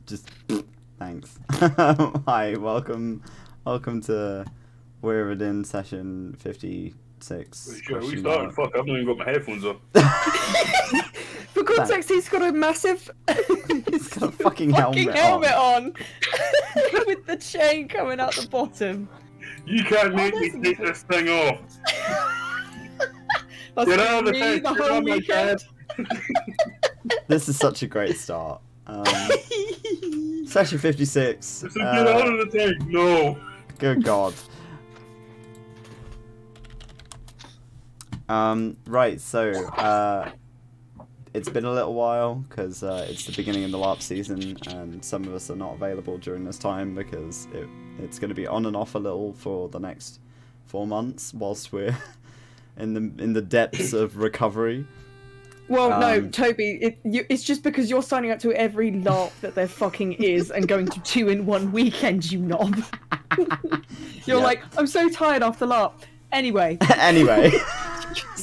Just thanks. Hi, welcome to Weir Adynn session 56. Sure, we started. Fuck, I've not even got my headphones on. For context, he's got a massive He's got a fucking helmet on. With the chain coming out the bottom. You can't make me take this thing off. Get out of the thing. The whole weekend. This is such a great start. Session 56. Get out of the thing. No. Good God. Right, so it's been a little while because it's the beginning of the LARP season, and some of us are not available during this time because it's going to be on and off a little for the next 4 months whilst we're in the depths of recovery. Well, no, Toby, it's just because you're signing up to every LARP that there fucking is and going to 2 in 1 weekend, you knob. You're like, I'm so tired after LARP. Anyway. Anyway.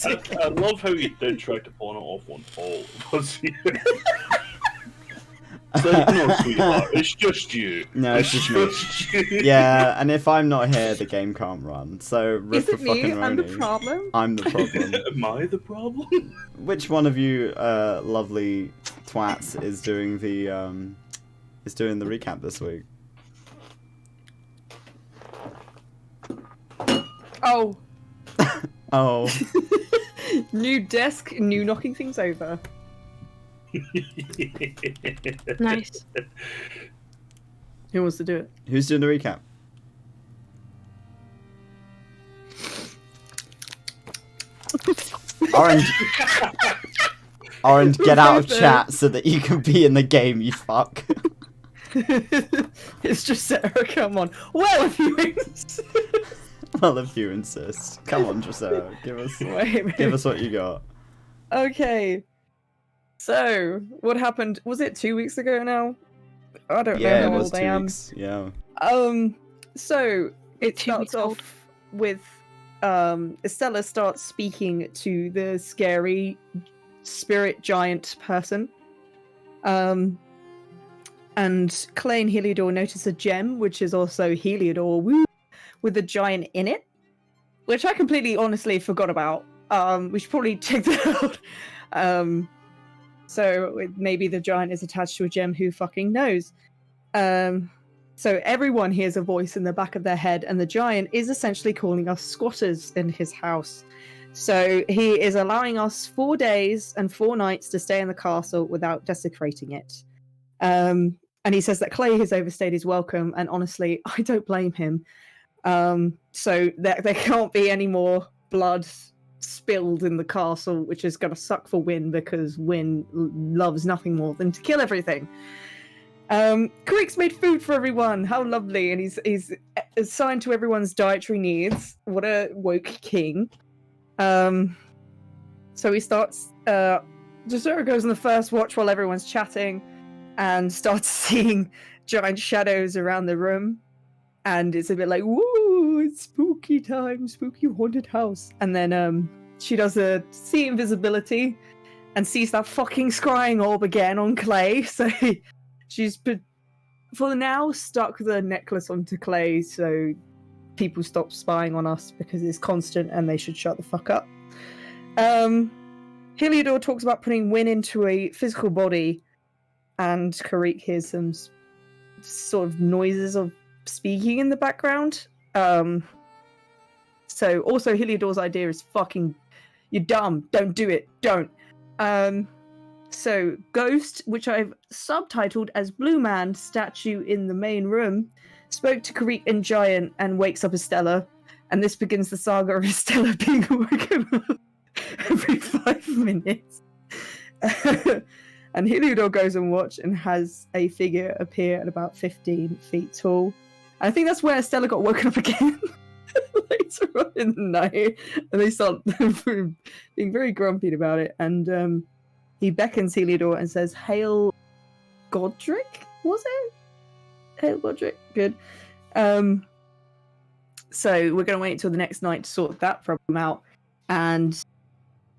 I love how you did try to pawn it off on Paul. So, no, sweetheart, it's just you. No, it's just me. Yeah, and if I'm not here, the game can't run. So rip Is it for fucking me? I'm the Roni. problem? I'm the problem. Am I the problem? Which one of you lovely twats is doing the recap this week? Oh. Oh. New desk, new knocking things over. Nice. Who wants to do it? Who's doing the recap? Orange, get out of chat so that you can be in the game, you fuck. It's just Sarah, come on. Well, if you insist. Well, if you insist. Come on, Dracera, give us what you got. Okay. So, what happened? Was it 2 weeks ago now? I don't know how old I am. Weeks. Yeah. So it 2 starts weeks old. off with Estella starts speaking to the scary spirit giant person. And Clay and Heliodor notice a gem, which is also Heliodor, with a giant in it, which I completely honestly forgot about. We should probably check that out. So maybe the giant is attached to a gem, who fucking knows? So everyone hears a voice in the back of their head, and the giant is essentially calling us squatters in his house. So he is allowing us 4 days and 4 nights to stay in the castle without desecrating it. And he says that Clay has overstayed his welcome, and honestly, I don't blame him. So there can't be any more blood spilled in the castle, which is going to suck for Wynne, because Wynne loves nothing more than to kill everything. Creek's made food for everyone. How lovely. And he's assigned to everyone's dietary needs. What a woke king. So he starts, Dracera goes on the first watch while everyone's chatting and starts seeing giant shadows around the room. And it's a bit like, woo, it's spooky time, spooky haunted house. And then she does a see invisibility and sees that fucking scrying orb again on Clay. So she's, for now, stuck the necklace onto Clay so people stop spying on us because it's constant and they should shut the fuck up. Heliodor talks about putting Wynne into a physical body, and Karik hears some sort of noises of speaking in the background. So also Heliodor's idea is fucking, you're dumb, don't do it, don't. So Ghost, which I've subtitled as Blue Man statue in the main room, spoke to Karik and Giant and wakes up Estella, and this begins the saga of Estella being woken up every 5 minutes. And Heliodor goes and watch and has a figure appear at about 15 feet tall. I think that's where Estella got woken up again later on in the night, and they start being very grumpy about it. And he beckons Heliodor and says, "Hail, Godric." Was it? Hail, Godric. Good. So we're going to wait until the next night to sort that problem out. And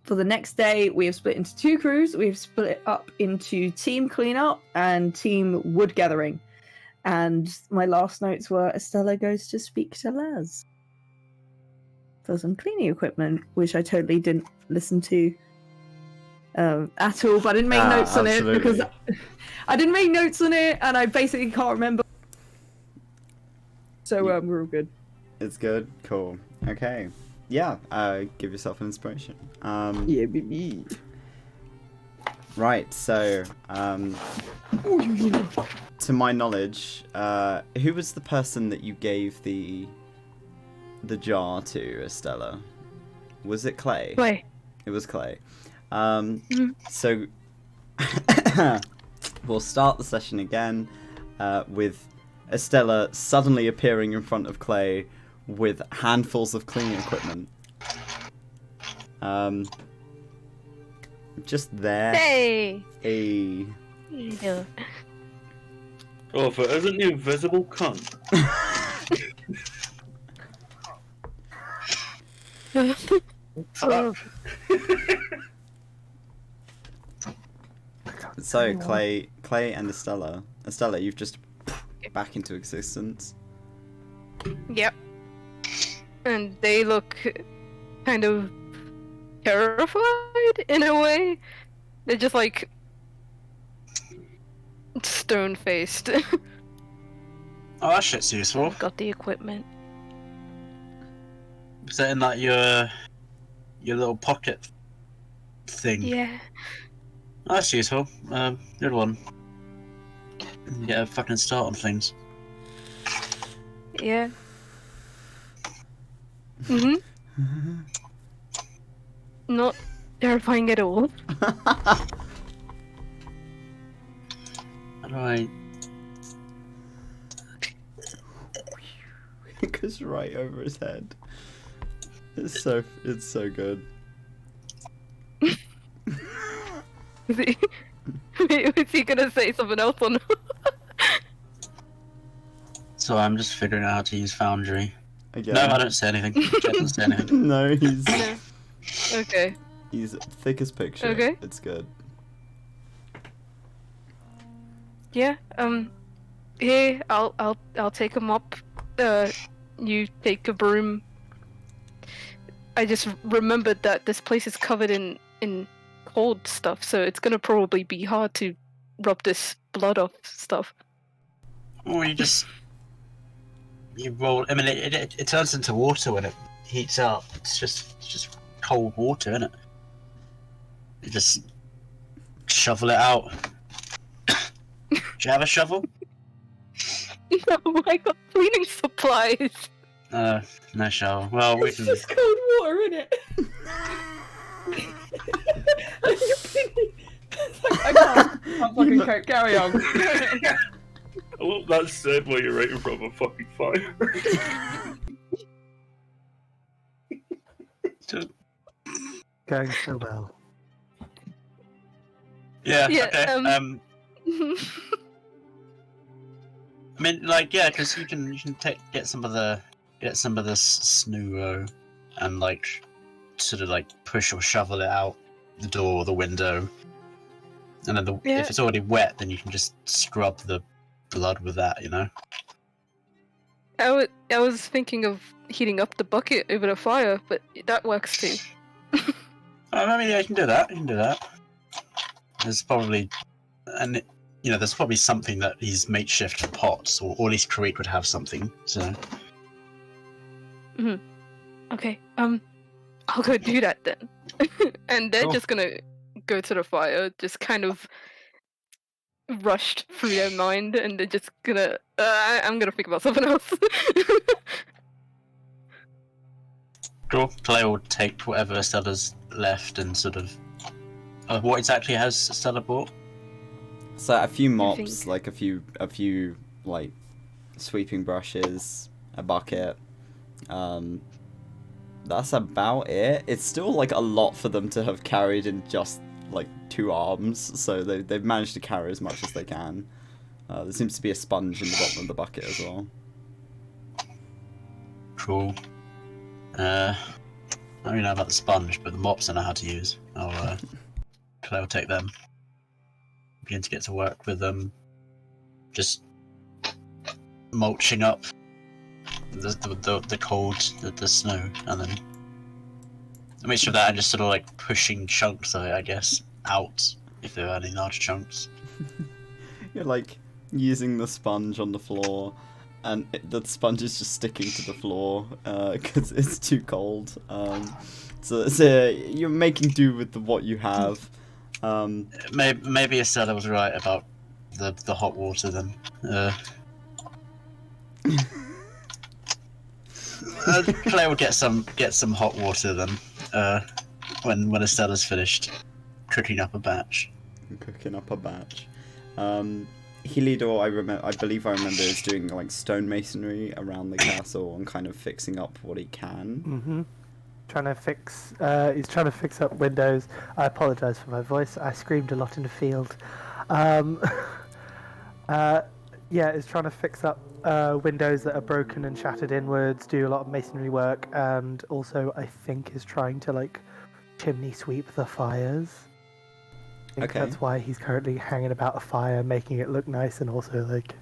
For the next day, we have split into 2 crews. We've split it up into team cleanup and team wood gathering. And my last notes were Estella goes to speak to Laz for some cleaning equipment, which I totally didn't listen to at all. But I didn't make notes on it because I didn't make notes on it, and I basically can't remember. So we're all good. It's good. Cool. Okay. Yeah. Give yourself an inspiration. Yeah, baby. Right. So, to my knowledge, who was the person that you gave the jar to, Estella? Was it Clay? Clay. It was Clay. So we'll start the session again with Estella suddenly appearing in front of Clay with handfuls of cleaning equipment. Just there. Hey! Hey. Yeah. Oh, if it isn't the invisible cunt. Oh, So Clay and Estella, you've just back into existence. yep. And they look kind of terrified in a way. They're just like stone-faced. Oh, that shit's useful. Got the equipment. Is that in like your little pocket thing? Yeah. Oh, that's useful. Good one. Get a fucking start on things. Yeah. Mm-hmm. Not terrifying at all. How do I? It goes right over his head. It's so good. Was he gonna say something else or no? So I'm just figuring out how to use Foundry. Again. No, I don't say anything. Jeff doesn't say anything. No, he's No. Okay. he's thick as picture. Okay. It's good. Yeah. Here, I'll take him up. You take a broom. I just remembered that this place is covered in cold stuff, so it's gonna probably be hard to rub this blood off stuff. Or you roll. I mean, it turns into water when it heats up. It's just cold water, isn't it? You just shovel it out. Do you have a shovel? No, I got cleaning supplies. No shovel. Well, we It's can. just cold water, isn't it? It's like, I can't fucking cope. Carry on. I love that said while you're right in front of a fucking fire. Going so well. Yeah. Yeah, Okay. I mean, like, yeah, because you can get some of the snoo and like sort of like push or shovel it out the door or the window, and then Yeah. if it's already wet, then you can just scrub the blood with that, you know. I was thinking of heating up the bucket over the fire, but that works too. I mean, yeah, you can do that. There's probably, there's probably something that he's makeshift for pots, or at least Kareek would have something. So. Okay, I'll go do that then. And they're Cool. just gonna go to the fire, just kind of rushed through their mind, and they're just gonna, I'm gonna think about something else. Cool. Clay will take whatever Stella's left and sort of. What exactly has Stella bought? So a few mops, think. like a few like sweeping brushes, a bucket. That's about it. It's still like a lot for them to have carried in just like 2 arms, so they've managed to carry as much as they can. There seems to be a sponge in the bottom of the bucket as well. Cool. I don't know about the sponge, but the mops I know how to use. Claire will take them. Begin to get to work with just mulching up the cold, the snow, and then a mixture of that and just sort of like pushing chunks of it, I guess, out if there are any large chunks. You're like using the sponge on the floor, and the sponge is just sticking to the floor because it's too cold. So you're making do with what you have. Maybe Estella was right about the hot water then. Claire will get some hot water then when Estella's finished cooking up a batch. Helidor, I believe I remember, is doing like stonemasonry around the castle and kind of fixing up what he can. Mm-hmm. He's trying to fix up windows. I apologise for my voice. I screamed a lot in the field. He's trying to fix up windows that are broken and shattered inwards, do a lot of masonry work, and also I think is trying to like chimney sweep the fires. I think that's why he's currently hanging about a fire, making it look nice and also like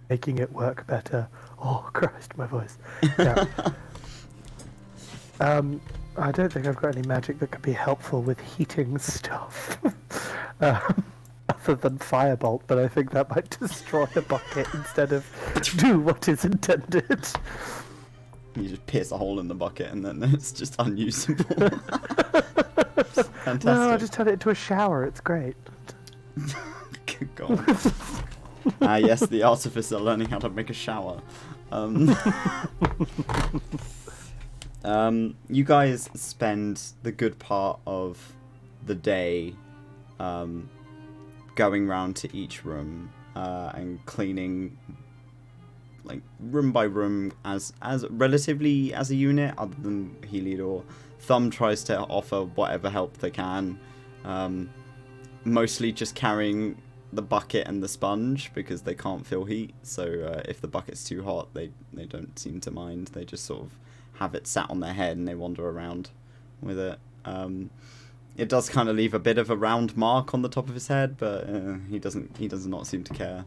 making it work better. Oh Christ, my voice. Yeah. I don't think I've got any magic that could be helpful with heating stuff. Other than firebolt, but I think that might destroy a bucket instead of do what is intended. You just pierce a hole in the bucket and then it's just unusable. Fantastic. No, I just turned it into a shower. It's great. Good God. Yes, the artificer learning how to make a shower. You guys spend the good part of the day going round to each room and cleaning like room by room as relatively as a unit, other than Helidor. Thumb tries to offer whatever help they can, mostly just carrying the bucket and the sponge because they can't feel heat, so if the bucket's too hot they don't seem to mind. They just sort of have it sat on their head and they wander around with it. It does kind of leave a bit of a round mark on the top of his head, but he does not seem to care.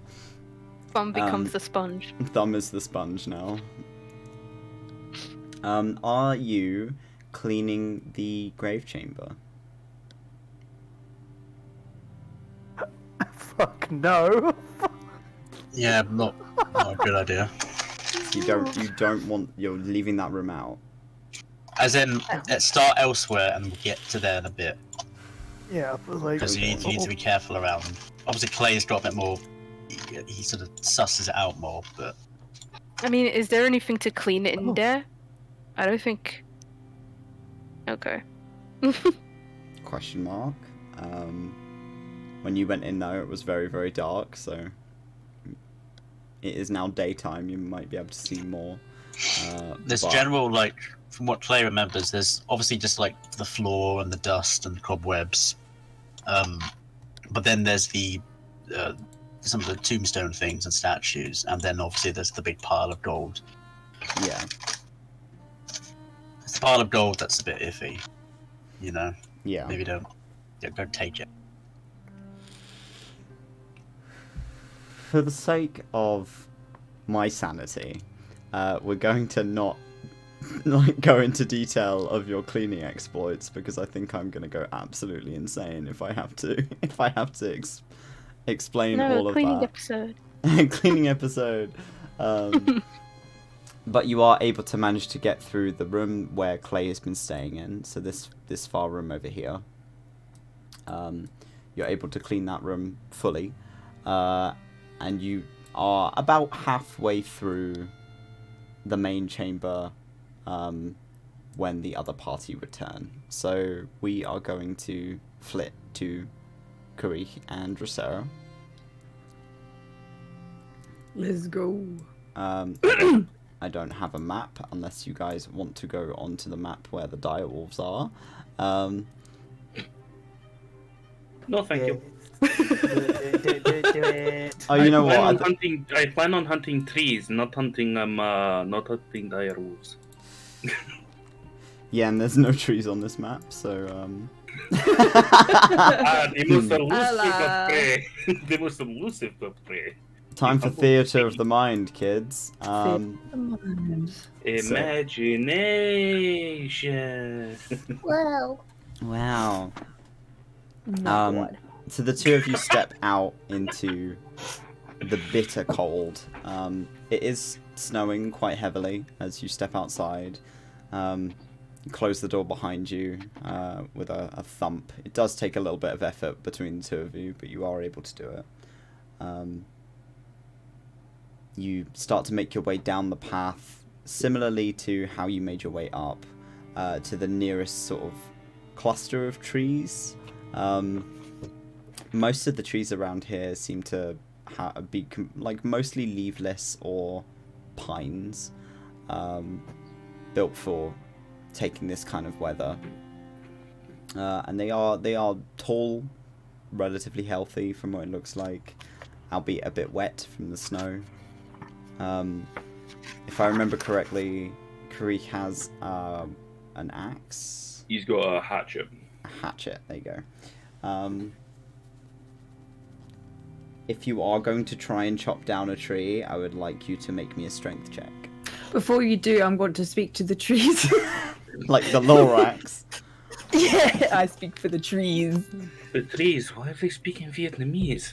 Thumb becomes the sponge. Thumb is the sponge now. Are you cleaning the grave chamber? Fuck no. Yeah, not a good idea. You don't want, you're leaving that room out. As in, let's start elsewhere and we'll get to there in a bit. Yeah, but like... Because you need to be careful around. Obviously, Clay's got a bit more... He sort of susses it out more, but... I mean, is there anything to clean it in there? I don't think... Okay. Question mark. When you went in there, it was very, very dark, so... It is now daytime, you might be able to see more. There's general, like, from what Clay remembers, there's obviously just, like, the floor and the dust and the cobwebs. But then there's the some of the tombstone things and statues, and then obviously there's the big pile of gold. Yeah. It's the pile of gold that's a bit iffy, you know? Yeah. Maybe don't take it. For the sake of my sanity, we're going to not go into detail of your cleaning exploits, because I think I'm going to go absolutely insane if I have to explain all of cleaning that. Episode. Cleaning episode. But you are able to manage to get through the room where Clay has been staying in, so this far room over here. You're able to clean that room fully. And you are about halfway through the main chamber when the other party return. So we are going to flit to Karich and Dracera. Let's go. I don't have a map unless you guys want to go onto the map where the direwolves are. No, thank you. Do it. Oh, you know what? I plan on hunting trees, not hunting direwolves. Yeah, and there's no trees on this map, so Dimos elusive Hello. prey. Dimos elusive prey. time for theatre of the mind, kids. Imagination. Wow. Wow. Not what? So the two of you step out into the bitter cold. It is snowing quite heavily as you step outside. You close the door behind you with a thump. It does take a little bit of effort between the two of you, but you are able to do it. You start to make your way down the path, similarly to how you made your way up, to the nearest sort of cluster of trees. Most of the trees around here seem to be like mostly leafless or pines, built for taking this kind of weather. And they are tall, relatively healthy from what it looks like, albeit a bit wet from the snow. If I remember correctly, Karik has an axe. He's got a hatchet. A hatchet, there you go. If you are going to try and chop down a tree, I would like you to make me a strength check. Before you do, I'm going to speak to the trees. Like the Lorax. Yeah, I speak for the trees. The trees, why are they speaking Vietnamese?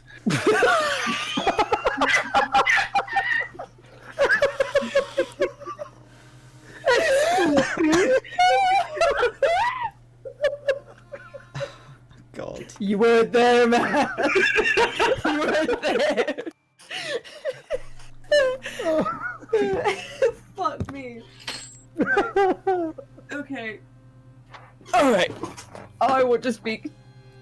God. You weren't there, man. You weren't there. Fuck me. Right. Okay. Alright. I want to speak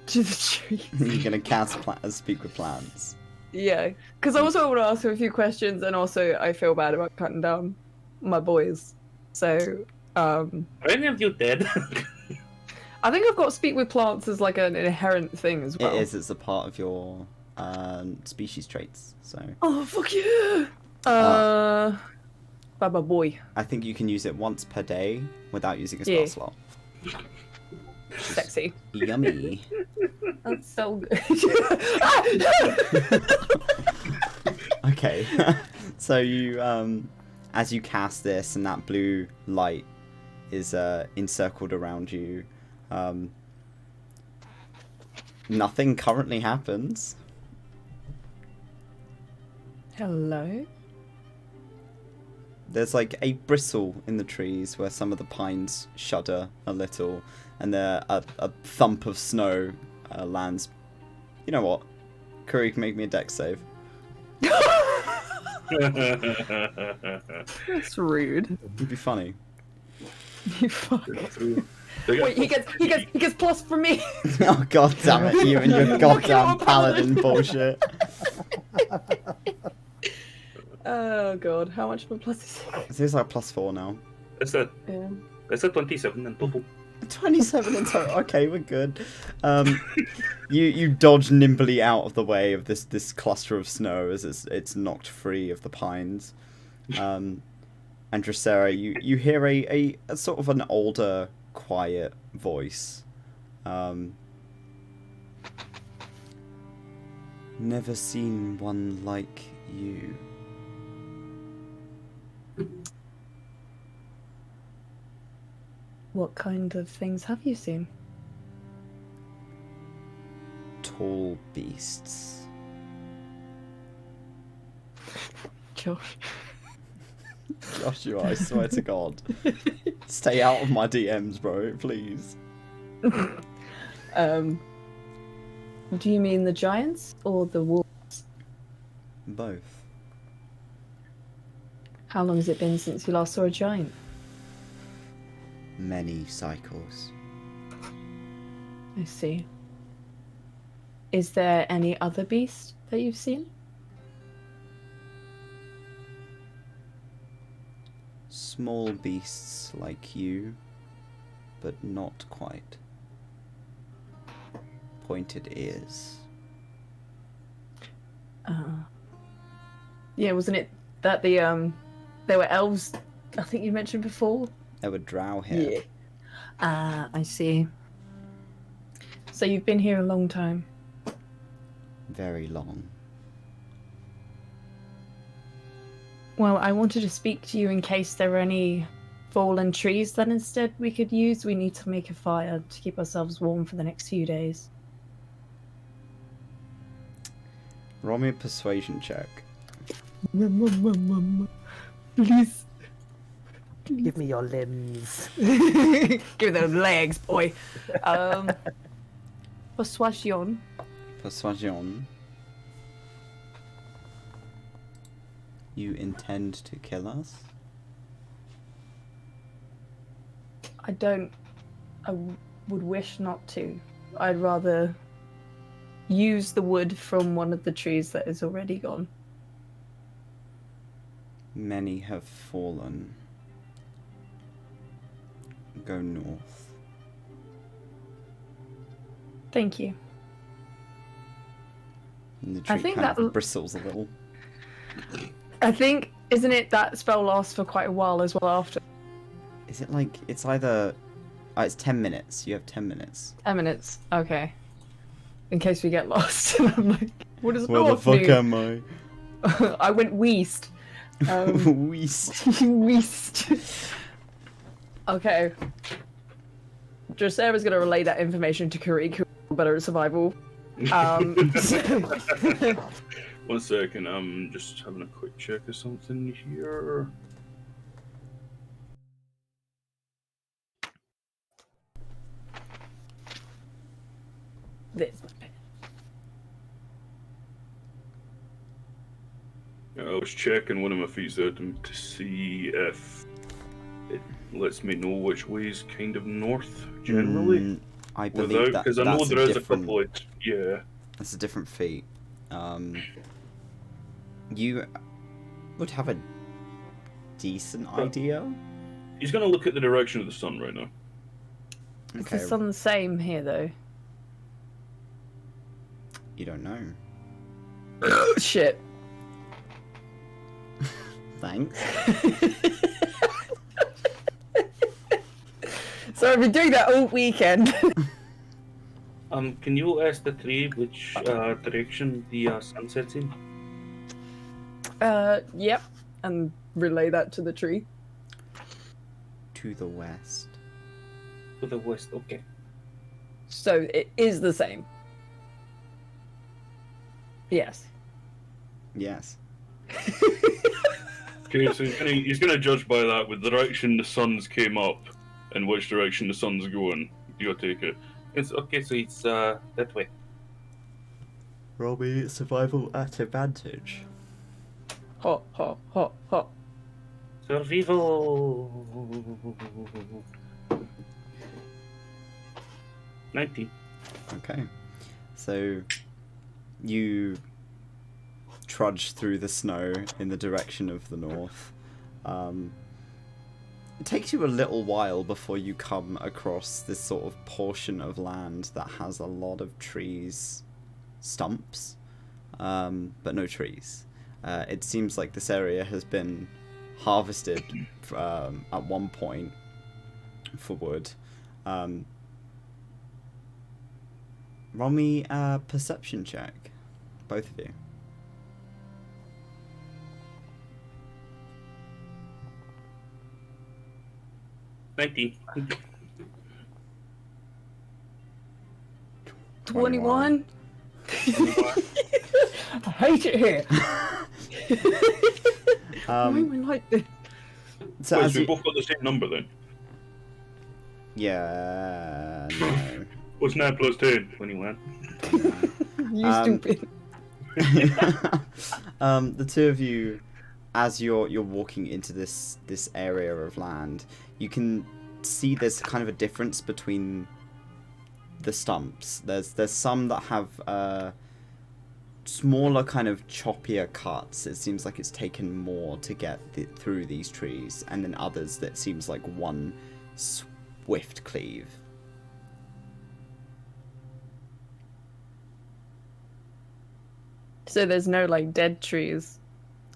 to the trees. You're gonna cast speak with plants. Yeah, because I also want to ask him a few questions, and also I feel bad about cutting down my boys. So, Are any of you dead? I think I've got speak with plants as like an inherent thing as well. It is. It's a part of your species traits. So. Oh fuck yeah! Baba boy. I think you can use it once per day without using a spell Yeah. slot. Sexy. Yummy. That's so good. Okay. So you, as you cast this and that blue light is encircled around you, nothing currently happens. Hello. There's like a bristle in the trees where some of the pines shudder a little, and a thump of snow lands. You know what? Karik, make me a dex save. That's rude. It'd be funny. You fuck. Wait, he gets plus from me. Oh god damn it, you and your goddamn paladin bullshit. Oh god, how much of a plus is it? This is like +4 now. It's a Yeah. 27 in total. 27 in total. Okay, we're good. You dodge nimbly out of the way of this cluster of snow as it's knocked free of the pines. And Dracera, you hear a sort of an older, quiet voice. Never seen one like you. What kind of things have you seen? Tall beasts. Josh. Joshua, I swear to God. Stay out of my DMs, bro, please. Do you mean the giants or the wolves? Both. How long has it been since you last saw a giant? Many cycles. I see. Is there any other beast that you've seen? Small beasts like you, but not quite. Pointed ears. Yeah, wasn't it that they were elves? I think you mentioned before. There were drow here. Yeah. Ah, I see. So you've been here a long time. Very long. Well, I wanted to speak to you in case there were any fallen trees that instead we could use. We need to make a fire to keep ourselves warm for the next few days. Roll me a persuasion check. Please. Give me your limbs. Give them legs, boy. Persuasion. Persuasion. You intend to kill us? I would wish not to. I'd rather use the wood from one of the trees that is already gone. Many have fallen. Go north. Thank you. And the tree think kind that of bristles a little. I think, isn't it that spell lasts for quite a while as well after? Is it like, it's either... it's 10 minutes. You have 10 minutes. 10 minutes. Okay. In case we get lost. I'm like, what does Where the north fuck mean? am I? I went west. Weast. West. Okay. Dracera's gonna relay that information to Karik, who's better at survival. 1 second, I'm just having a quick check of something here. This. I was checking one of my feats out to see if it lets me know which way is kind of north generally. I believe that because I know that's there is a different, couple of That's a different feat. You would have a decent idea. He's gonna look at the direction of the sun right now. Is the sun the same here, though? You don't know. Shit. Thanks. So I've been doing that all weekend. Can you ask the tree which direction the sun sets in? Yep. And relay that to the tree. To the west. To the west, okay. So it is the same. Yes. Yes. Okay, so he's gonna judge by that with the direction the suns came up and which direction the sun's going. You'll take it. It's okay, so it's that way. Roll me survival at advantage. Hot, hot, hot, hot. Survival. 19. Okay. So you trudge through the snow in the direction of the north. It takes you a little while before you come across this sort of portion of land that has a lot of trees, stumps, but no trees. It seems like this area has been harvested at one point for wood. Roll me a perception check, both of you. 19. 21? I hate it here. Why am I like this? So Wait, as so we you, both got the same number then? yeah, no. What's 9 plus 10? 21. You stupid. The two of you, as you're walking into this area of land, you can see there's kind of a difference between the stumps. There's some that have smaller, kind of choppier cuts. It seems like it's taken more to get through these trees, and then others that seems like one swift cleave. So there's no, like, dead trees.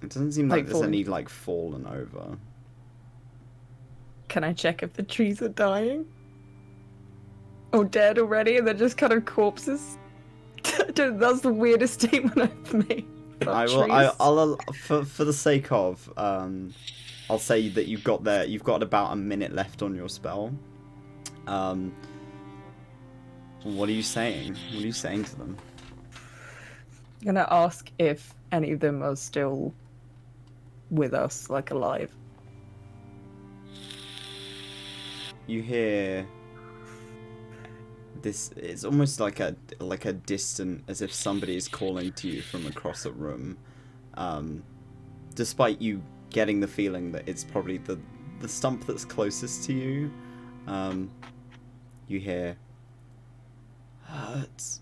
It doesn't seem like there's fallen. any fallen over. Can I check if the trees are dying? or dead already, and they're just kind of corpses. That's the weirdest statement I've made. I'll for the sake of I'll say that you've got about a minute left on your spell. What are you saying? What are you saying to them? I'm gonna ask if any of them are still with us, like alive. You hear this. It's almost like a distant, as if somebody is calling to you from across a room. Despite you getting the feeling that it's probably the stump that's closest to you. You hear hurts.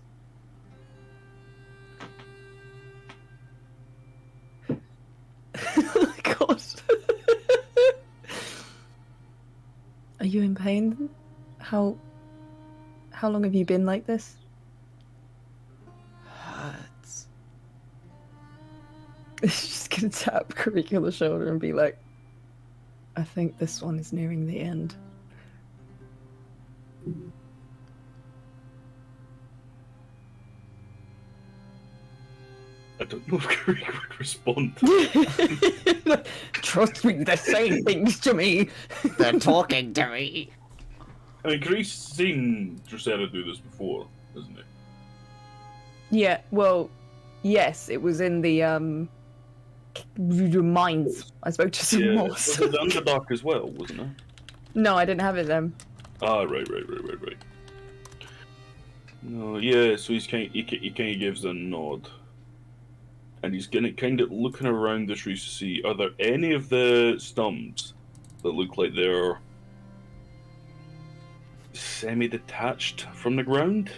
Oh my god. Are you in pain? How long have you been like this? Hurts. She's just gonna tap Kariki on the shoulder and be like, I think this one is nearing the end. I don't know if Kariki would respond. Trust me, they're saying things to me. They're talking to me. I mean, Kariki's seen Drusera do this before, hasn't he? Yeah, well, yes, it was in the mines. I spoke to some Yeah, moss. it was Underdark as well, wasn't it? No, I didn't have it then. Ah, right. No, yeah, so he kind of gives a nod. And he's kind of looking around the trees to see, are there any of the stumps that look like they're semi-detached from the ground?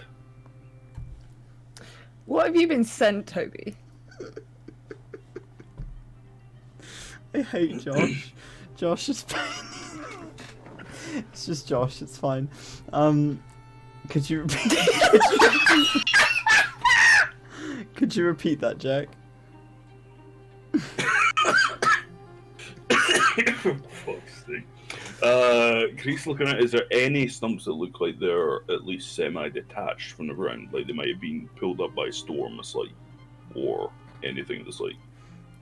What have you been sent, Toby? I hate Josh. Josh is It's just Josh, it's fine. Could you repeat Could you repeat that, Jack? Fuck's sake. Chris looking at, is there any stumps that look like they're at least semi-detached from the ground? Like they might have been pulled up by a storm, or anything that's like...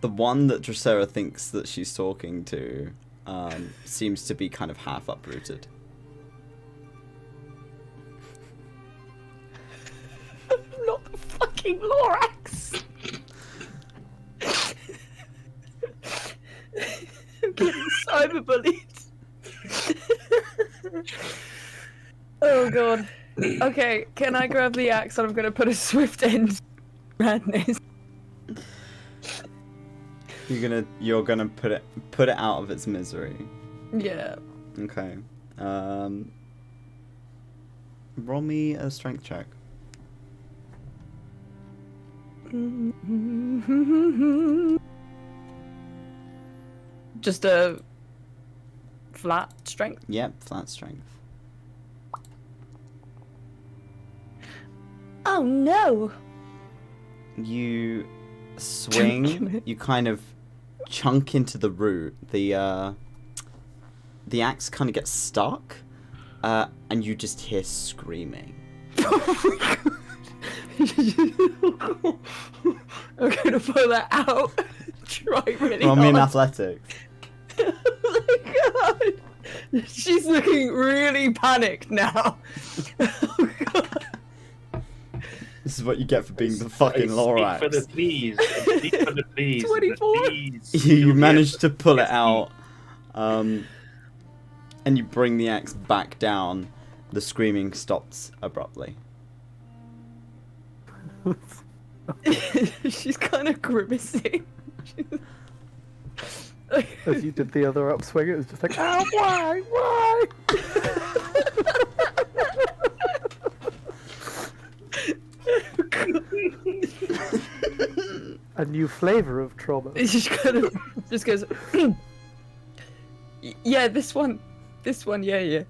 The one that Drusera thinks that she's talking to seems to be kind of half uprooted. Not the fucking Lorax! I'm getting cyberbullied. Oh god. Okay, can I grab the axe and I'm gonna put a swift end to madness? You're gonna put it out of its misery. Yeah. Okay. Roll me a strength check. Just a flat strength. Yep, flat strength. Oh no! You Chunk in swing. it. You kind of chunk into the root. The axe kind of gets stuck, and you just hear screaming. Oh my god! I'm gonna pull that out. Try really Roll me an hard. athletics. Oh my god! She's looking really panicked now. Oh god. This is what you get for being the fucking Lorax. For the trees. Speak for the trees. 24? The trees. You manage to pull it out, and you bring the axe back down. The screaming stops abruptly. She's kind of grimacing. As you did the other upswing, it was just like, ah, why? A new flavor of trauma. She kind of just goes, yeah, this one, yeah.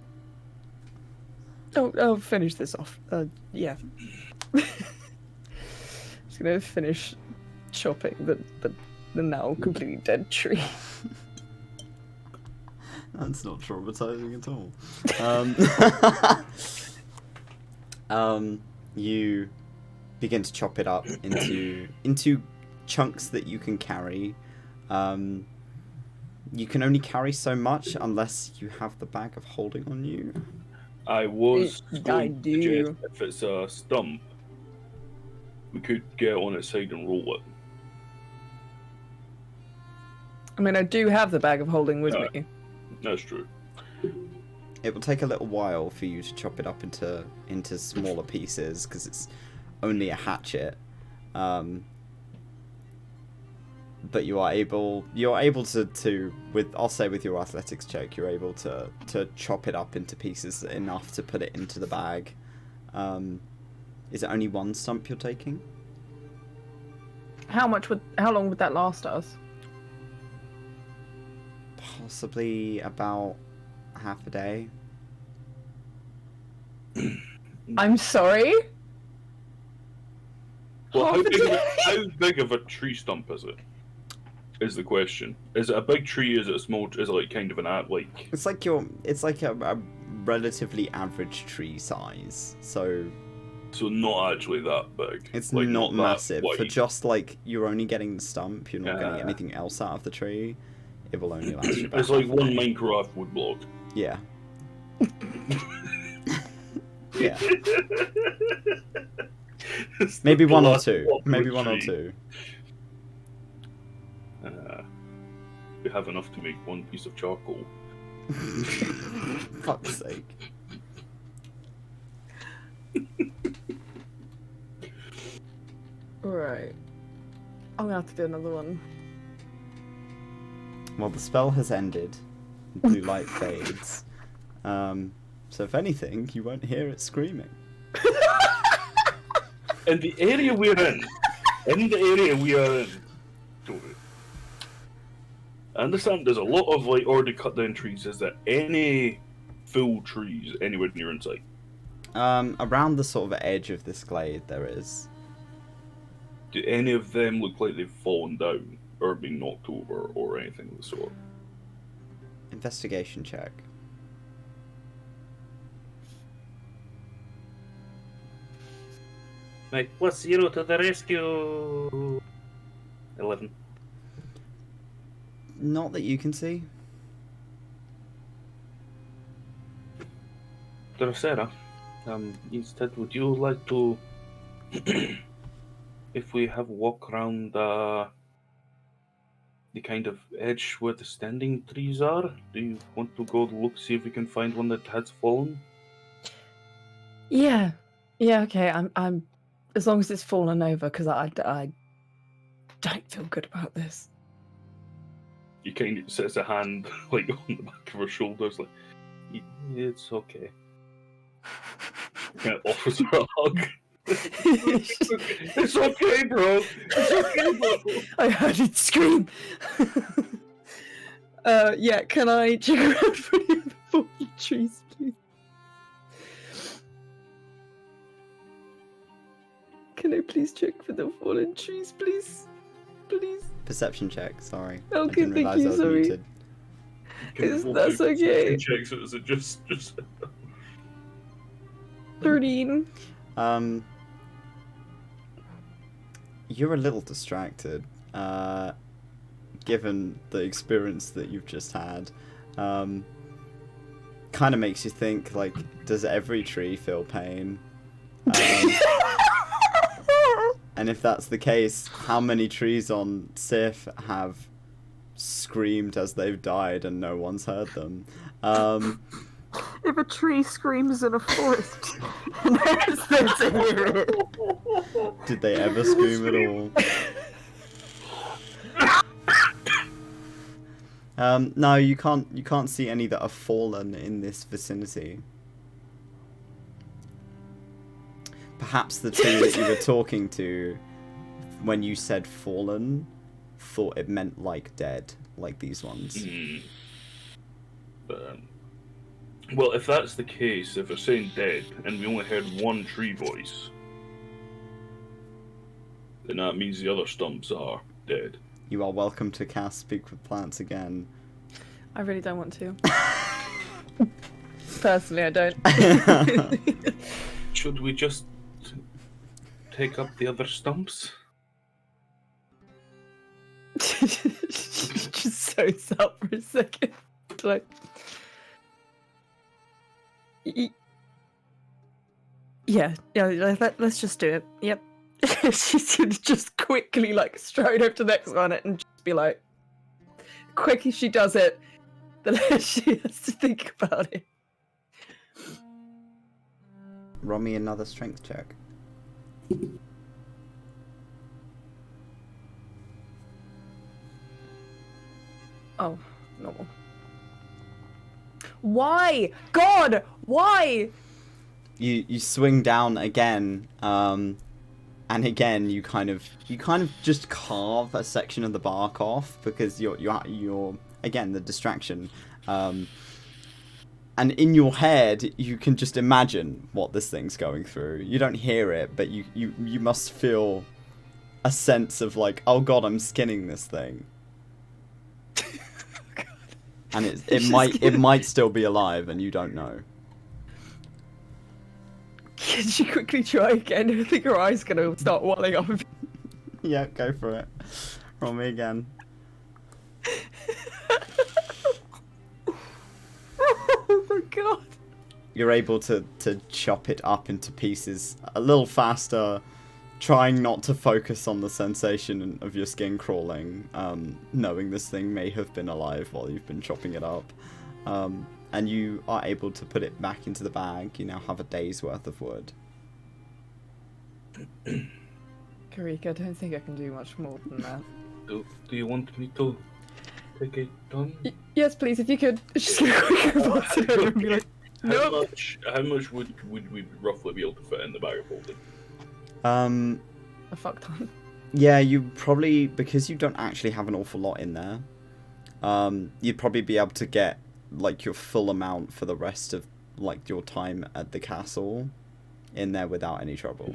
Oh, I'll finish this off. Yeah. Just gonna finish chopping the now completely dead tree. That's not traumatizing at all. You begin to chop it up into chunks that you can carry. You can only carry so much unless you have the bag of holding on you. I was I going to do. suggest if it's a stump, we could get on its side and roll it. I mean, I do have the bag of holding with Yeah. me. That's true. It will take a little while for you to chop it up into smaller pieces because it's only a hatchet. But you're able to with I'll say with your athletics check, you're able to chop it up into pieces enough to put it into the bag. Is it only one stump you're taking? How long would that last us? Possibly about half a day. I'm sorry? Well, Half a day? how big of a tree stump is it? Is the question. Is it a big tree? Is it a small? Is it like kind of an like? It's like a relatively average tree size. So not actually that big. it's Like, not that massive. For wide. just like you're only getting the stump, you're not getting Yeah. anything else out of the tree. It will only last you about It's like half a one day. Minecraft wood block. Yeah. Yeah. It's Maybe the one or last two. block of Maybe a one or tree. two. We have enough to make one piece of charcoal. Fuck's sake. Right. I'm gonna have to do another one. Well, the spell has ended. Blue light fades. So if anything, you won't hear it screaming. In the area we're in, Tori, I understand there's a lot of like already cut down trees. Is there any full trees anywhere near in sight? Around the sort of edge of this glade, there is. Do any of them look like they've fallen down or been knocked over or anything of the sort? Investigation check. Like, what's Zero to the rescue? 11. Not that you can see. Drosera, instead, would you like to, if we have walk around the kind of edge where the standing trees are, do you want to go look, see if we can find one that has fallen? Yeah. Yeah, okay. I'm as long as it's fallen over, because I don't feel good about this. He kind of sets a hand like on the back of her shoulders, like it's okay. Kind of offers her a hug. It's okay, bro. It's okay, bro. I heard it scream. Yeah, can I check around for any of the fallen trees, please? Can I please check for the fallen trees, please? Please. Perception check, sorry. Okay, I didn't thank realise you, I was sorry. muted. That's okay. Checks it as a just 13. You're a little distracted, given the experience that you've just had. Kind of makes you think, like, does every tree feel pain? And if that's the case, how many trees on Sif have screamed as they've died and no one's heard them? If a tree screams in a forest, there's there to hear it. Did they ever scream at all? No, you can't see any that have fallen in this vicinity. Perhaps the two that you were talking to, when you said fallen, thought it meant like dead, like these ones. Well, if that's the case, if they're saying dead, and we only heard one tree voice, then that means the other stumps are dead. You are welcome to cast Speak with Plants again. I really don't want to. Personally, I don't. Should we just take up the other stumps? She just zones up for a second. Like, yeah, let's just do it. Yep. She's gonna just quickly like stride over to the next one and just be like, quick as she does it, the less she has to think about it. Roll me another strength check. Oh, normal. Why? God, why? You swing down again, and again you kind of just carve a section of the bark off because you're again the distraction, and in your head you can just imagine what this thing's going through. You don't hear it, but you must feel a sense of like, oh god, I'm skinning this thing. And it might still be alive, and you don't know. Can she quickly try again? I think her eye's gonna start welling up. Yeah, go for it. Roll me again. Oh my god. You're able to chop it up into pieces a little faster, trying not to focus on the sensation of your skin crawling, knowing this thing may have been alive while you've been chopping it up. And you are able to put it back into the bag. You now have a day's worth of wood. Karika, I don't think I can do much more than that. Do you want me to take it done? Yes, please, if you could. Just gonna quickly pass it over and be like, nope. How much would we roughly be able to fit in the bag of holding? A fuck ton. Yeah, you probably, because you don't actually have an awful lot in there, you'd probably be able to get like your full amount for the rest of like your time at the castle in there without any trouble.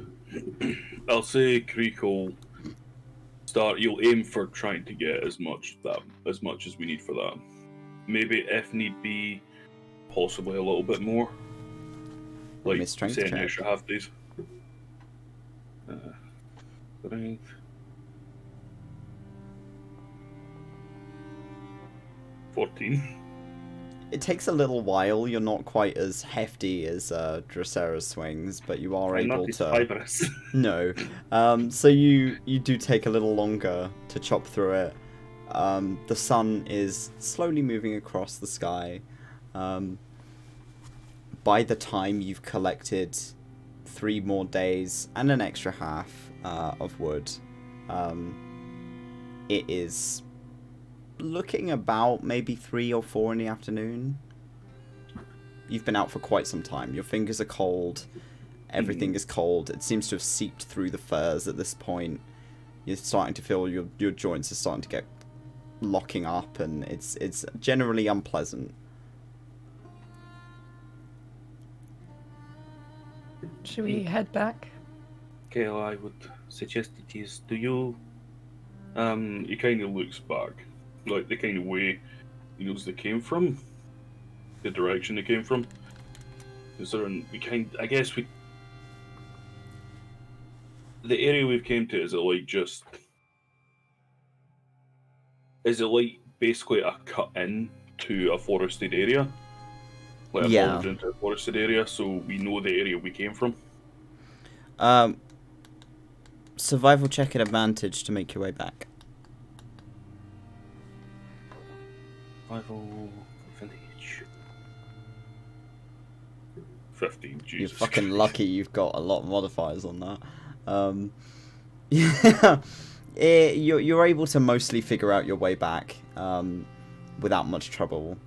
I'll say Creek will start. You'll aim for trying to get as much as we need for that. Maybe if need be, possibly a little bit more. Like say an extra half days. Strength. 14. It takes a little while. You're not quite as hefty as Dracera's swings, but you are able to. Fibrous. No. So you do take a little longer to chop through it. The sun is slowly moving across the sky. By the time you've collected 3 more days and an extra half of wood, it is looking about maybe 3 or 4 in the afternoon. You've been out for quite some time. Your fingers are cold. Everything is cold. It seems to have seeped through the furs at this point. You're starting to feel your joints are starting to get locking up, and it's generally unpleasant. Should we head back? Okay, well, I would suggest it is. Do you? He kind of looks back, like the kind of way he knows they came from, the direction they came from. Considering I guess the area we've came to, is it like basically a cut in to a forested area? Like evolved into a forested area, so we know the area we came from. Survival check at advantage to make your way back. Survival advantage. 15. Jesus. You're fucking lucky you've got a lot of modifiers on that. Yeah. You're able to mostly figure out your way back without much trouble.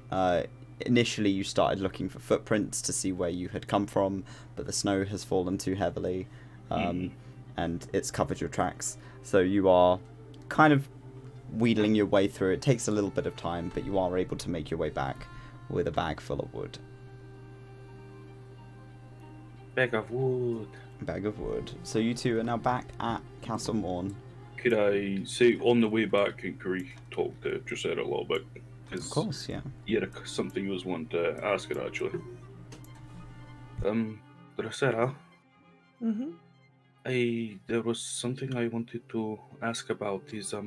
Initially you started looking for footprints to see where you had come from, but the snow has fallen too heavily and it's covered your tracks. So you are kind of wheedling your way through. It takes a little bit of time, but you are able to make your way back with a bag full of wood. Bag of wood. Bag of wood. So you two are now back at Castle Mourne. Could I say on the way back, could we talk to Dracera a little bit? Of course, yeah. Yeah, something I was wanting to ask her actually. Dracera, There was something I wanted to ask about. Is at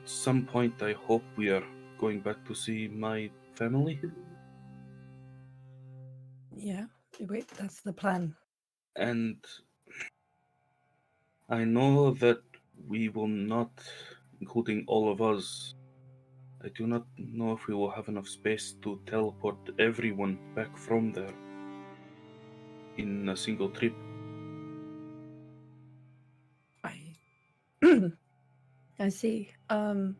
some point I hope we are going back to see my family. Yeah, wait, that's the plan. And I know that we will not, including all of us, I do not know if we will have enough space to teleport everyone back from there in a single trip. I see. I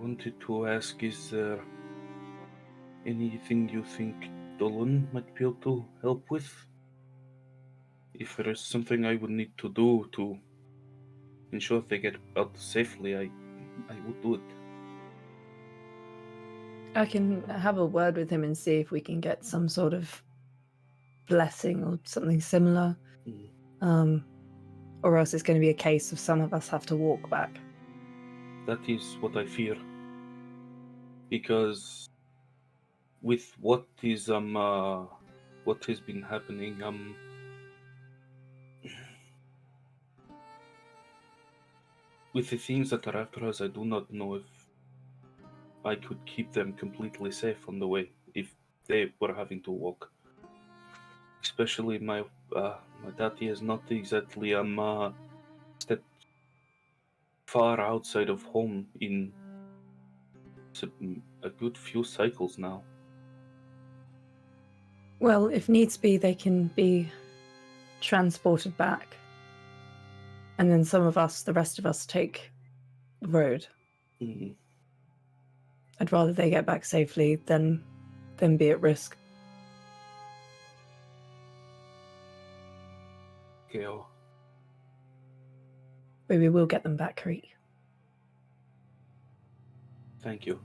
wanted to ask, is there anything you think Dolan might be able to help with? If there is something I would need to do to ensure they get out safely, I would do it. I can have a word with him and see if we can get some sort of blessing or something similar. Or else it's going to be a case of some of us have to walk back. That is what I fear. Because with what has been happening, with the things that are after us, I do not know if I could keep them completely safe on the way if they were having to walk. Especially my daddy is not exactly stepped far outside of home in a good few cycles now. Well, if needs be, they can be transported back. And then some of us, the rest of us, take the road. I'd rather they get back safely than be at risk. Okay. But we will get them back, Kareet. Thank you.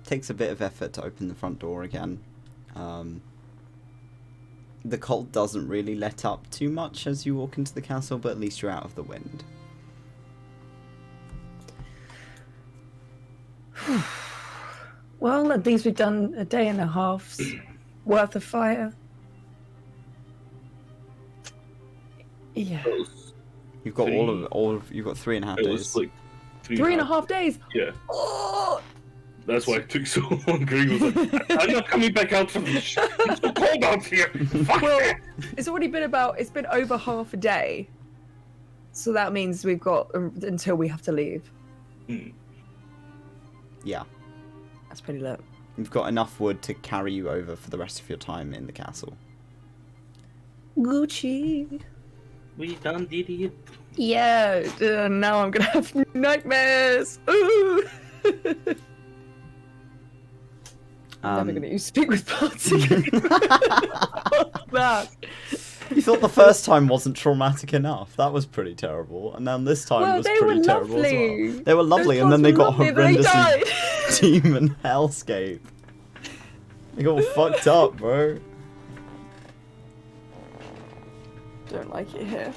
Takes a bit of effort to open the front door again. The cold doesn't really let up too much as you walk into the castle, but at least you're out of the wind. Well, at least we've done a day and a half's worth of fire. Yeah. You've got you've got 3.5 days. It was like 3.5 days? Yeah. Oh! That's why it took so long. Greg was like, I'm not coming back out from this shit. It's so cold out here. Well, it's been over half a day. So that means we've got until we have to leave. Yeah. That's pretty low. You've got enough wood to carry you over for the rest of your time in the castle. Gucci. We done did it. Yeah, now I'm gonna have nightmares. Ooh. I'm never gonna use speak with parts again. That. You thought the first time wasn't traumatic enough. That was pretty terrible. And then this time was pretty terrible as well. They were lovely, and then they got horrendously demon hellscape. They got all fucked up, bro. Don't like it here.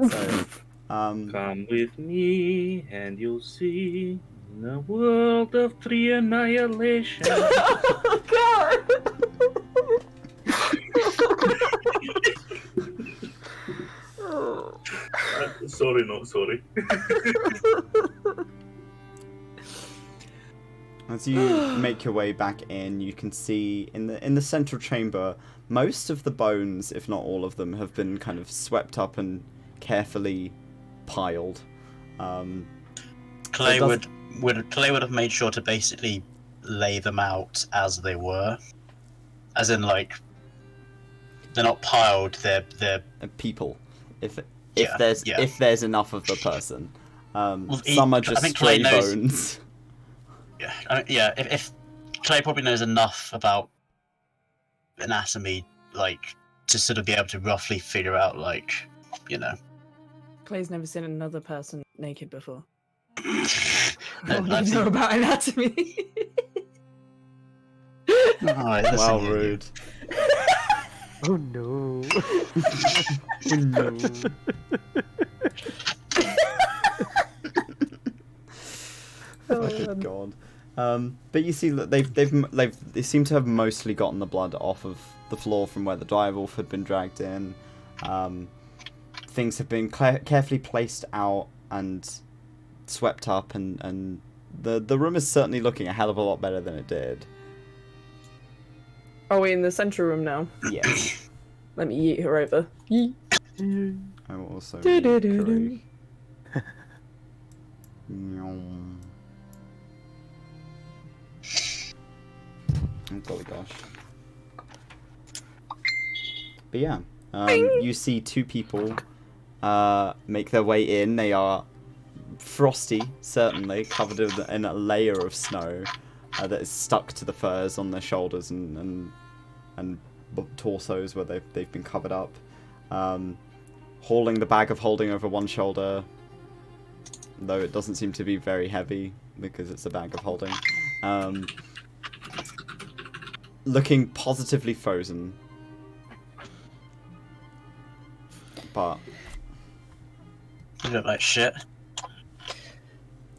So, come with me and you'll see in a world of 3 annihilation. Oh, God. Sorry, not sorry. As you make your way back in, you can see in the central chamber, most of the bones, if not all of them, have been kind of swept up and carefully piled. Clay would have made sure to basically lay them out as they were, as in like they're not piled. They're people. If Yeah, there's enough of the person. Well, Some are just stray knows- bones. Yeah, if Clay probably knows enough about anatomy, like, to sort of be able to roughly figure out, like, you know. Clay's never seen another person naked before. No, What do you know about anatomy? Wow, rude. Oh no. Oh, no. Good God. But you see that they seem to have mostly gotten the blood off of the floor from where the direwolf had been dragged in. Things have been carefully placed out and swept up, and the room is certainly looking a hell of a lot better than it did. Are we in the central room now? Yes. Let me yeet her over. Yeet. I will also Do-do-do-do. curry. Nyom. Oh golly gosh. But yeah, you see two people make their way in. They are frosty, certainly, covered in a layer of snow that is stuck to the furs on their shoulders and torsos where they've been covered up. Hauling the bag of holding over one shoulder, though it doesn't seem to be very heavy because it's a bag of holding. Looking positively frozen. But You look like shit.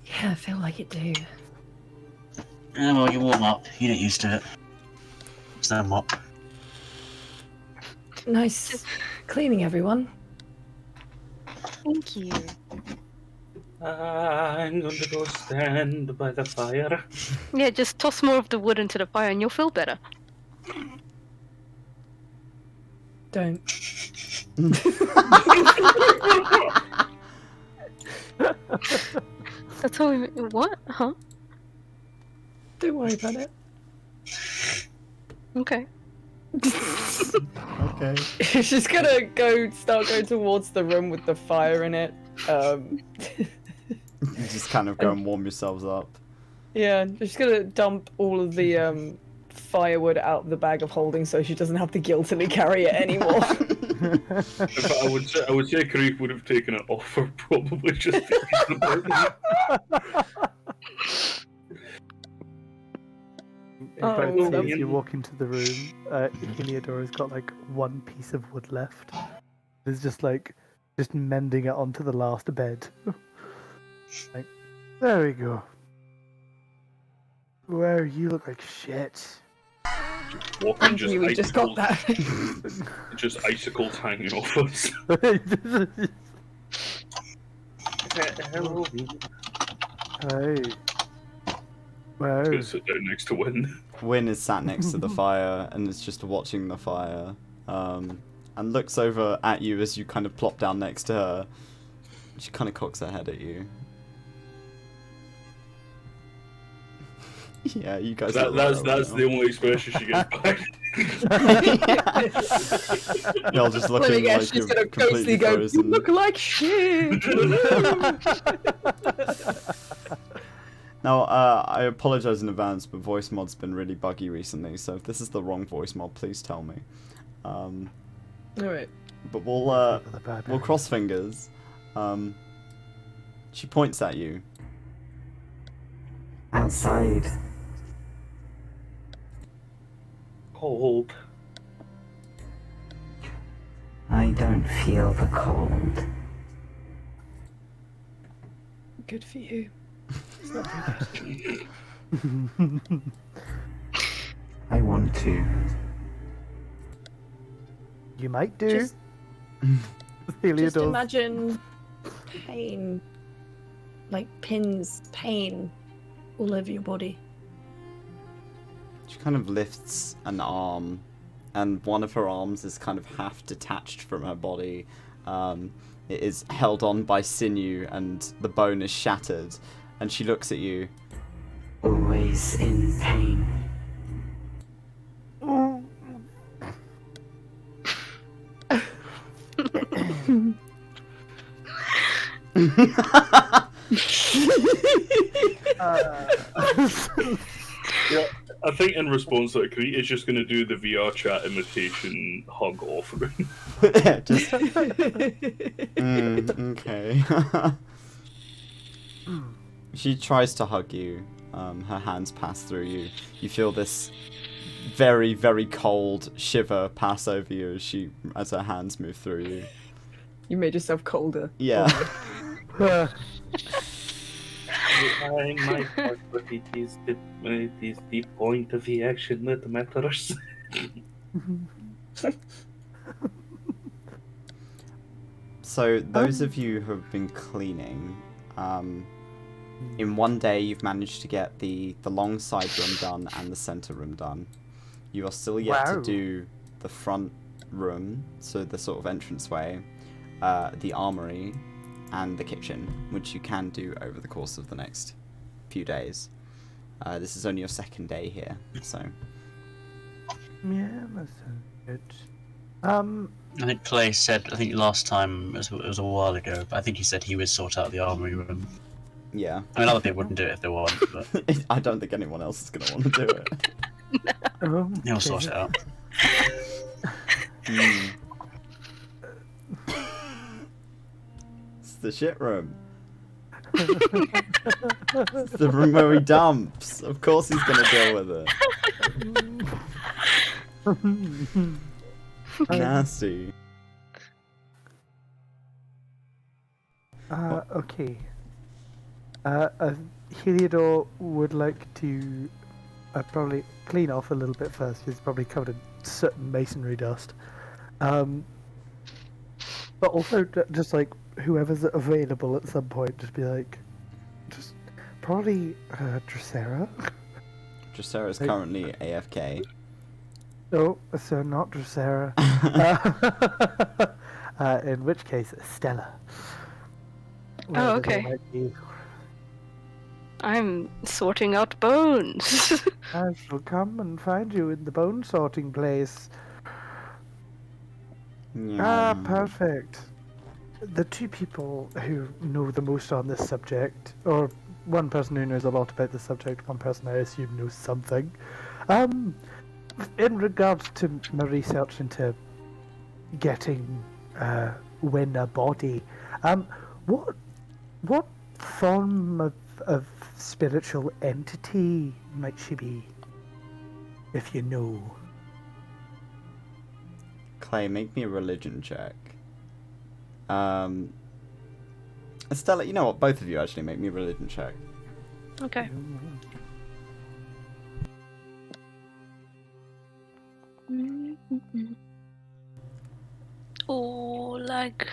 Yeah, I feel like it do. Yeah, well, you warm up. You get used to it. Stand up. Nice cleaning, everyone. Thank you. I'm going to go stand by the fire. Yeah, just toss more of the wood into the fire and you'll feel better. Don't. That's all we... What? Huh? Don't worry about it. Okay. okay. She's gonna start going towards the room with the fire in it. You just kind of go and warm yourselves up. Yeah, she's gonna dump all of the firewood out of the bag of holding so she doesn't have to guiltily carry it anymore. In fact, I would say Creek would have taken it off her, probably just In both Oh, scenes, you walk into the room. Heliodor's got like one piece of wood left. There's just mending it onto the last bed. Like, there we go. Where you look like shit. walking We just got that. just icicles hanging off us. Hey. Wow. Go sit down next to Win. Wynn is sat next to the fire and is just watching the fire, and looks over at you as you kind of plop down next to her. She kind of cocks her head at you. Yeah, you guys. That's the only expression she gets back. Y'all just Well, looking yeah, like she's you're gonna completely ghostly go, "You frozen. look like shit." Now, I apologize in advance, but voice mod's been really buggy recently, so if this is the wrong voice mod, please tell me. Alright. But we'll cross fingers. She points at you. Outside. Cold. I don't feel the cold. Good for you. I want to. You might do. Just Heliodor's. imagine pain. Like pins, pain all over your body. She kind of lifts an arm, and one of her arms is kind of half detached from her body. It is held on by sinew, and the bone is shattered. And she looks at you. Always in pain. Yeah, I think in response to that, Crete is just going to do the VR chat imitation hug offering. Just. Okay. She tries to hug you. Her hands pass through you. You feel this very, very cold shiver pass over you as her hands move through you. You made yourself colder. Yeah. behind my back, but it is the point of the action that matters. So those of you who have been cleaning, in one day you've managed to get the long side room done and the center room done. You are still yet to Wow. do the front room, so the sort of entranceway, the armory, and the kitchen, which you can do over the course of the next few days. This is only your second day here, so... Yeah, that sounds good. I think Clay said, I think last time, it was a while ago, but I think he said he would sort out the armory room. Yeah. I mean, other people wouldn't do it if they want, but I don't think anyone else is going to want to do it. he'll sort it out. It's the shit room. It's the room where he dumps. Of course he's going to deal with it. Nasty. Okay. Heliodor would like to probably clean off a little bit first. He's probably covered in soot and masonry dust. But also just like whoever's available at some point, just be like, just probably Dracera. Dracera's currently AFK. No, so not Dracera. In which case, Stella. Oh, Wherever they okay. might be. I'm sorting out bones. I shall come and find you in the bone sorting place. Ah, perfect. The two people who know the most on this subject, or one person who knows a lot about the subject, one person I assume knows something. In regards to my research into getting Win a body, what form of spiritual entity might she be, if you know? Clay, make me a religion check. Estella, you know what? Both of you actually make me a religion check. Okay. Oh, lag.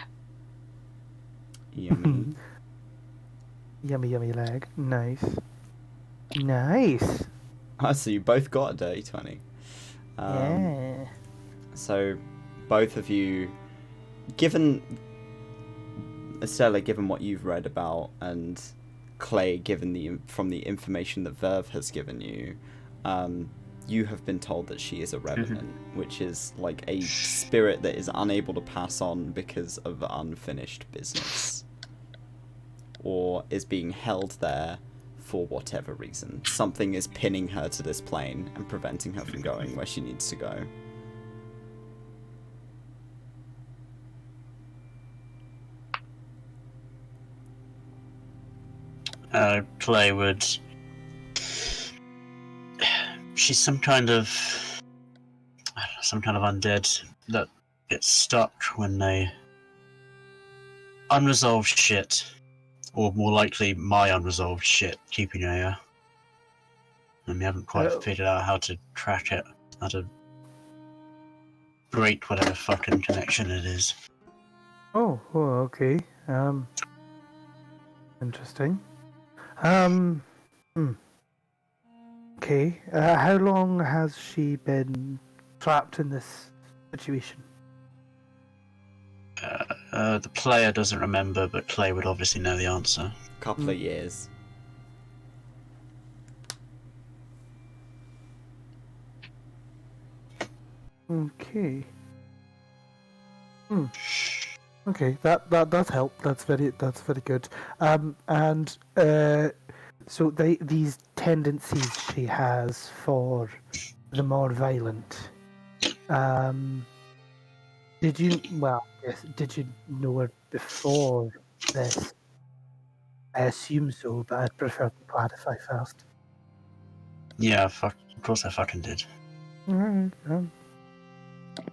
Yummy. Yummy, yummy leg. Nice. Nice. So you both got a dirty 20. Yeah. So, both of you, given Estella, given what you've read about, and Clay, given from the information that Verve has given you, you have been told that she is a revenant, which is like a spirit that is unable to pass on because of unfinished business, or is being held there for whatever reason. Something is pinning her to this plane and preventing her from going where she needs to go. Clay would... She's some kind of undead that gets stuck when they... Unresolved shit. Or more likely, my unresolved shit keeping her here. And we haven't quite figured out how to track it. How to break whatever fucking connection it is. Oh, okay. Interesting. Okay. How long has she been trapped in this situation? The player doesn't remember, but Clay would obviously know the answer. Couple of years. Okay. Okay, that does help. That's very good. So these tendencies she has for the more violent. Did you know her before this? I assume so, but I'd prefer to clarify first. Yeah, of course I fucking did. Alright.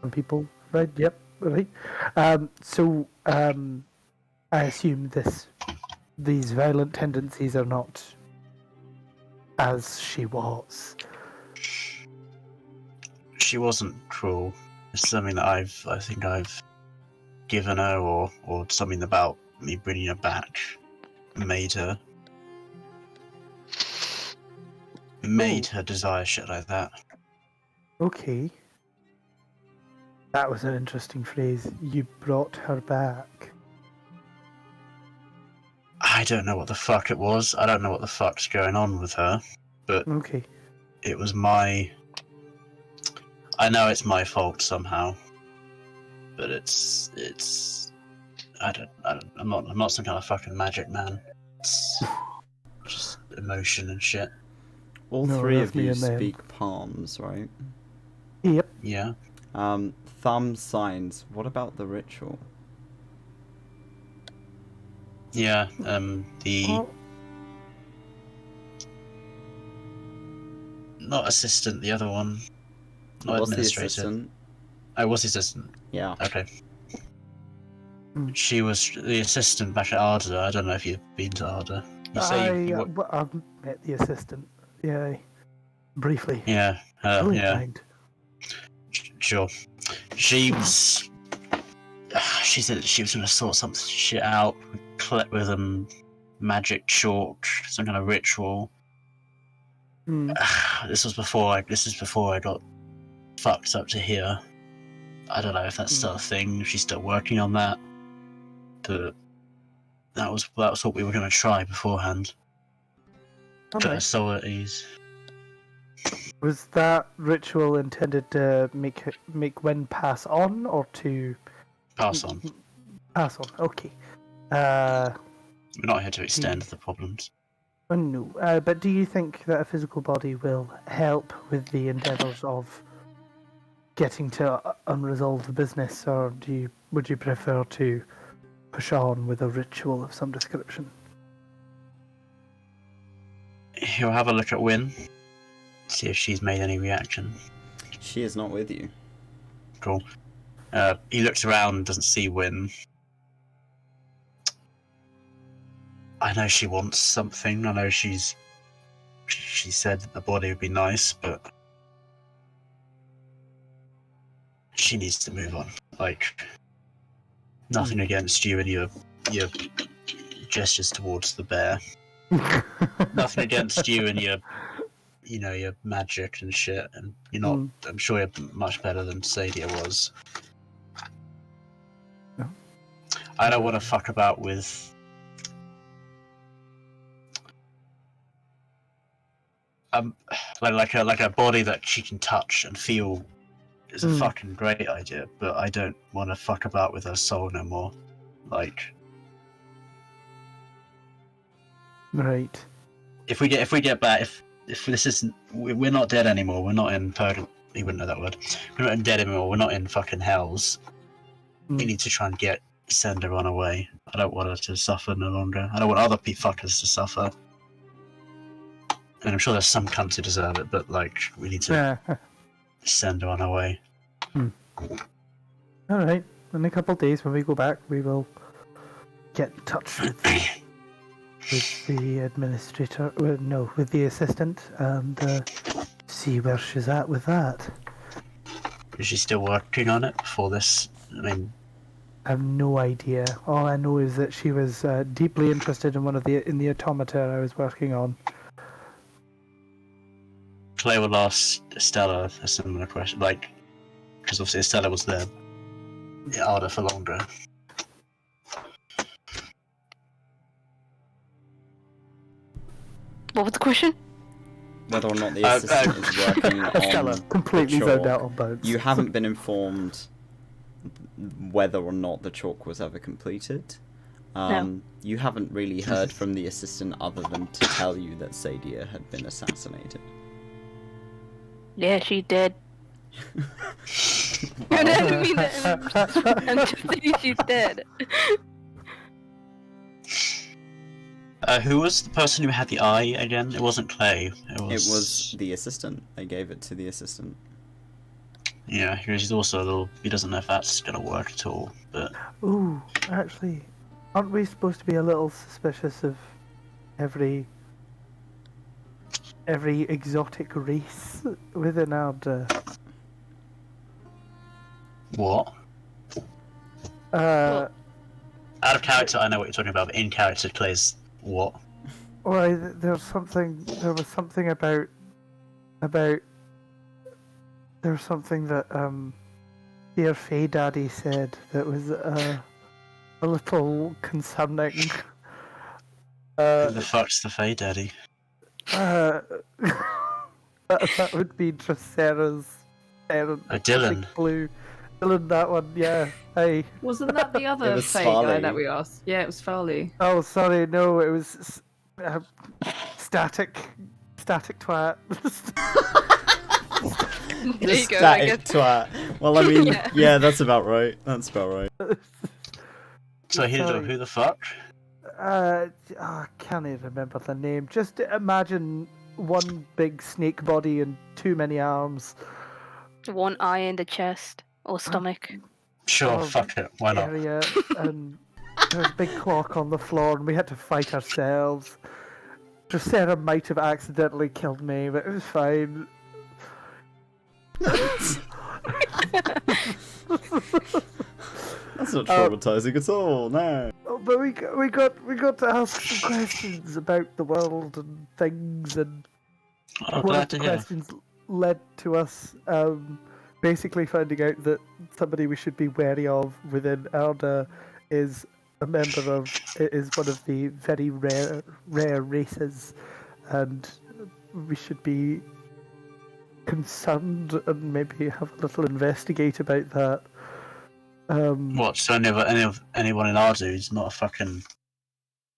Some people, right? Yep, right. I assume this these violent tendencies are not as she was. She wasn't cruel. It's something that I think I've given her, or something about me bringing her back made her desire shit like that. Okay. That was an interesting phrase. You brought her back. I don't know what the fuck it was. I don't know what the fuck's going on with her, but Okay. it was my. I know it's my fault somehow, but it's. I'm not some kind of fucking magic man. It's just emotion and shit. All No, three that's of me you and them. speak palms, right? Yep. Yeah. Thumb signs. What about the ritual? Yeah. The Oh, not assistant, the other one. Not What's the administrator. assistant? I was the assistant. Yeah. Okay. Hmm. She was the assistant back at Arda. I don't know if you've been to Arda. You say you I've met the assistant. Yeah. Briefly. yeah. Brilliant Yeah. mind. Sure. She was. She said she was going to sort some shit out with magic chalk, some kind of ritual. Hmm. This is before I got fucked up to here. I don't know if that's still a thing. If she's still working on that, but that was what we were going to try beforehand. Put her Alright. soul at ease. Was that ritual intended to make Wen pass on, or to Pass on. pass on? Okay. We're not here to extend the problems. No. But do you think that a physical body will help with the endeavours of getting to unresolve the business, or would you prefer to push on with a ritual of some description? He'll have a look at Wynn, see if she's made any reaction. She is not with you. Cool. He looks around and doesn't see Wynn. I know she wants something. I know she said that the body would be nice, but she needs to move on. Like, nothing against you and your gestures towards the bear. Nothing against you and your magic and shit. And you're not. I'm sure you're much better than Sadia was. No. I don't want to fuck about with. Like a body that she can touch and feel is a fucking great idea, but I don't want to fuck about with her soul no more. Like, Right. if we get back, if this isn't, we're not dead anymore. We're not in purgatory. You wouldn't know that word. We're not in dead anymore. We're not in fucking hells. We need to try and send her on her way. I don't want her to suffer no longer. I don't want other fuckers to suffer. And I'm sure there's some cunts who deserve it, but like, we need to send her on her way. Alright. In a couple of days when we go back, we will get in touch with the administrator, with the assistant, and see where she's at with that. Is she still working on it before this? I mean, I have no idea. All I know is that she was deeply interested in in the automata I was working on. Clay will ask Estella a similar question, like, because obviously Estella was there harder for longer. What was the question? Whether or not the assistant is working Estella, on completely the zoned chalk. out on bones. You haven't been informed whether or not the chalk was ever completed. No. You haven't really heard from the assistant other than to tell you that Sadia had been assassinated. Yeah, she did. I didn't mean that. I'm just saying she's dead. Who was the person who had the eye again? It wasn't Clay. It was the assistant. They gave it to the assistant. Yeah, he's also a little. He doesn't know if that's gonna work at all. But Ooh, actually, Aren't we supposed to be a little suspicious of every exotic race within our What? uh Out of character, I know what you're talking about, but in character, plays what? well, there was something about there was something that dear Fay Daddy said that was a little concerning. Who the fuck's the Fey Daddy? That would be Dracera's parent. Dylan. Blue. Dylan, that one, yeah. Hey. Wasn't that the other was Fae guy Farley. that we asked? Yeah, it was Farley. Oh, sorry, no, it was static twat. There you go, I Static guess. twat. Well, I mean, Yeah. yeah, that's about right. That's about right. So who the fuck? I can't even remember the name. Just imagine one big snake body and too many arms. One eye in the chest or stomach. Sure, Oh, fuck it, why not? Area, and there was a big clock on the floor, and we had to fight ourselves. Dracera might have accidentally killed me, but it was fine. That's not traumatizing at all. No. Oh, but we got to ask some questions about the world and things, and Oh, one glad of the to hear. questions led to us basically finding out that somebody we should be wary of within Elder is a member of is one of the very rare races, and we should be concerned and maybe have a little investigate about that. What, so anyone in Ardu who's not a fucking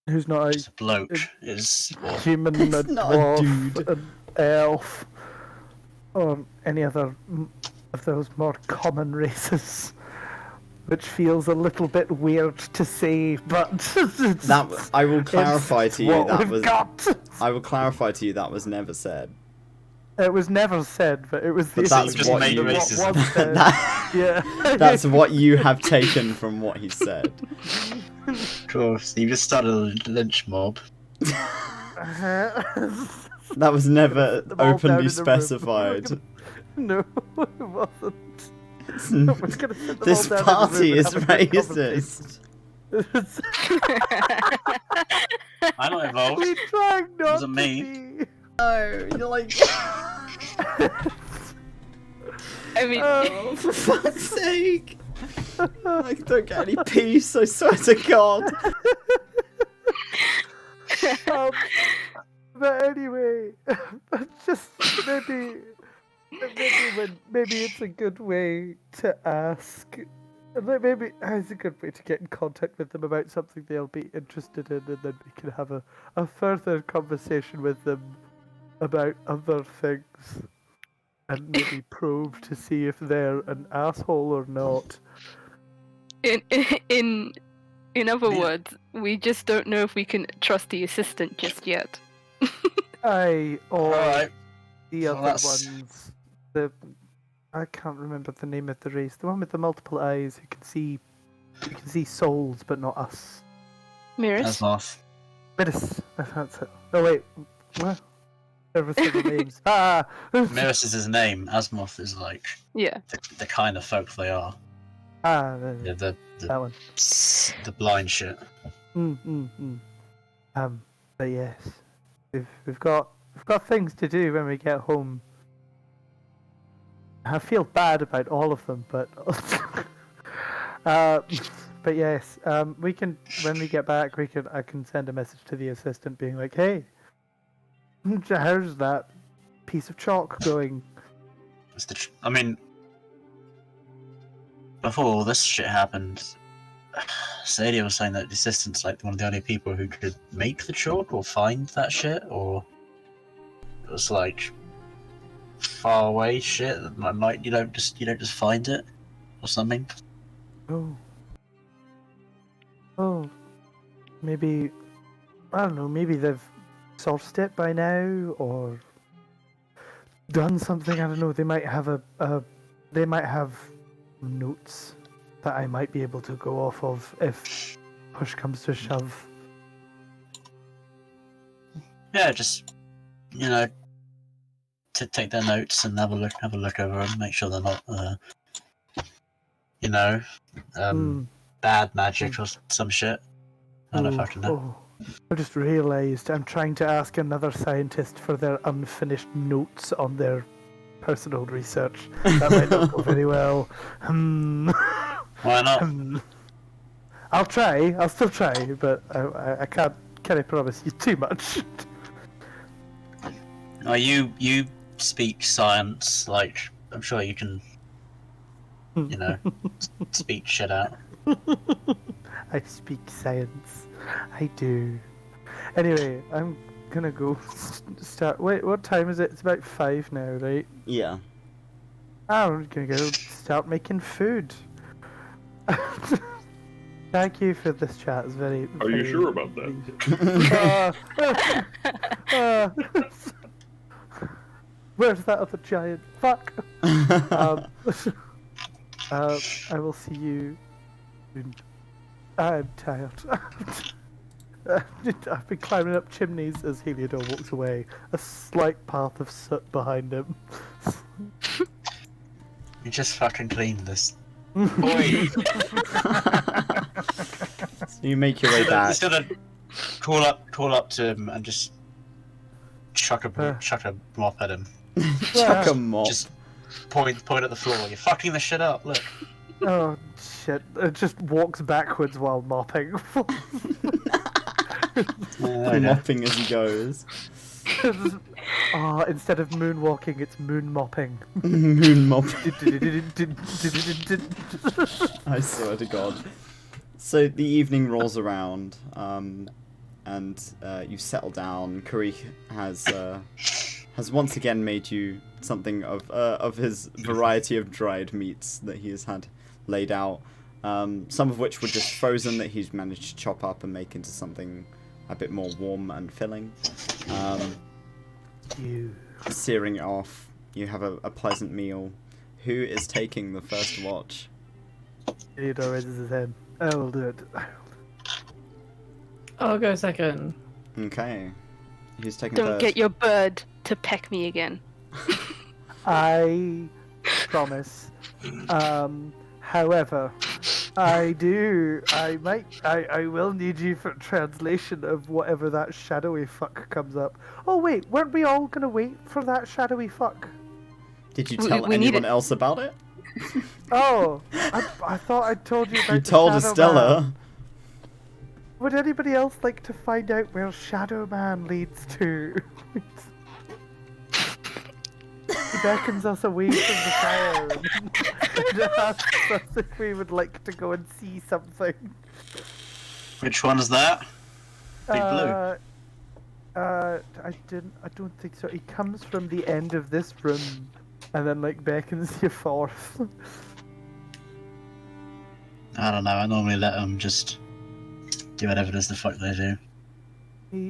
Who's not just a bloke is what? human, a not a dwarf, dude. an elf, or any other of those more common races, which feels a little bit weird to say, but That I will clarify to you. what That we've was. got. I will clarify to you. That was never said. It was never said, but it was the But that's assumption what that you. what racism. was said. That- Yeah, that's what you have taken from what he said. Of course, you just started a lynch mob. That was never Sit them all down openly in the room. specified. No, it wasn't. We're gonna sit them This all down in the party room and is have a good racist. I'm not involved. We trying not Wasn't to me. be. No, you're like. I mean, Oh, for fuck's sake! I don't get any peace. I swear to God. But anyway, just maybe it's a good way to ask. Maybe it's a good way to get in contact with them about something they'll be interested in, and then we can have a further conversation with them about other things, and maybe probe to see if they're an asshole or not. in other Yeah. words, we just don't know if we can trust the assistant just yet. Or Alright. the Well, other that's- ones. I can't remember the name of the race. The one with the multiple eyes who can see souls but not us. Mirrors? Asmoth. Miris, that's it. Oh wait, what? There were several names. Ah, Mirus is his name. Asmoth is like Yeah. the kind of folk they are. Yeah, the that one. blind shit. But yes, we've got things to do when we get home. I feel bad about all of them, but but yes, we can when we get back, I can send a message to the assistant being like, hey, how's that piece of chalk going? I mean, before all this shit happened, Sadia was saying that the assistant's like one of the only people who could make the chalk or find that shit, or it was like far away shit that might you don't just find it or something. Oh, maybe I don't know. Maybe they've sourced it by now or done something. I don't know. They might have they might have notes that I might be able to go off of push comes to shove. Yeah, just to take their notes and have a look over them, make sure they're not bad magic or some shit. I don't fucking know. I just realised I'm trying to ask another scientist for their unfinished notes on their personal research. That might not go very well. Why not? I'll try. I'll still try, but I can't. Can I promise you too much? Oh, you speak science. Like, I'm sure you can. Speak shit out. I speak science. I do. Anyway, I'm gonna go start. Wait, what time is it? It's about 5 now, right? Yeah. I'm gonna go start making food. Thank you for this chat. It's very. Are you sure about that? Where's that other giant? Fuck. I will see you soon. I'm tired. I've been climbing up chimneys as Heliodor walks away. A slight path of soot behind him. You just fucking cleaned this. Boy. So you make your way back. Just gonna crawl up to him and just chuck a mop at him. Chuck a mop. Just point at the floor. You're fucking the shit up. Look. Oh shit! It just walks backwards while mopping. Mopping as he goes. Instead of moonwalking, it's moon mopping. Moon mopping. I swear to God. So the evening rolls around, and you settle down. Karik has once again made you something of his variety of dried meats that he has had laid out. Some of which were just frozen that he's managed to chop up and make into something a bit more warm and filling. Searing it off, you have a pleasant meal. Who is taking the first watch? Theodore raises his hand. I will do it. I'll go second. Okay. Who's taking Don't first? get your bird to peck me again. I promise. However, I will need you for translation of whatever that shadowy fuck comes up. Oh wait, weren't we all gonna wait for that shadowy fuck? Did you tell anyone else about it? Oh, I thought I told you about You the told Shadow Estella. Man. Would anybody else like to find out where Shadow Man leads to? He beckons us away from the fire and asks us if we would like to go and see something. Which one's that? Big blue. I don't think so. He comes from the end of this room and then beckons you forth. I don't know. I normally let them just do whatever it is the fuck they do.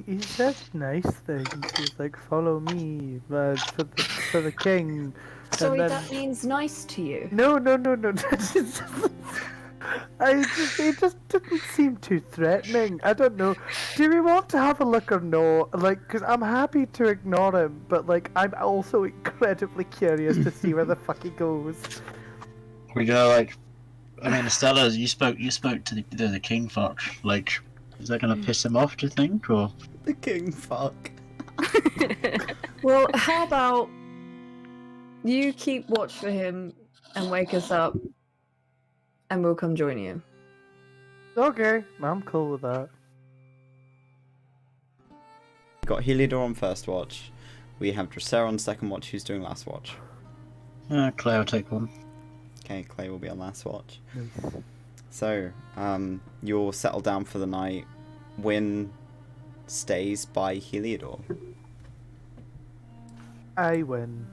He says nice things. He's like, "Follow me, for the king." Sorry, then... that means nice to you. No. It just didn't seem too threatening. I don't know. Do we want to have a look or no? Because I'm happy to ignore him, but I'm also incredibly curious to see where the fuck he goes. We go Estella, you spoke to the king fuck. Is that gonna piss him off? Do you think, or The king fuck. Well, how about you keep watch for him and wake us up, and we'll come join you. Okay, I'm cool with that. We got Heliodor on first watch. We have Dracera on second watch. Who's doing last watch? Clay will take one. Okay, Clay will be on last watch. Nice. So, you'll settle down for the night. Wynn stays by Heliodor. I win.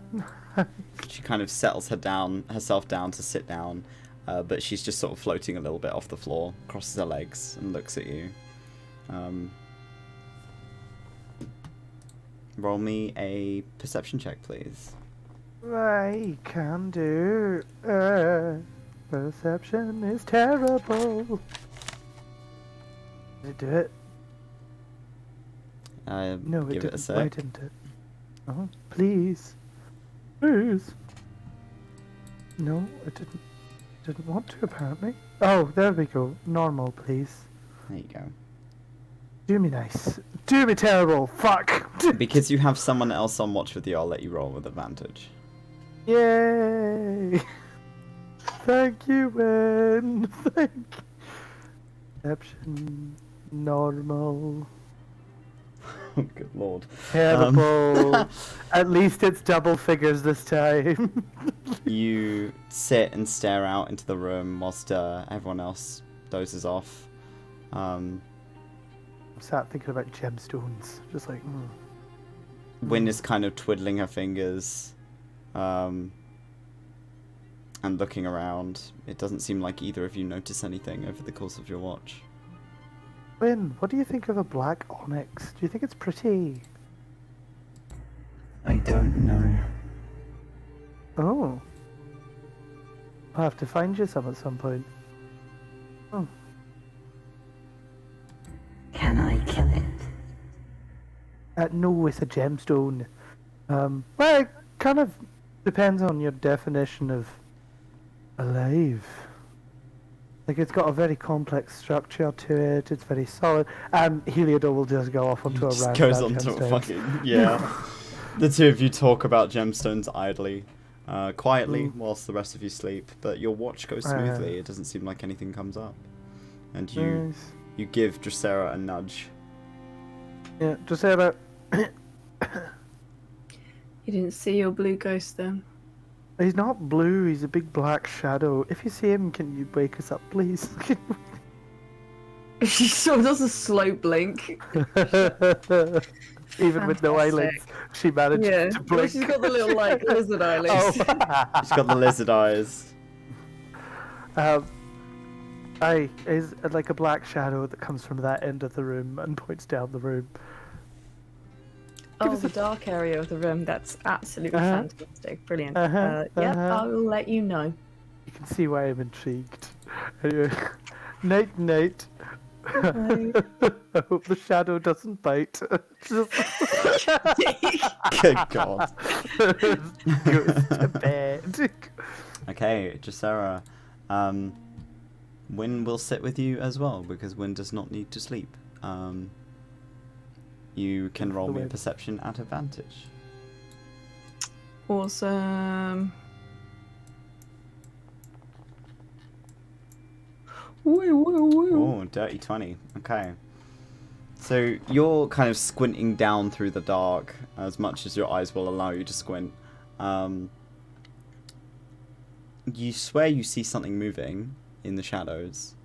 She kind of settles herself down to sit down, but she's just sort of floating a little bit off the floor, crosses her legs, and looks at you. Roll me a perception check, please. I can do. Perception is terrible. Did it do it? No, give it it a didn't. sec. Why didn't it? Oh, please. Please. No, it didn't. Didn't want to, apparently. Oh, there we go. Normal, please. There you go. Do me nice. Do me terrible. Fuck. Because you have someone else on watch with you, I'll let you roll with advantage. Yay! Thank you, Wen. Thank you. Perception. Normal. Oh, good lord. Terrible. At least it's double figures this time. You sit and stare out into the room whilst everyone else dozes off. I'm sat thinking about gemstones. Just like, Wynn is kind of twiddling her fingers and looking around. It doesn't seem like either of you notice anything over the course of your watch. Wynn, what do you think of a black onyx? Do you think it's pretty? I don't know. Oh. I'll have to find you some at some point. Oh. Can I kill it? No, it's a gemstone. Well, it kind of depends on your definition of alive. Like, it's got a very complex structure to it, it's very solid, and Heliodor will just go off onto a Just rant goes about on to a gemstones. fucking... Yeah. The two of you talk about gemstones idly, quietly, whilst the rest of you sleep, but your watch goes smoothly. It doesn't seem like anything comes up. And you give Dracera a nudge. Yeah, Dracera. You didn't see your blue ghost then? He's not blue, he's a big black shadow. If you see him, can you wake us up, please? She sort of does a slow blink. Even with no eyelids, she managed Yeah, to well, blink. she's got the little like lizard eyelids. Oh. She's got the lizard eyes. Is like a black shadow that comes from that end of the room and points down the room. Oh, the dark area of the room. That's absolutely fantastic. Brilliant. Uh-huh, Yep, uh-huh. I will let you know. You can see why I'm intrigued. Anyway, night, night. I hope the shadow doesn't bite. Good god. Goes to bed. Okay, Dracera. Wynn will sit with you as well, because Wynn does not need to sleep. You can roll me a perception at advantage. Awesome. Woo, woo, woo. Oh, dirty 20. Okay. So you're kind of squinting down through the dark as much as your eyes will allow you to squint. You swear you see something moving in the shadows.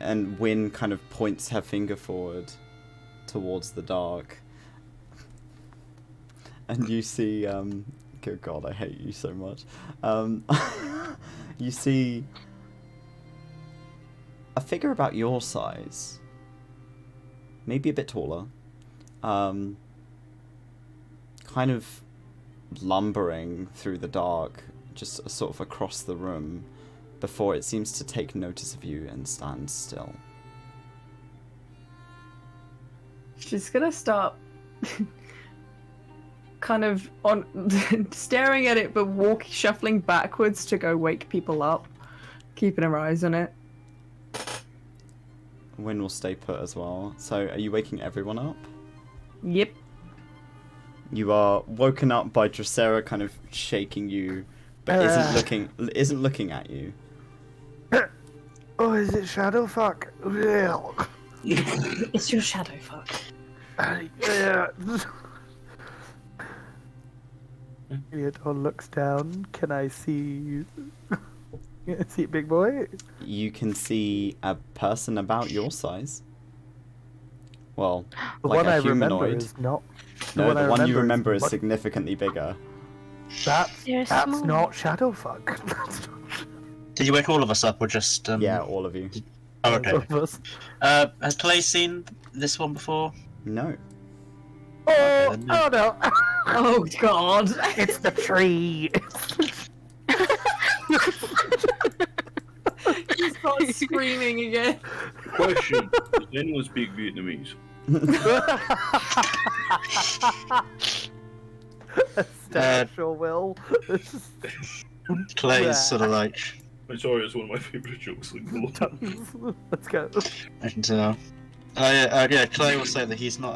And Wynn kind of points her finger forward towards the dark. And you see, good god, I hate you so much. You see a figure about your size, maybe a bit taller, kind of lumbering through the dark, just sort of across the room, before it seems to take notice of you and stand still. She's gonna start kind of on staring at it, but shuffling backwards to go wake people up, keeping her eyes on it. Wynn will stay put as well. So, are you waking everyone up? Yep. You are woken up by Dracera kind of shaking you, but isn't looking at you. Oh, is it shadow fuck? It's your shadow fuck. Theodore looks down. Can I see? See it, big boy? You can see a person about your size. Well, The like one a I remember humanoid. is not. No, the one you remember is much- significantly bigger. That's small. not shadow fuck. Did you wake all of us up or just? Yeah, all of you. Oh, okay. Both of us. Has Clay seen this one before? No. Oh, then- oh no! Oh god. It's the tree. He starts screaming again. Question: does anyone speak Vietnamese? Estella sure will. Clay's sort of like, I'm sorry, it's one of my favourite jokes. Like, Let's go. I can tell. Yeah, Clay will say that he's not,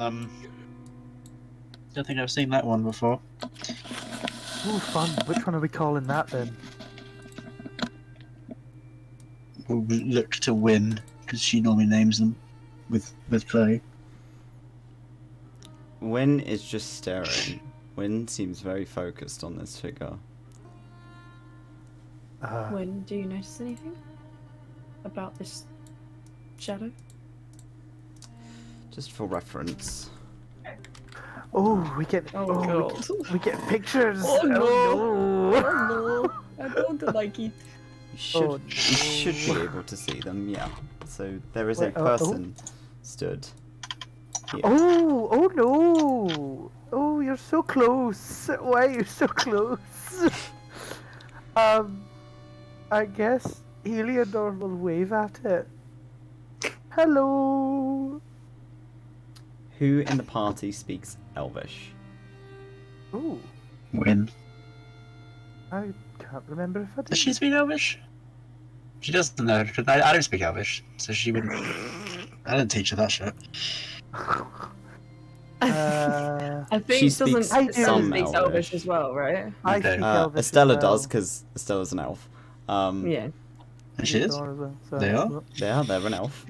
don't think I've seen that one before. Ooh, fun. Which one are we calling that then? We'll look to win, because she normally names them with Clay. Wynn is just staring. Wynn seems very focused on this figure. When do you notice anything about this shadow? Just for reference. Oh, we get. God. We get pictures. Oh, no. Oh, Oh no, I don't like it. You should be able to see them, yeah. So there is a Wait, person stood here. no. Oh no. Oh, you're so close. Why are you so close? I guess Heliodor will wave at it. Hello. Who in the party speaks Elvish? Ooh, Win. I can't remember if I did. Does she speak Elvish? She doesn't know, because I don't speak Elvish, so she wouldn't. I didn't teach her that shit. I think She doesn't speaks I do. Estella some speaks Elvish. Elvish as well, right? I Okay. speak Elvish as Estella well. does, because Estella's an elf. Yeah. And she is? Heliodor as well, so- They are? They're an elf.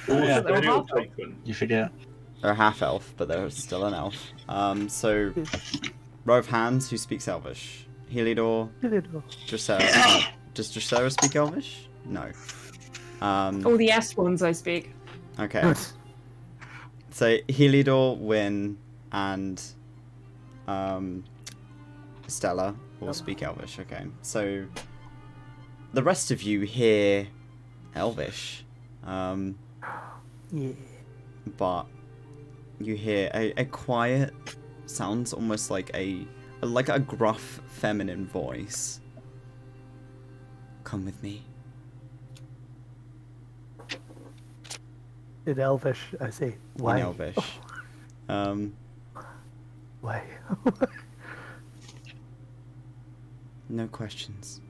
Oh, yeah. Stereotyping. You forget. They're a half elf, but they're still an elf. So, row of hands, who speaks Elvish? Heliodor, Heliodor. Dracera. Does Dracera speak Elvish? No. All the S ones I speak. Okay. So Heliodor, Wynn, and Stella will speak Elvish. Okay. So the rest of you hear Elvish, Yeah. but you hear a quiet, sounds almost like a gruff feminine voice. Come with me. In Elvish, I say, why? In Elvish. Why? No questions.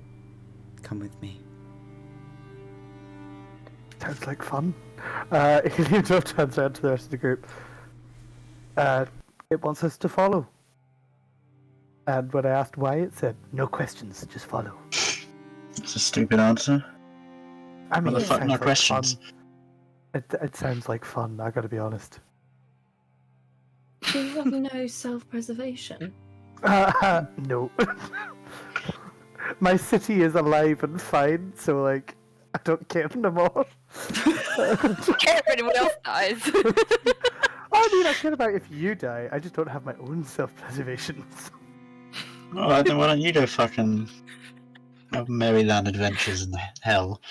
Come with me. Sounds like fun. Heliodor turns around to the rest of the group. It wants us to follow. And when I asked why, it said, no questions, just follow. It's a stupid answer. I mean, What the it fuck, sounds no like questions? fun. It sounds like fun, I gotta be honest. Do you have no self-preservation? No. My city is alive and fine, so, like, I don't care no more. Care if anyone else dies. I mean, I care about if you die, I just don't have my own self-preservation. Alright, then why don't you go fucking have Maryland adventures in hell?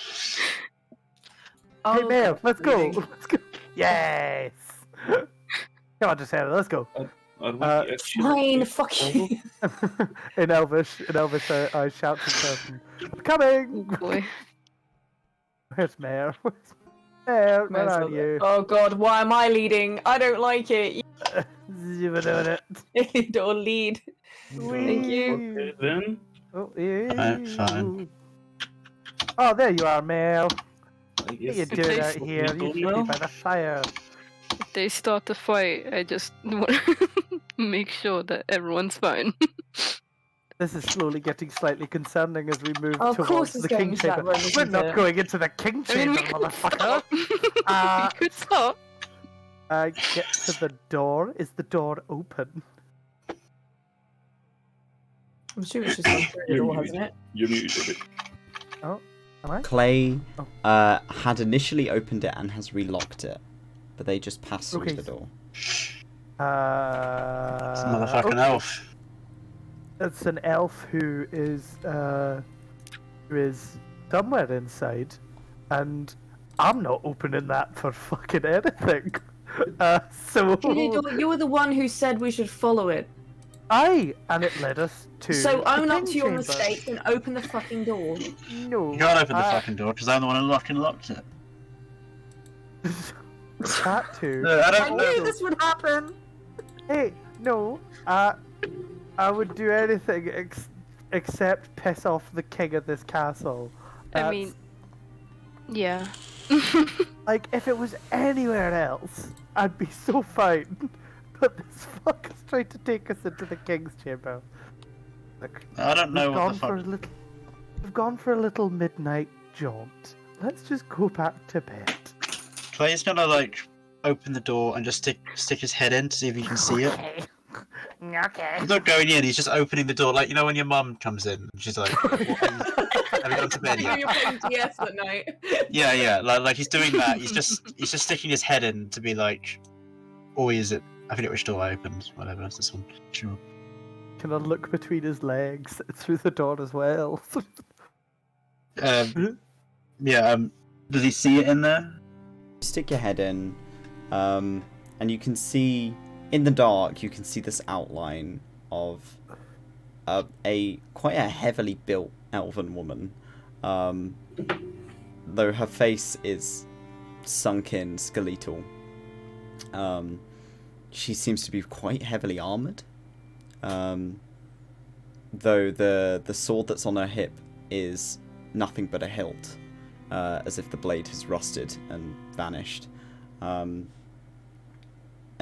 Hey, Mail, let's go! Let's go! Yes! Come on, Dracera, let's go. Fine, fuck you. In Elvish, I shout to the person, I'm coming! Boy. Where's Mayor? Where are you? Oh god, why am I leading? I don't like it. You were doing it. Don't lead. Thank you. Okay, then. Oh, yeah. Alright, fine. Oh, there you are, Mail. I What are guess you it's doing out okay, here? You should be now. by the fire. If they start to fight, I just want to make sure that everyone's fine. This is slowly getting slightly concerning as we move Of course towards it's the going King to that Chamber. room, We're isn't not it? going into the King I mean, Chamber, we could motherfucker! stop. Uh, We could stop. Get to the door. Is the door open? I'm sure it's just gone through the door, hasn't it? You're muted, Ruby. Oh, am I? Clay Oh. had initially opened it and has relocked it, but they just passed through Okay. the door. It's a motherfucking okay. elf. It's an elf who is somewhere inside, and I'm not opening that for fucking anything. So You were the one who said we should follow it. aye, and it led us to. So the own up King to your Chamber. mistake and open the fucking door. No, You can't open the fucking door because I'm the one who locked it. That too. I I don't knew know. this would happen. Hey, no. I would do anything except piss off the king of this castle. I mean, yeah. Like, if it was anywhere else, I'd be so fine. But this fucker's trying to take us into the king's chamber. Look, I don't know what the fuck. We've gone for a little midnight jaunt. Let's just go back to bed. Clay's gonna like open the door and just stick his head in to see if he can see it. Okay. He's not going in. He's just opening the door, like when your mum comes in. And she's like, "What, have you gone to bed yet?" You're playing DS at night. Yeah. Like he's doing that. He's just sticking his head in to be like, "Oh, is it? I forget which door I opened. Whatever, it's this one. Sure." Can I look between his legs through the door as well? Yeah. Does he see it in there? Stick your head in, and you can see in the dark. You can see this outline of quite a heavily built elven woman, though her face is sunken, skeletal. She seems to be quite heavily armored, though the sword that's on her hip is nothing but a hilt. As if the blade has rusted and vanished. And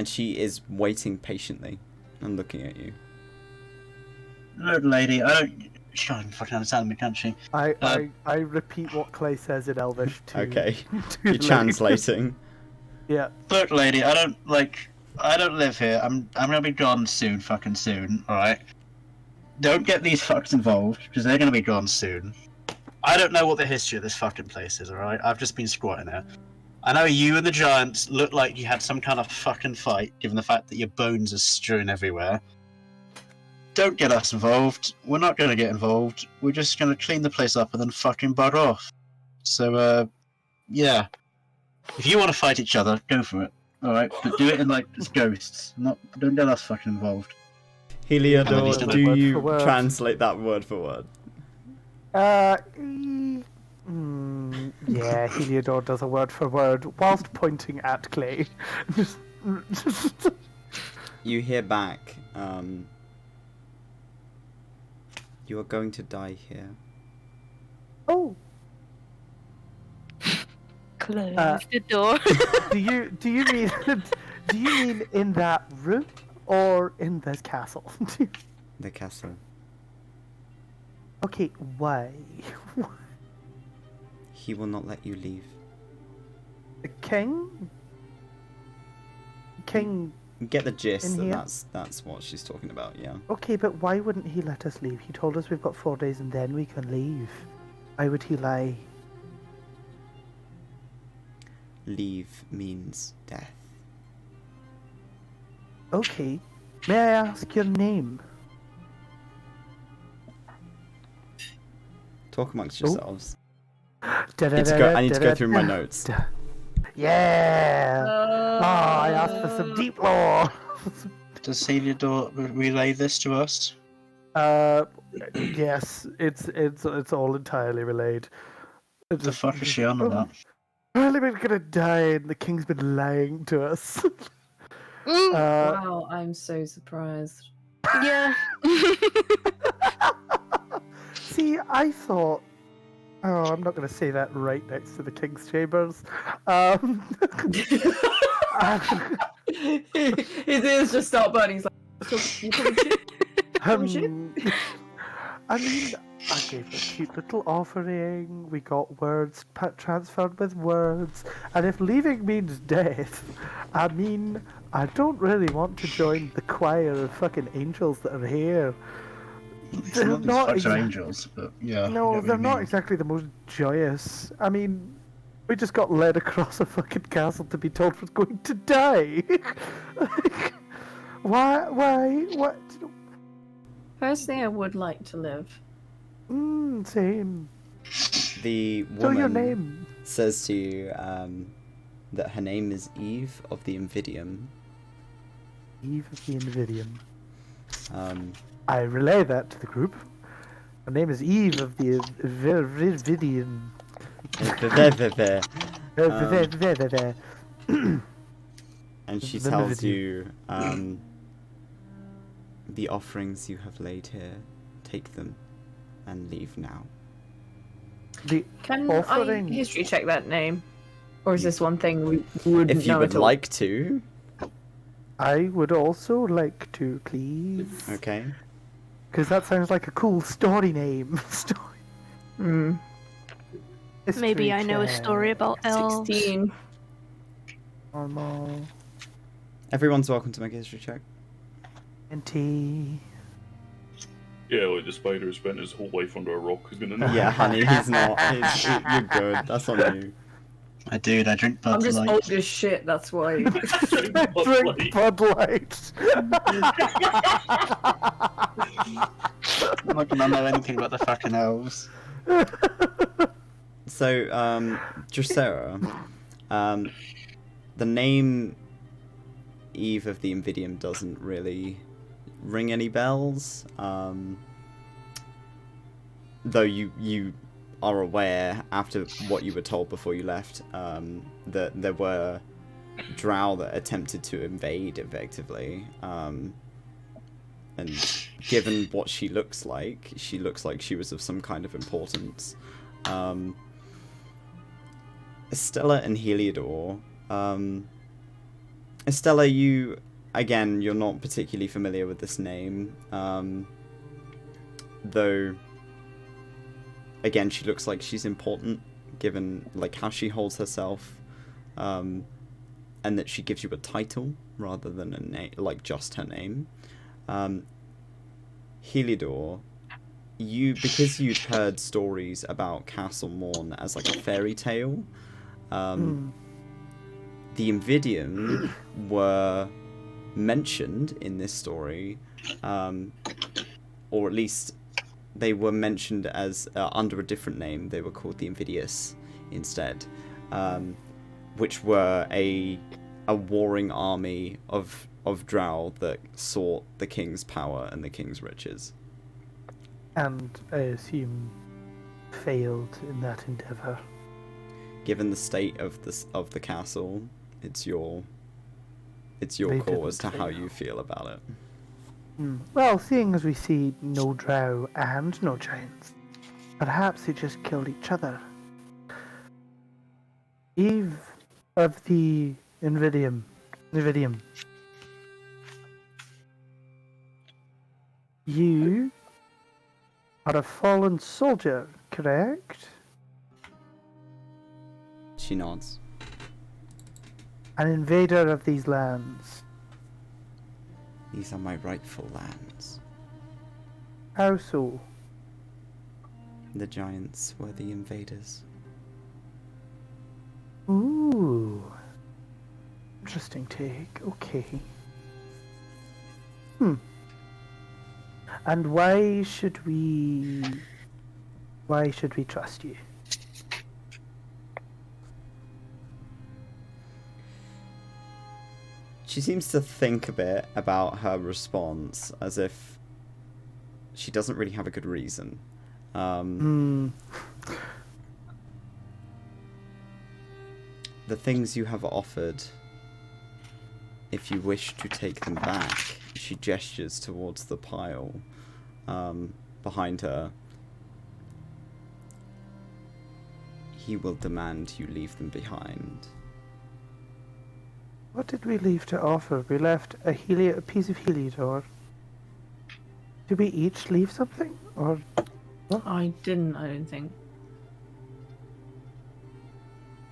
she is waiting patiently and looking at you. Lord lady, I don't. She can't fucking understand me, can she? I repeat what Clay says in Elvish to. Okay, to you're the lady. translating. Yeah. Look, lady, I don't live here. I'm gonna be gone soon, fucking soon. All right. Don't get these fucks involved because they're gonna be gone soon. I don't know what the history of this fucking place is, alright? I've just been squatting there. I know you and the giants look like you had some kind of fucking fight, given the fact that your bones are strewn everywhere. Don't get us involved. We're not gonna get involved. We're just gonna clean the place up and then fucking bugger off. So, yeah. If you want to fight each other, go for it. Alright? But do it in, as ghosts. Don't get us fucking involved. Heliodor, Word do for you word. translate that word for word? Yeah, Heliodor does a word for word whilst pointing at Clay. You hear back, you are going to die here. Oh, Close the door. do you mean in that room or in this castle? The castle. Okay, why? He will not let you leave. The king? King. Get the gist In that here? that's what she's talking about, yeah. Okay, but why wouldn't he let us leave? He told us we've got 4 days and then we can leave. Why would he lie? Leave means death. Okay. May I ask your name? Talk amongst Oh. yourselves. I need to go through my notes. Yeah! I asked for some deep lore! Does Heliodor relay this to us? Yes, it's all entirely relayed. What the fuck is she on about? Really, we're gonna die, and the king's been lying to us. Wow, I'm so surprised. Yeah. See, I thought. Oh, I'm not gonna say that right next to the king's chambers. His ears just start burning. He's like, you probably should. I mean, I gave a cute little offering. We got words transferred with words, and if leaving means death, I mean, I don't really want to join the choir of fucking angels that are here. Some of these fucks are angels, but yeah. I No, get what they're you not mean. exactly the most joyous. I mean, we just got led across a fucking castle to be told we're going to die. Why? What? Personally, I would like to live. Same. The So your woman name? says to you that her name is Eve of the Invidium. Eve of the Invidium. Um, I relay that to the group. Her name is Eve of the Invidium. There. And she The tells Nvidia. you, the offerings you have laid here, take them and leave now. The Can offering. I history check that name? Or is You- this one thing we wouldn't If you know would at all? like to, I would also like to, please. okay. Because that sounds like a cool story name. Story. Hmm. Maybe I know a check. story about elves. 16. Normal. Everyone's welcome to make a history check. 20. Yeah, like the spider who spent his whole life under a rock is gonna know. Yeah, honey, he's not. You're good. That's on you. I do. I drink Bud I'm just Light. old as shit, that's why. Drink Bud Light. I'm not gonna know anything about the fucking elves. So, Dracera, the name Eve of the Invidium doesn't really ring any bells. Though you are aware, after what you were told before you left, that there were drow that attempted to invade effectively. And given what she looks like she was of some kind of importance. Estella and Heliodor. Estella, you're not particularly familiar with this name. Though, again, she looks like she's important, given like how she holds herself, and that she gives you a title rather than a name, like just her name. Heliodor, because you'd heard stories about Castle Mourne as like a fairy tale, the Invidium were mentioned in this story, or at least they were mentioned as under a different name. They were called the Invidious instead, which were a warring army of drow that sought the king's power and the king's riches. And I assume failed in that endeavor. Given the state of the castle, it's your They call as to didn't how fail. you feel about it. Well, seeing as we see no drow and no giants, perhaps they just killed each other. Eve of the Invidium. You are a fallen soldier, correct? She nods. An invader of these lands. These are my rightful lands. How so? The giants were the invaders. Ooh. Interesting take. Okay. And why should we trust you? She seems to think a bit about her response, as if she doesn't really have a good reason. The things you have offered, if you wish to take them back, she gestures towards the pile behind her. He will demand you leave them behind. What did we leave to offer? We left a piece of Heliodor. Did we each leave something? Or I don't think.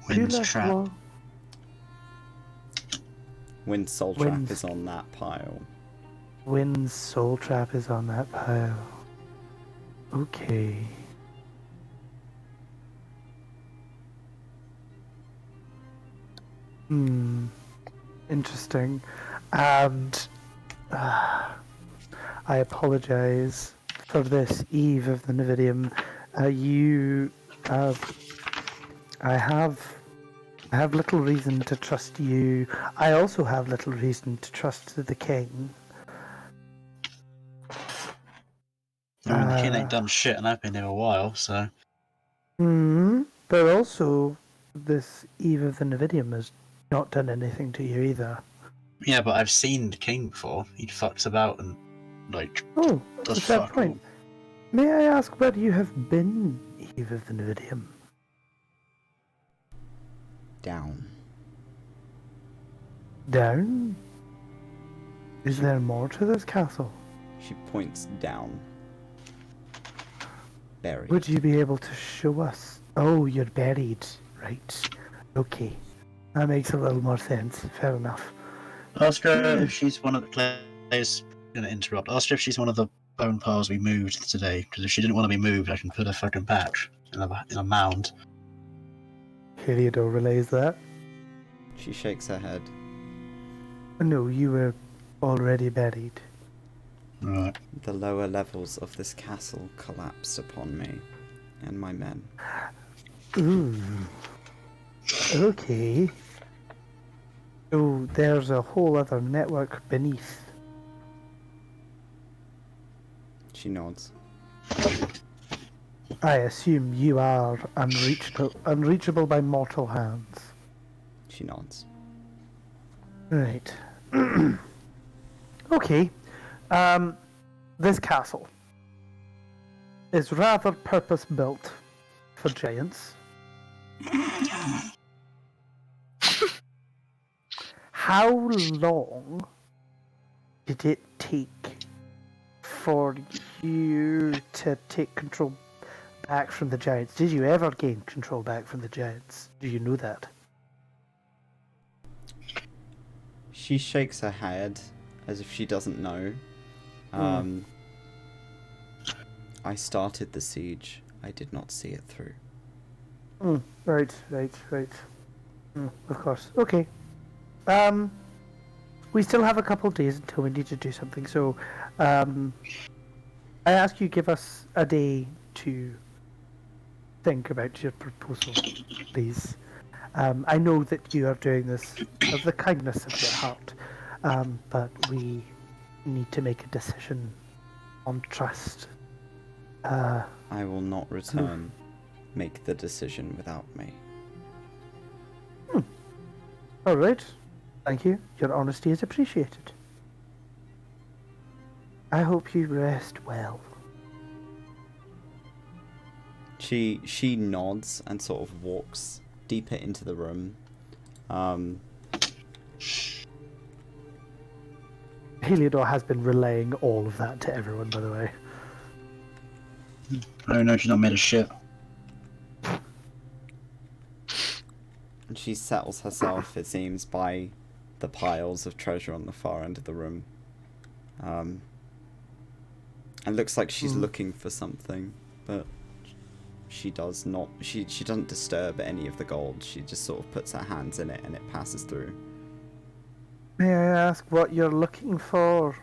you Wind's left trap. one? Wind's soul trap Wind's- is on that pile. Wind's soul trap is on that pile. Okay. Interesting. And I apologize for this, Eve of the Nvidium. I have little reason to trust you. I also have little reason to trust the king. I mean, the king ain't done shit, and I've been here a while, so But also, this Eve of the Nevidium has not done anything to you either. Yeah, but I've seen the king before. He fucks about and, like, Oh, does that's a fair fuck all. point. May I ask where you have been, Eve of the Nevidium? Down. Down? Is there more to this castle? She points down. Buried. Would you be able to show us? Oh, you're buried. Right. Okay. That makes a little more sense. Fair enough. Ask her if she's one of the Claire's gonna interrupt. Ask her if she's one of the bone piles we moved today. Because if she didn't want to be moved, I can put her fucking back in a mound. Heliodor relays that. She shakes her head. No, you were already buried. Right. The lower levels of this castle collapsed upon me and my men. Ooh. Okay. So there's a whole other network beneath. She nods. I assume you are unreachable by mortal hands. She nods. Right. Okay. This castle is rather purpose-built for giants. How long did it take for you to take control back from the giants? Did you ever gain control back from the giants? Do you know that? She shakes her head as if she doesn't know. I started the siege. I did not see it through. Right. Of course. Okay. We still have a couple of days until we need to do something, so I ask you give us a day to think about your proposal, please. I know that you are doing this of the kindness of your heart, but we need to make a decision on trust. I will not return. Make the decision without me. All right. Thank you. Your honesty is appreciated. I hope you rest well. She nods and sort of walks deeper into the room. Heliodor has been relaying all of that to everyone, by the way. Oh no, she's not made of shit. And she settles herself, it seems, by the piles of treasure on the far end of the room. And looks like she's looking for something, but she does not. She doesn't disturb any of the gold. She just sort of puts her hands in it and it passes through. May I ask what you're looking for?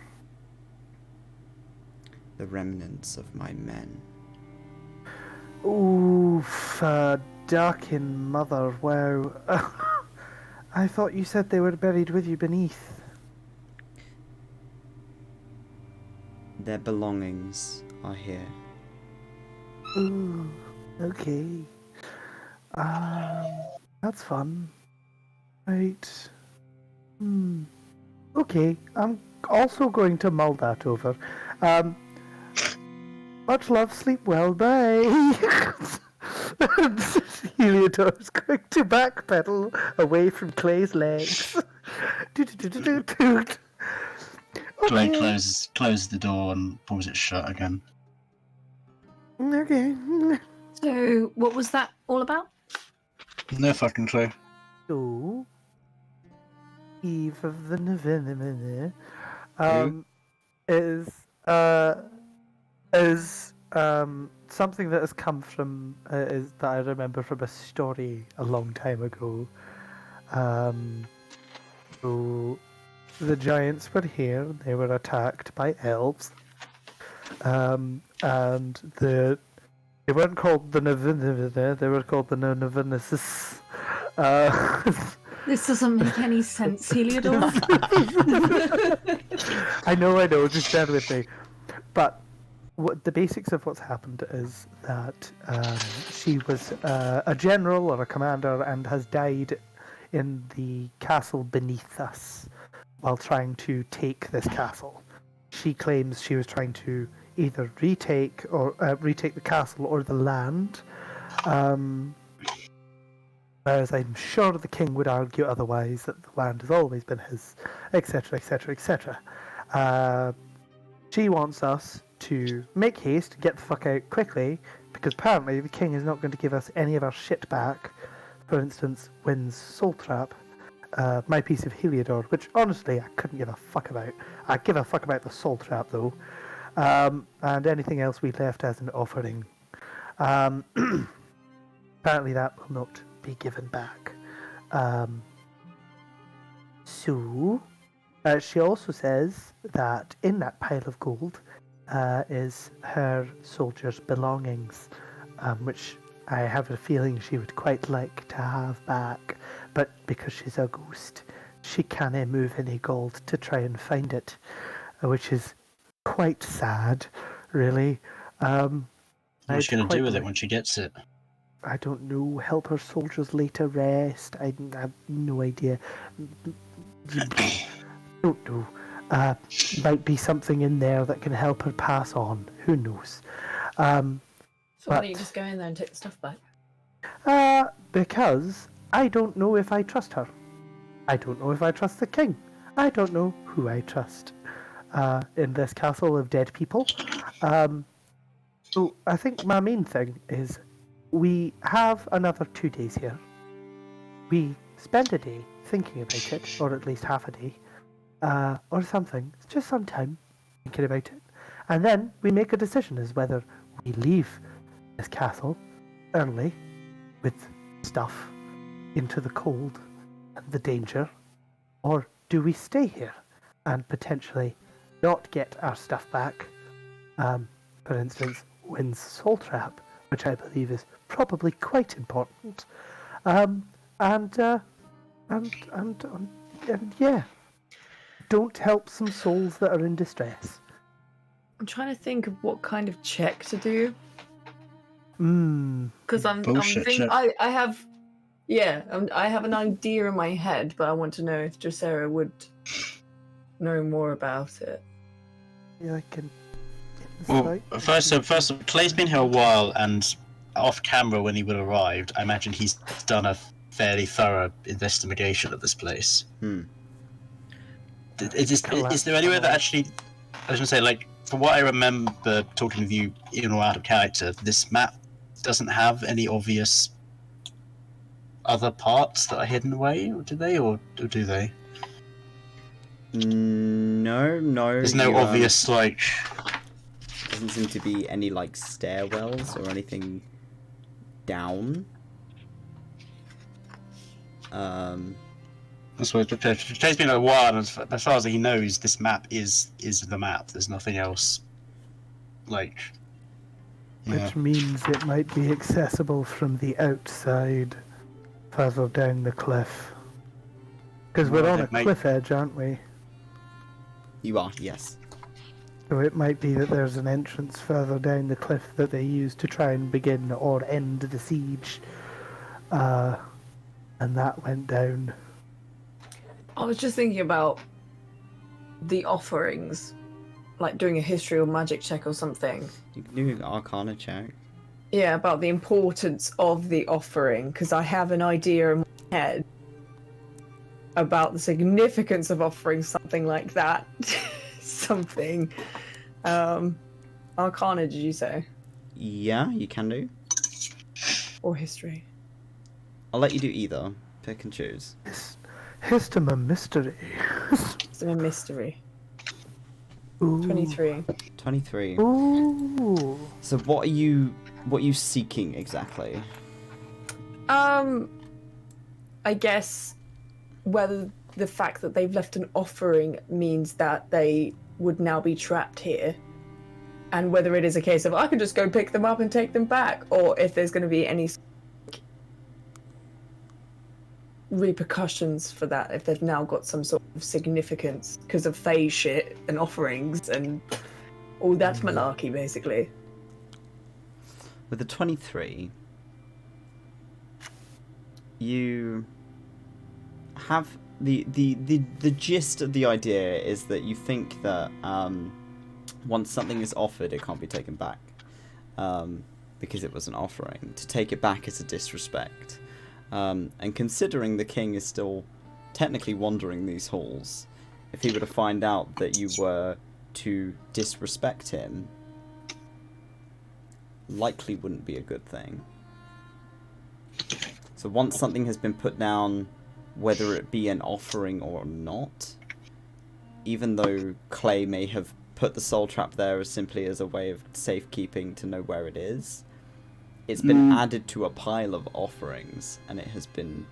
The remnants of my men. Oof, darkin mother, wow. I thought you said they were buried with you beneath. Their belongings are here. Ooh, okay. That's fun. Right. Okay, I'm also going to mull that over. Much love, sleep well, bye. Heliodor is going to backpedal away from Clay's legs. Clay closes the door and pulls it shut again. Okay. So, what was that all about? No fucking clue. So, Eve of the Nevidium is something that has come from is that I remember from a story a long time ago. So the giants were here. They were attacked by elves, and they weren't called the Nevidium. They were called the Nevidium. This doesn't make any sense, Heliodor. I know, just bear with me. But what the basics of what's happened is that she was a general or a commander and has died in the castle beneath us while trying to take this castle. She claims she was trying to either retake the castle or the land, whereas I'm sure the king would argue otherwise, that the land has always been his, etc., etc., etc. She wants us to make haste, get the fuck out quickly, because apparently the king is not going to give us any of our shit back. For instance, Wynn's soul trap, my piece of Heliodor, which honestly I couldn't give a fuck about. I give a fuck about the soul trap though, and anything else we left as an offering. Apparently that will not be given back. She also says that in that pile of gold is her soldiers' belongings, which I have a feeling she would quite like to have back, but because she's a ghost, she can't move any gold to try and find it, which is quite sad, really. What's she going to do with it when she gets it? I don't know. Help her soldiers later rest. I have no idea. Don't know. Might be something in there that can help her pass on. Who knows? So why don't you just go in there and take the stuff back? Because I don't know if I trust her. I don't know if I trust the king. I don't know who I trust in this castle of dead people. So I think my main thing is we have another 2 days here. We spend a day thinking about it, or at least half a day, or something, just some time thinking about it. And then we make a decision as whether we leave this castle early with stuff into the cold and the danger, or do we stay here and potentially not get our stuff back? For instance, Wynn's soul trap, which I believe is probably quite important. And yeah, don't help some souls that are in distress. I'm trying to think of what kind of check to do. Because I'm Bullshit thinking, check. I have an idea in my head, but I want to know if Dracera would know more about it. Yeah, I can. Well, first, Clay's been here a while, and off camera when he would have arrived, I imagine he's done a fairly thorough investigation of this place. Is there anywhere that actually, I was going to say, like, from what I remember talking with you in or out of character, this map doesn't have any obvious other parts that are hidden away, or do they? No. There's no obvious, like... Doesn't seem to be any, like, stairwells or anything down. That's what it's been a while, and as far as he knows, this map is the map. There's nothing else, like... Yeah. Which means it might be accessible from the outside, further down the cliff. Because we're on a cliff edge, aren't we? You are, yes. So it might be that there's an entrance further down the cliff that they use to try and begin or end the siege. And that went down. I was just thinking about the offerings, like doing a history or magic check or something. You can do an Arcana check. Yeah, about the importance of the offering, because I have an idea in my head about the significance of offering something like that. Something. Arcana, did you say? Yeah, you can do. Or history? I'll let you do either. Pick and choose. Histima mystery. It's a mystery. Ooh. 23. 23. Ooh. So what are you seeking exactly? I guess whether the fact that they've left an offering means that they would now be trapped here, and whether it is a case of I can just go pick them up and take them back, or if there's going to be any repercussions for that, if they've now got some sort of significance because of Fae shit and offerings and all that malarkey, basically. With the 23, you have the gist of the idea is that you think that once something is offered, it can't be taken back, because it was an offering. To take it back is a disrespect, and considering the king is still technically wandering these halls, if he were to find out that you were to disrespect him, likely wouldn't be a good thing. So once something has been put down, whether it be an offering or not, even though Clay may have put the soul trap there as simply as a way of safekeeping to know where it is, it's been added to a pile of offerings, and it has been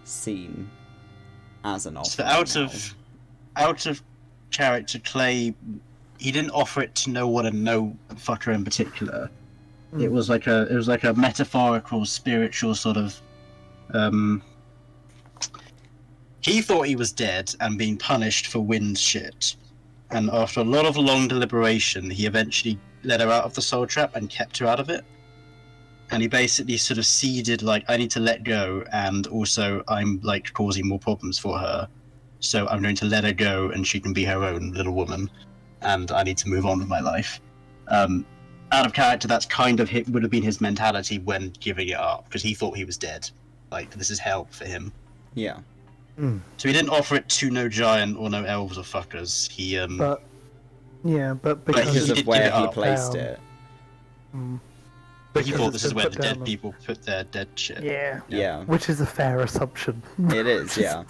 seen as an offering. So out of character, Clay, he didn't offer it to no one and no fucker in particular. It was like a metaphorical, spiritual sort of. He thought he was dead and being punished for Wynn's shit, and after a lot of long deliberation, he eventually let her out of the soul trap and kept her out of it. And he basically sort of ceded, like, I need to let go, and also I'm like causing more problems for her, so I'm going to let her go, and she can be her own little woman, and I need to move on with my life. Out of character, that's kind of would have been his mentality when giving it up, because he thought he was dead. Like, this is hell for him. Yeah. So he didn't offer it to no giant or no elves or fuckers. He But Because he of where did he give it up. placed it. But he because thought it's this is been where put the down dead on- people put their dead shit. Yeah. Yeah. Which is a fair assumption. It is, yeah.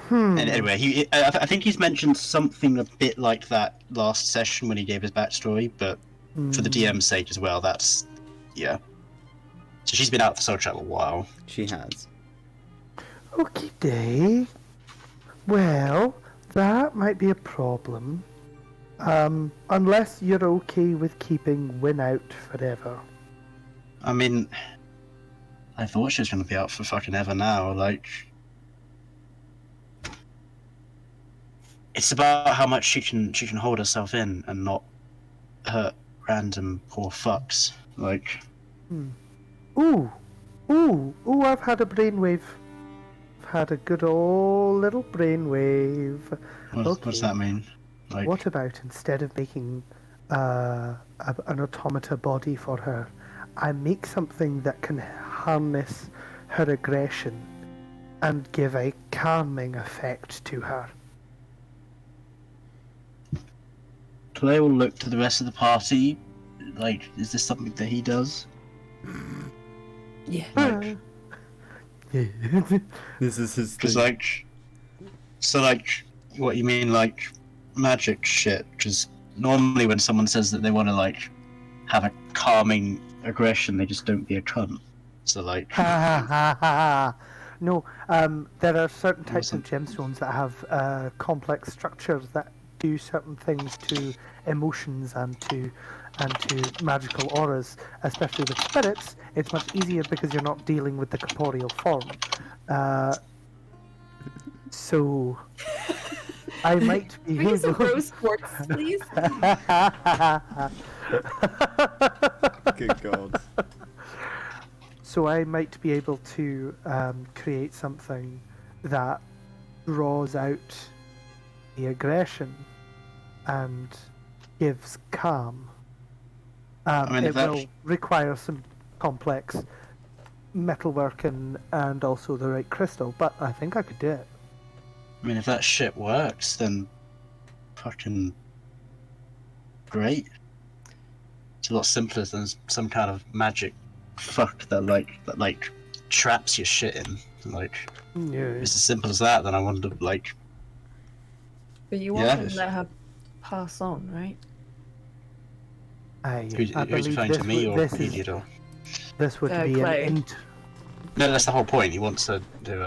Hmm. And anyway, I think he's mentioned something a bit like that last session when he gave his backstory, but for the DM's sake as well, that's... yeah. So she's been out of the soul trap a while. She has. Okie day. Well, that might be a problem. Unless you're okay with keeping Wynn out forever. I mean, I thought she was going to be out for fucking ever now, like... It's about how much she can hold herself in and not hurt random poor fucks. Like... Ooh, I've had a brainwave. I've had a good old little brainwave. What does that mean? Like... What about instead of making an automata body for her, I make something that can harness her aggression and give a calming effect to her? Clay will look to the rest of the party. Like, is this something that he does? Yeah. Like, This is his because thing. like, so like, what you mean like magic shit? Because normally when someone says that they want to like have a calming aggression, they just don't be a cunt. So like, Ha ha ha ha! No, there are certain types of Awesome. gemstones that have complex structures that do certain things to emotions and to magical auras, especially with spirits. It's much easier because you're not dealing with the corporeal form. So I might be Can we get some able. rose quartz, please? Good God. So I might be able to create something that draws out the aggression and gives calm. mean, It if that- will require some complex metalwork and also the right crystal, but I think I could do it. I mean, if that shit works, then fucking great. It's a lot simpler than some kind of magic fuck that traps your shit in. Like, Yeah. if it's as simple as that, then I wonder, like, But you Yeah, want to it's- let her pass on, right? I who's believe referring to me or this idiot or? this would be Clay. an No, that's the whole point. He wants to do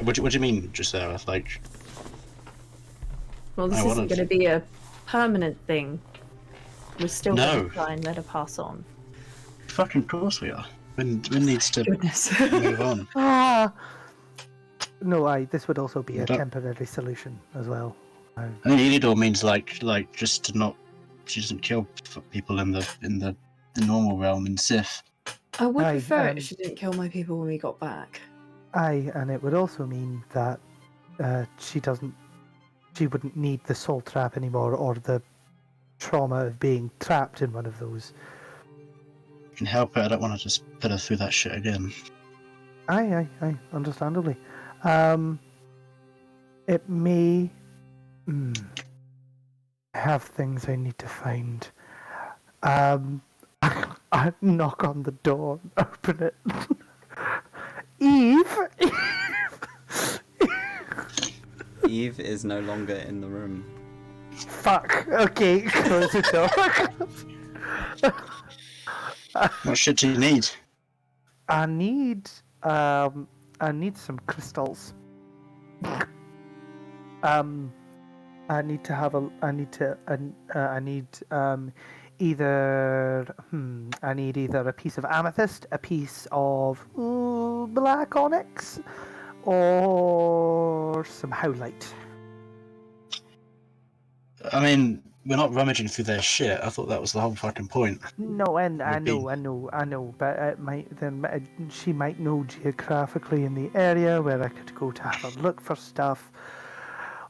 What do you mean, Dracera? Like, Well, this I isn't wanted going to be a permanent thing. We're still going No. to try and let her pass on. fucking course we are. Wynn needs to Goodness. move on. No, this would also be a Don't- temporary solution as well. I think Elidor means like just to not. She doesn't kill people in the normal realm in Sith. I would Aye, prefer it if she didn't kill my people when we got back. Aye, and it would also mean that she wouldn't need the soul trap anymore, or the trauma of being trapped in one of those. You can help it. I don't want to just put her through that shit again. Aye, understandably. It may have things I need to find. I knock on the door, open it. Eve! Eve is no longer in the room. Fuck, okay, close the door. What shit do you need? I need some crystals. I need either a piece of amethyst, a piece of black onyx, or some howlite. I mean, we're not rummaging through their shit. I thought that was the whole fucking point. No, and I know, but she might know geographically in the area where I could go to have a look for stuff,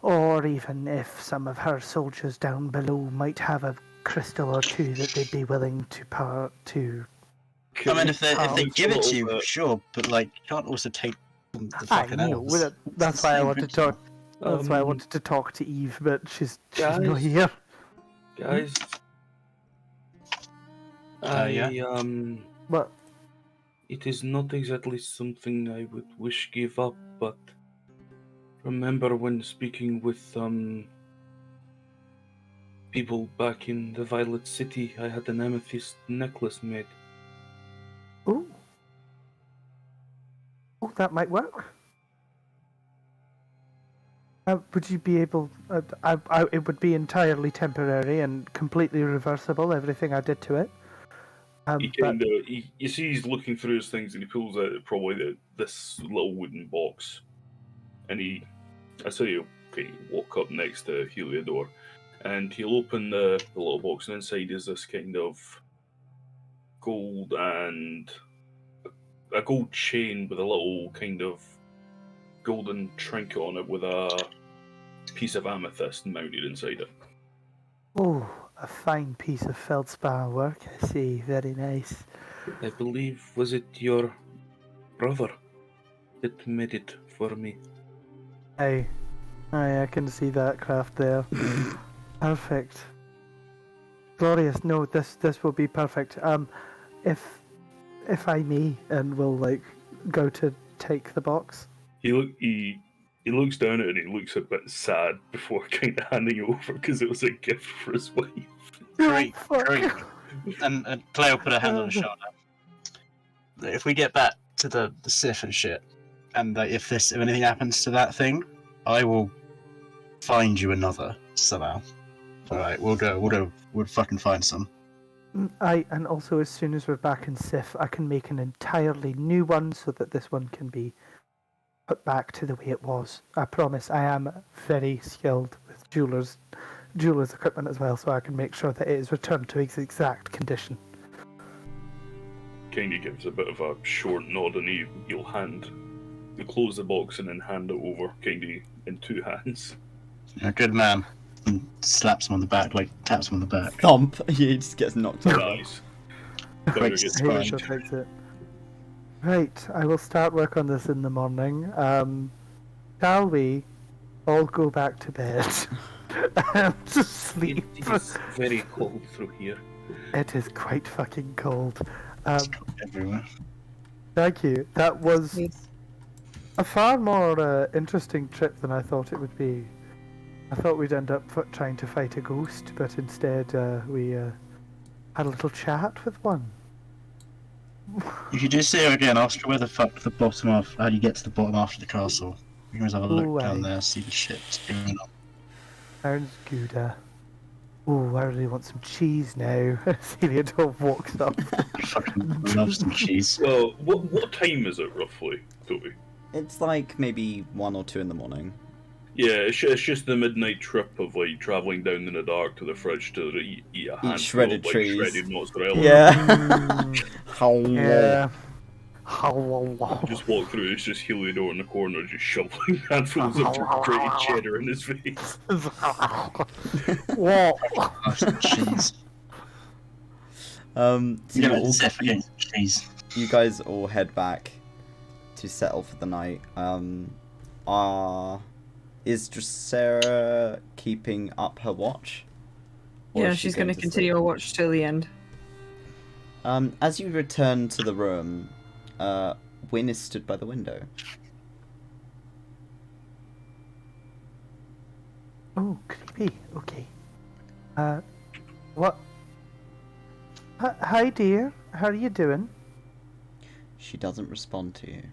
or even if some of her soldiers down below might have a crystal or two that they'd be willing to part to. I mean, if they give it to you, bit. sure, but like, you can't also take the I fucking know. elves. That's why I wanted to talk. That's why I Um, wanted to talk to Eve, but she's guys? not here. Guys, yeah? But it is not exactly something I would wish give up, but remember when speaking with people back in the Violet City, I had an amethyst necklace made. oh, that might work. Would you be able? It would be entirely temporary and completely reversible. Everything I did to it. You see he's looking through his things and he pulls out probably this little wooden box. And I say he'll walk up next to Heliodor and he'll open the little box and inside is this kind of gold and a gold chain with a little kind of golden trinket on it with a piece of amethyst mounted inside it. Oh, a fine piece of feldspar work. I see. Very nice. I believe, was it your brother that made it for me? Aye, I can see that craft there. Perfect. Glorious. No, this will be perfect. If I may, and we'll like go to take the box. He looks down at it and he looks a bit sad before kind of handing it over because it was a gift for his wife. Great, fuck. great. And Clay will put her hand on his shoulder. If we get back to the Sith and shit, and if anything happens to that thing, I will find you another somehow. Alright, we'll fucking find some. And also as soon as we're back in Sif, I can make an entirely new one so that this one can be put back to the way it was. I promise I am very skilled with jeweler's equipment as well, so I can make sure that it is returned to its exact condition. Kind of gives a bit of a short nod and you'll close the box and then hand it over kind of in two hands. You're a good man. And slaps him on the back, like taps him on the back. Thump! He just gets knocked over. Nice. Breaks gets his Here, spine. so takes it. Right, I will start work on this in the morning. Shall we all go back to bed and sleep? It is very cold through here. It is quite fucking cold. Everywhere. Thank you. That was a far more interesting trip than I thought it would be. I thought we'd end up trying to fight a ghost, but instead we had a little chat with one. If you do see her again, ask her where the fuck how do you get to the bottom after the castle? You can always have a look Ooh, down aye. there, see the shit going on. Sounds good. Oh, I really want some cheese now. Heliodor walks up. Fucking love some cheese. Well, what time is it roughly, Toby? It's like maybe 1 or 2 in the morning. Yeah, it's just the midnight trip of like traveling down in the dark to the fridge to eat a handful shredded of like trees. shredded mozzarella. Yeah. How Yeah. Just walk through. It's just Heliodor in the corner, just shoveling handfuls of grated cheddar in his face. What? Cheese. So Yeah, it's definitely cheese. you guys all head back to settle for the night. Is Dracera keeping up her watch? Or Yeah, is she she's going to to continue sleep? her watch till the end. As you return to the room, Wynn is stood by the window. Oh, creepy. Okay. What? Hi, dear. How are you doing? She doesn't respond to you.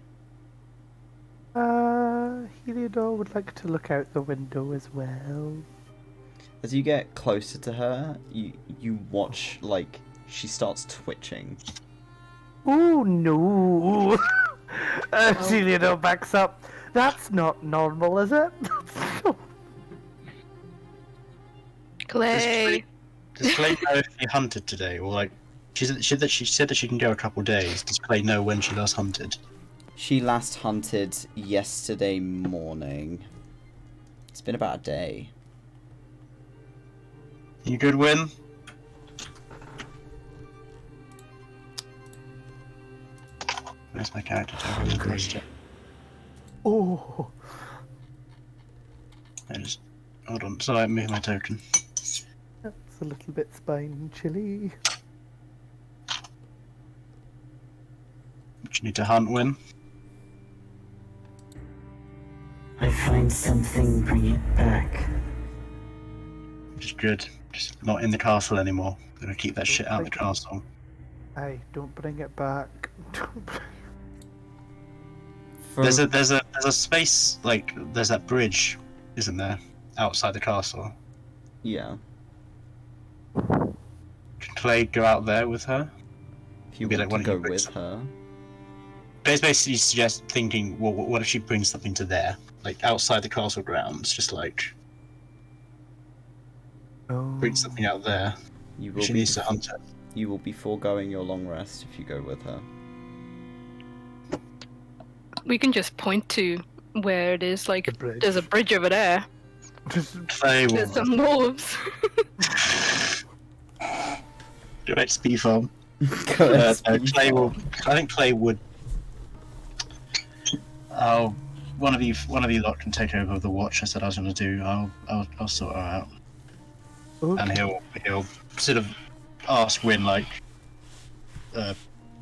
Heliodor would like to look out the window as well. As you get closer to her, you watch, like, she starts twitching. Oh, no. Heliodor backs up. That's not normal, is it? Clay. Does Clay know if he hunted today, or like she said that she can go a couple days? Does Clay know when she last hunted? She last hunted yesterday morning. It's been about a day. You good, Win? Where's my character token? Oh. I just hold on. So I move my token. That's a little bit spine chilly. What you need to hunt, Win? I find something, bring it back. Which is good. Just not in the castle anymore. Gonna keep that shit out of the castle. Hey, don't bring it back. There's a space, like there's that bridge, isn't there, outside the castle? Yeah. Can Clay go out there with her? If you Maybe want like to one go of you with her. But it's basically just thinking, well, what if she brings something to there, like outside the castle grounds, just like bring something out there. You will She be needs to hunt it. You will be foregoing your long rest if you go with her. We can just point to where it is. Like, The bridge. there's a bridge over there. Clay will There's some wolves. do XP farm. Go ahead. Clay will. I think Clay would. One of you lot can take over the watch. I said I was going to do. I'll sort her out. Okay. And he'll sort of ask Win like,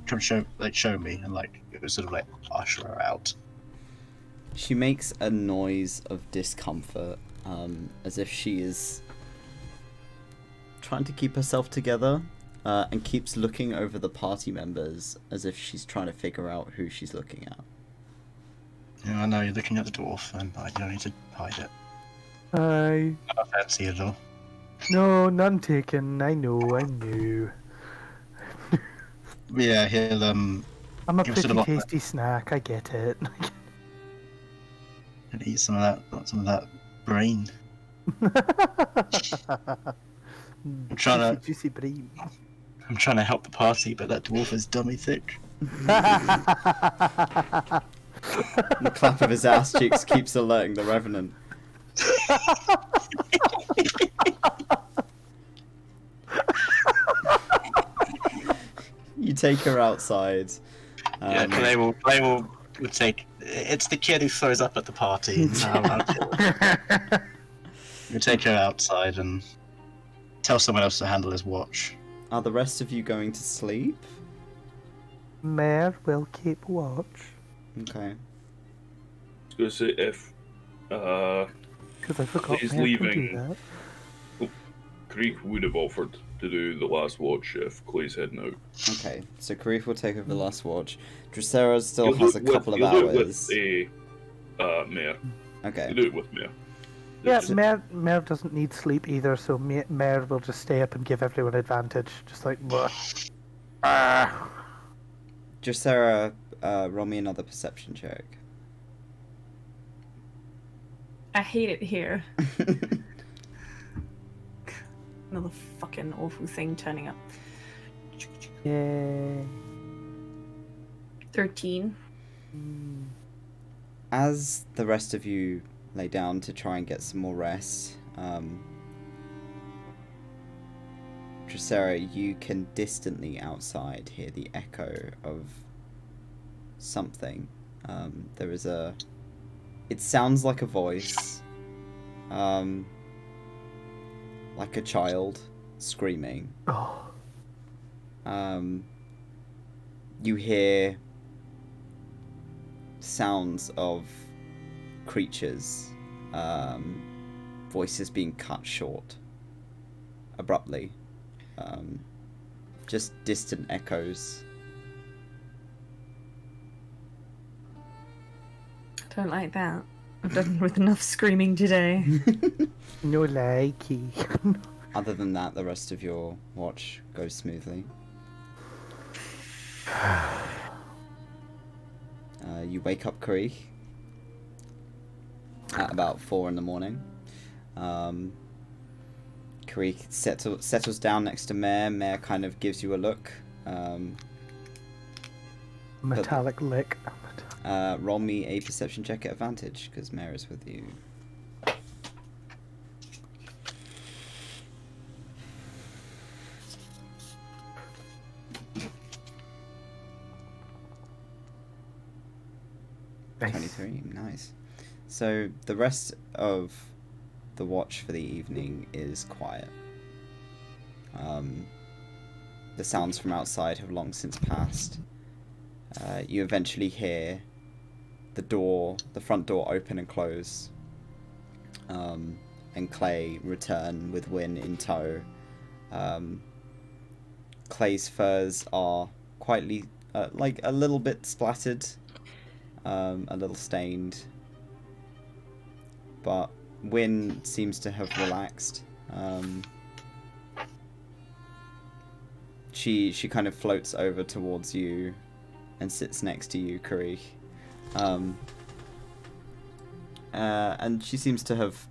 come show me, and like it was sort of like usher her out. She makes a noise of discomfort, as if she is trying to keep herself together, and keeps looking over the party members as if she's trying to figure out who she's looking at. Yeah, I know you're looking at the dwarf, and you don't need to hide it. I I don't fancy it at all. no, none taken. I knew. But yeah, he'll I'm a Give us a pretty little- tasty snack. I get it. he'll eat some of that brain. trying to- juicy brain. I'm trying to help the party, but that dwarf is dummy thick. The clap of his ass cheeks keeps alerting the Revenant. You take her outside. Yeah, Clay will take. It's the kid who throws up at the party. We'll take her outside and tell someone else to handle his watch. Are the rest of you going to sleep? Mare will keep watch. Okay. I was gonna say if Because I forgot He's Mare can leaving. do that. Creek would have offered to do the last watch if Clay's heading out. Okay, so Karif will take over the last watch. Dracera still You'll has do a it with- couple of you'll do it hours. with Mare. Okay. You do it with Mare. Yeah, It's- Mare doesn't need sleep either, so Mare will just stay up and give everyone advantage. Just like, "Bleh." Dracera, roll me another perception check. I hate it here. Another fucking awful thing turning up. Yay. 13. As the rest of you lay down to try and get some more rest, Dracera, you can distantly outside hear the echo of something. There is a... It sounds like a voice. Like a child screaming. Oh. You hear sounds of creatures, voices being cut short abruptly. Just distant echoes. Don't like that. I've done with enough screaming today. No likey. Other than that, the rest of your watch goes smoothly. You wake up Karich at about 4 in the morning. Karich settles down next to Mare. Mare kind of gives you a look. Metallic lick. Roll me a perception check at advantage, because Mare is with you. Nice. 23, nice. So the rest of the watch for the evening is quiet. The sounds from outside have long since passed. You eventually hear the front door open and close, and Clay return with Wynn in tow. Clay's furs are quietly, like a little bit splattered, a little stained, but Wynn seems to have relaxed. She kind of floats over towards you and sits next to you, Karich. And she seems to have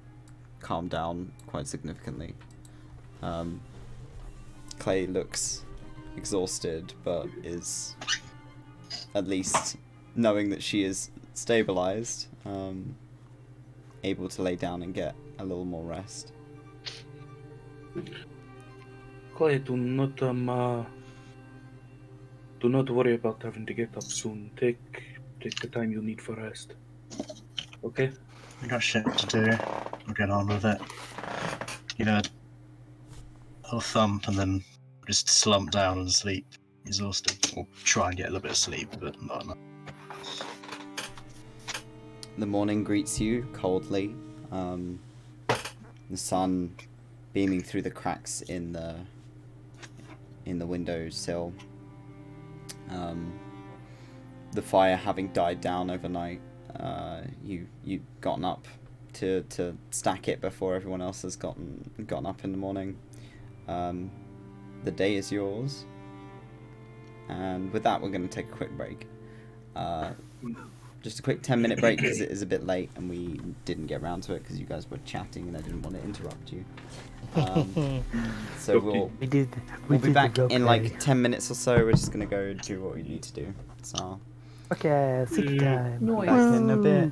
calmed down quite significantly. Clay looks exhausted, but is, at least knowing that she is stabilized, able to lay down and get a little more rest. Clay, do not worry about having to get up soon. Take the time you need for rest. Okay? We got shit to do. We'll get on with it. Give it a little thump and then just slump down and sleep, exhausted. Or try and get a little bit of sleep, but not enough. The morning greets you coldly. The sun beaming through the cracks in the windowsill. The fire having died down overnight. You've gotten up to stack it before everyone else has gotten up in the morning. The day is yours. And with that, we're going to take a quick break. Just a quick 10-minute break because it is a bit late and we didn't get around to it because you guys were chatting and I didn't want to interrupt you. So we'll be back in like 10 minutes or so. We're just going to go do what we need to do. So. Okay, sleep time. Noise. Back in a bit.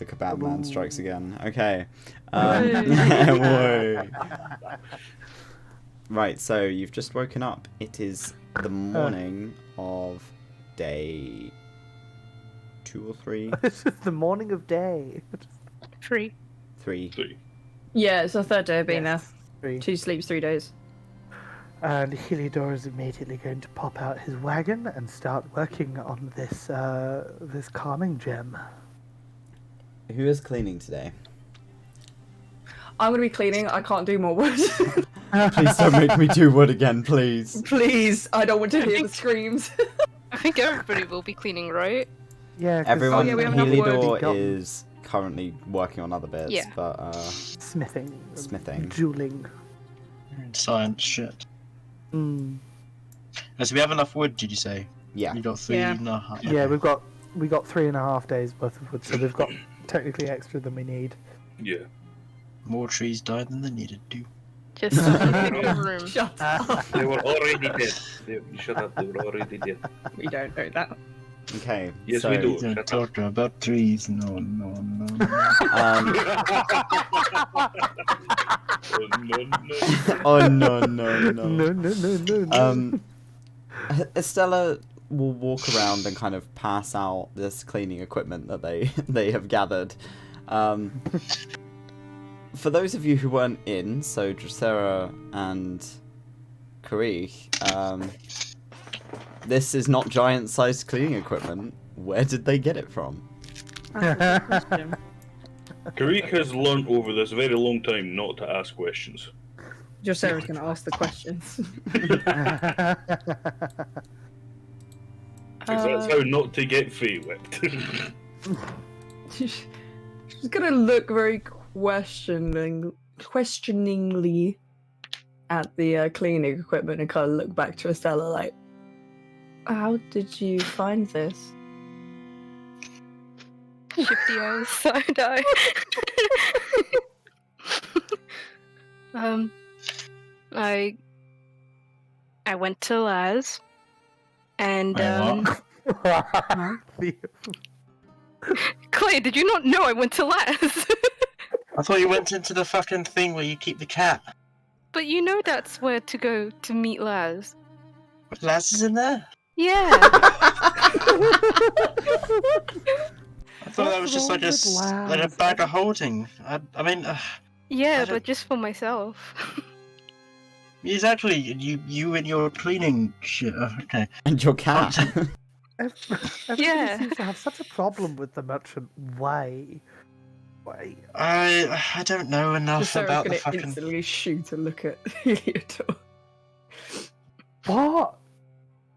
The kebab man strikes again. Okay. Hey. Whoa. Right, so you've just woken up. It is the morning of day 2 or 3? This is the morning of day. 3. 3. Yeah, it's our third day of being Yes, 3. there. 2 sleeps, 3 days. And Heliodor is immediately going to pop out his wagon and start working on this this calming gem. Who is cleaning today? I'm gonna be cleaning. I can't do more wood. Please don't make me do wood again, please. Please, I don't want to hear the screams. I think everybody will be cleaning, right? Yeah, 'cause Everyone, yeah, we have enough wood. Heliodor is currently working on other bits, Yeah. but smithing, jeweling. Science shit. Mm. So we have enough wood, did you say? yeah. You got 3 Yeah. and a half. Yeah, we got 3.5 days worth of wood, so we've got technically extra than we need. Yeah. More trees died than they needed to. Just in your room. Shut up. They were already dead. Shut up, they were already dead. We don't know that. Okay. Yes, so, we do. Don't Shut up. talk about trees. No. Um, Oh, no, no. oh no. No. Estella will walk around and kind of pass out this cleaning equipment that they have gathered. For those of you who weren't in, so Dracera and Karich, this is not giant-sized cleaning equipment. Where did they get it from? Karika has learnt over this very long time not to ask questions. Just Sarah's gonna ask the questions. Because that's how not to get Fae whipped. She's gonna look very questioningly at the cleaning equipment and kind of look back to Estella like, how did you find this? Shifty eyes, side eye. I went to Laz, and Clay, did you not know I went to Laz? I thought you went into the fucking thing where you keep the cat. But you know that's where to go to meet Laz. But Laz is in there? Yeah. I thought that was just like a bag of holding. I mean, Yeah, I don't- but just for myself. exactly. You and your cleaning shit. Okay. And your cat. Everybody Yeah. seems to have such a problem with the merchant. Why? Why? I don't know enough Just Sarah's about gonna the fucking. instantly shoot a look at Heliodor. What?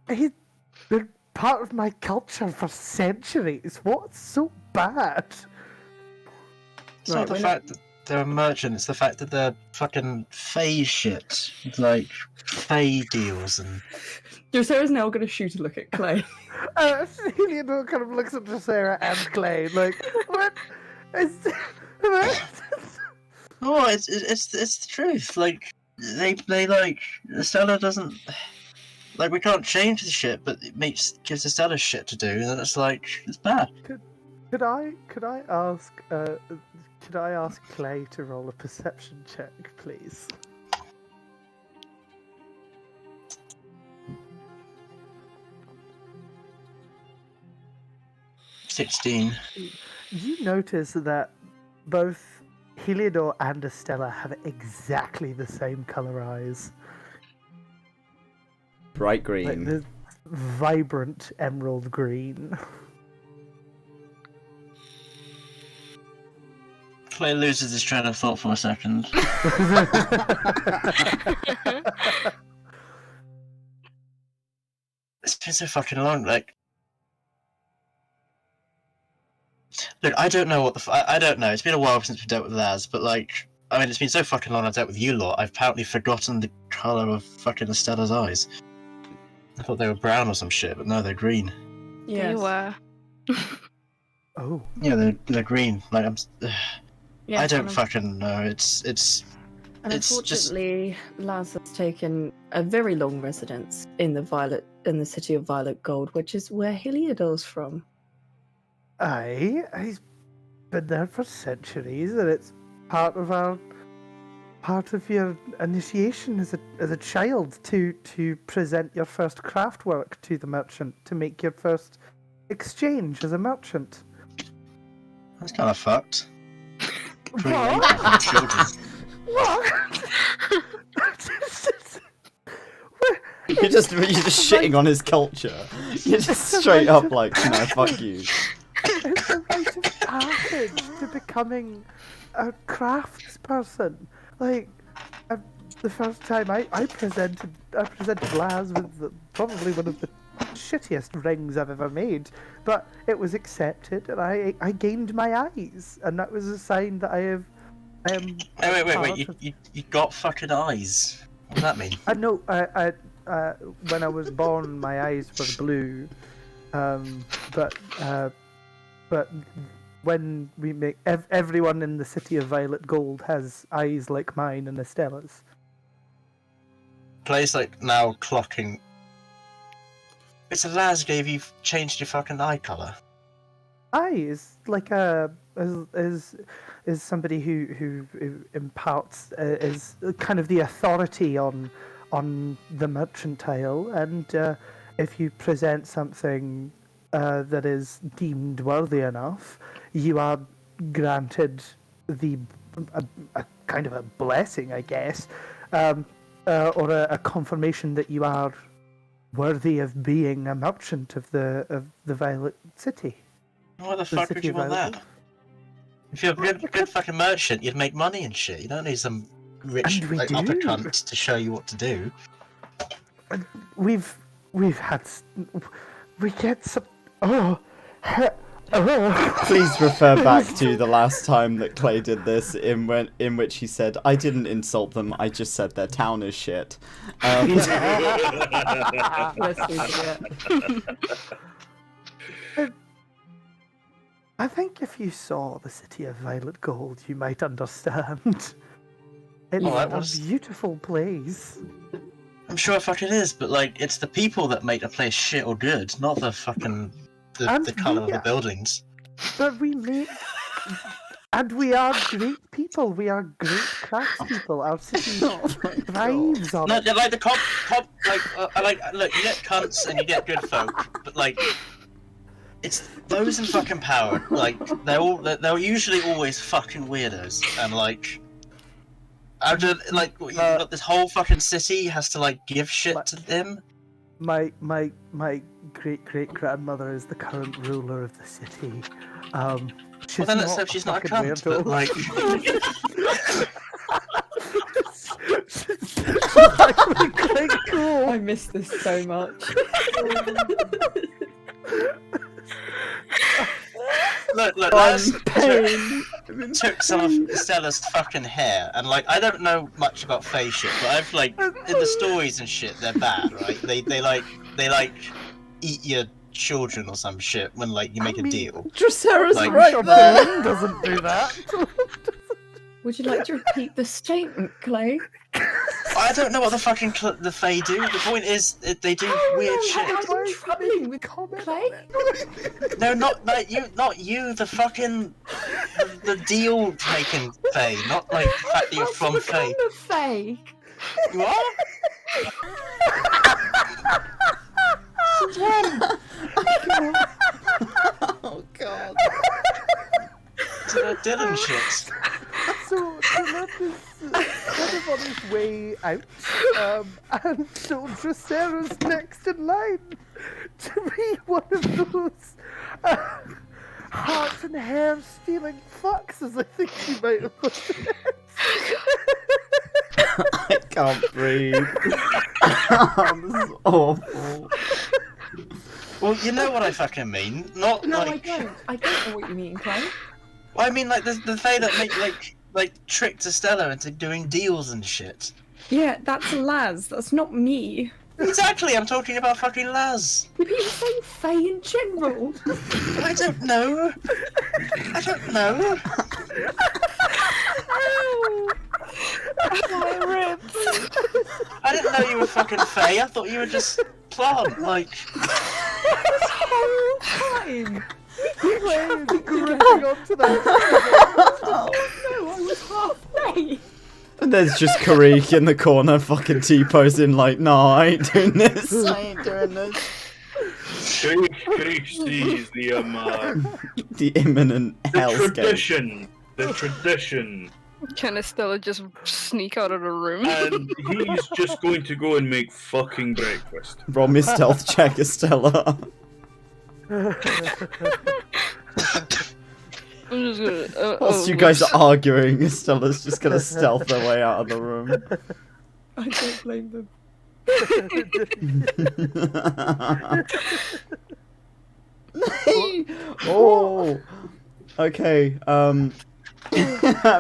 He's been part of my culture for centuries. What's so bad? It's not the fact that they're a merchant. It's the fact that they're fucking Fae shit, like Fae deals and. Sarah's now gonna shoot a look at Clay. Heliodor kind of looks at Dracera and Clay like, what? Oh, it's the truth. Like they like Estella doesn't like we can't change the shit, but it gives Estella shit to do, and it's like it's bad. Could I ask Clay to roll a perception check, please? $16. You notice that both Heliodor and Estella have exactly the same color eyes. Bright Like green. the vibrant emerald green. Clay loses his train of thought for a second. It's been so fucking long. Like, look, I don't know what the I don't know. It's been a while since we dealt with Laz, but like, I mean, it's been so fucking long. I've dealt with you lot. I've apparently forgotten the color of fucking Estella's eyes. I thought they were brown or some shit, but no, they're green. Yes. You were. Oh. Yeah, they're green. Like Yes, I don't and fucking know. It's And it's just- unfortunately, Laz has taken a very long residence in the city of Violet Gold, which is where Heliodor's from. Aye, he's been there for centuries, and it's part of your initiation as a child to present your first craft work to the merchant, to make your first exchange as a merchant. That's kind of fucked. What? Children. What? You're just shitting on his culture. You're just straight up like, no, fuck you. It's a rite of passage to becoming a crafts person. Like, the first time I presented Laz with probably one of the shittiest rings I've ever made, but it was accepted, and I gained my eyes, and that was a sign that I am. Wait! You got fucking eyes. What does that mean? No, when I was born, my eyes were blue, but when we make everyone in the city of Violet Gold has eyes like mine and Estella's. Clay's like now clocking. It's a Laz gave you changed your fucking eye color. Eyes like is somebody who imparts is kind of the authority on the mercantile, and if you present something that is deemed worthy enough, you are granted a kind of a blessing, I guess, or a confirmation that you are worthy of being a merchant of the Violet City. What the fuck would you want that? If you're a good fucking merchant, you'd make money and shit. You don't need some rich upper cunt to show you what to do. We get some. Please refer back to the last time that Clay did this, in which he said, "I didn't insult them. I just said their town is shit." Let's do that. I think if you saw the city of Violet Gold, you might understand. It's a beautiful place. I'm sure fucking is, but like, it's the people that make a place shit or good, not the fucking the colour of the buildings. But we make, and we are great people. We are great craftspeople. Our city thrives on it. No, like the look, you get cunts and you get good folk, but like, it's those in fucking power. Like, they're usually always fucking weirdos, and like. You've got this whole fucking city has to like give shit to them. My great grandmother is the current ruler of the city. She's Well, then let's hope she's not a cunt, but like. She's actually quite cool. I miss this so much. Look, Laz took some of Stella's fucking hair, and like, I don't know much about fae shit, but I've like, in the stories and shit, they're bad, right? They eat your children or some shit when like you make a deal. Dracera's Like- right there. Doesn't do that. Would you like to repeat the statement, Clay? I don't know what the fucking the fae do. The point is, they do weird shit. I'm troubling with Clay. No, not you. The fucking the deal making fae, not like the fact that you're from What fae. kind of fae? You are? Oh god. Dylan shit. So Dylan is kind of on his way out, and so Dracera's next in line to be one of those heart and hair stealing fucks, as I think you might have put it. I can't breathe. This is awful. Well, you know what I fucking mean. Not No, like. I don't. I don't know what you mean, Clay. Well, I mean, like the fae that make like tricked Estella into doing deals and shit. Yeah, that's Laz. That's not me. Exactly, I'm talking about fucking Laz. Do people say fae in general? I don't know. I don't know. My ribs. I didn't know you were fucking fae. I thought you were just plant. Like, This whole time, we Clay is gripping onto that. No, I was halfway. And there's just Karik in the corner fucking T-posing like, nah, I ain't doing this. I ain't doing this. Creek sees The imminent hellscape. the tradition, Can Estella just sneak out of the room? and he's just going to go and make fucking breakfast. Roll me stealth check, Estella. I'm just gonna. Whilst you guys are arguing, Estella's just gonna stealth her way out of the room. I don't blame them. Oh, okay.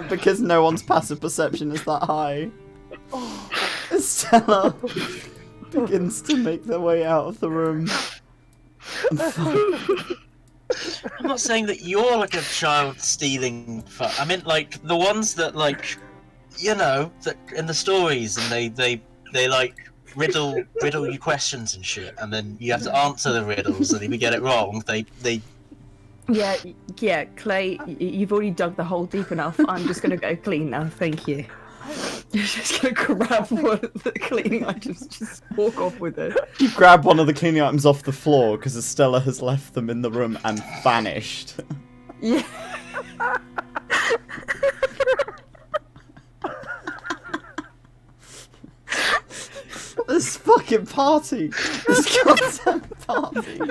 Because no one's passive perception is that high, Estella begins to make their way out of the room. I'm not saying that you're like a child stealing. I meant like the ones that like, you know, that in the stories, and they like riddle you questions and shit, and then you have to answer the riddles, and if you get it wrong, they. Yeah, Clay, you've already dug the hole deep enough. I'm just gonna go clean now, thank you. You're just gonna grab one of the cleaning items, just walk off with it. You grab one of the cleaning items off the floor because Estella has left them in the room and vanished. Yeah. This fucking party! This goddamn party!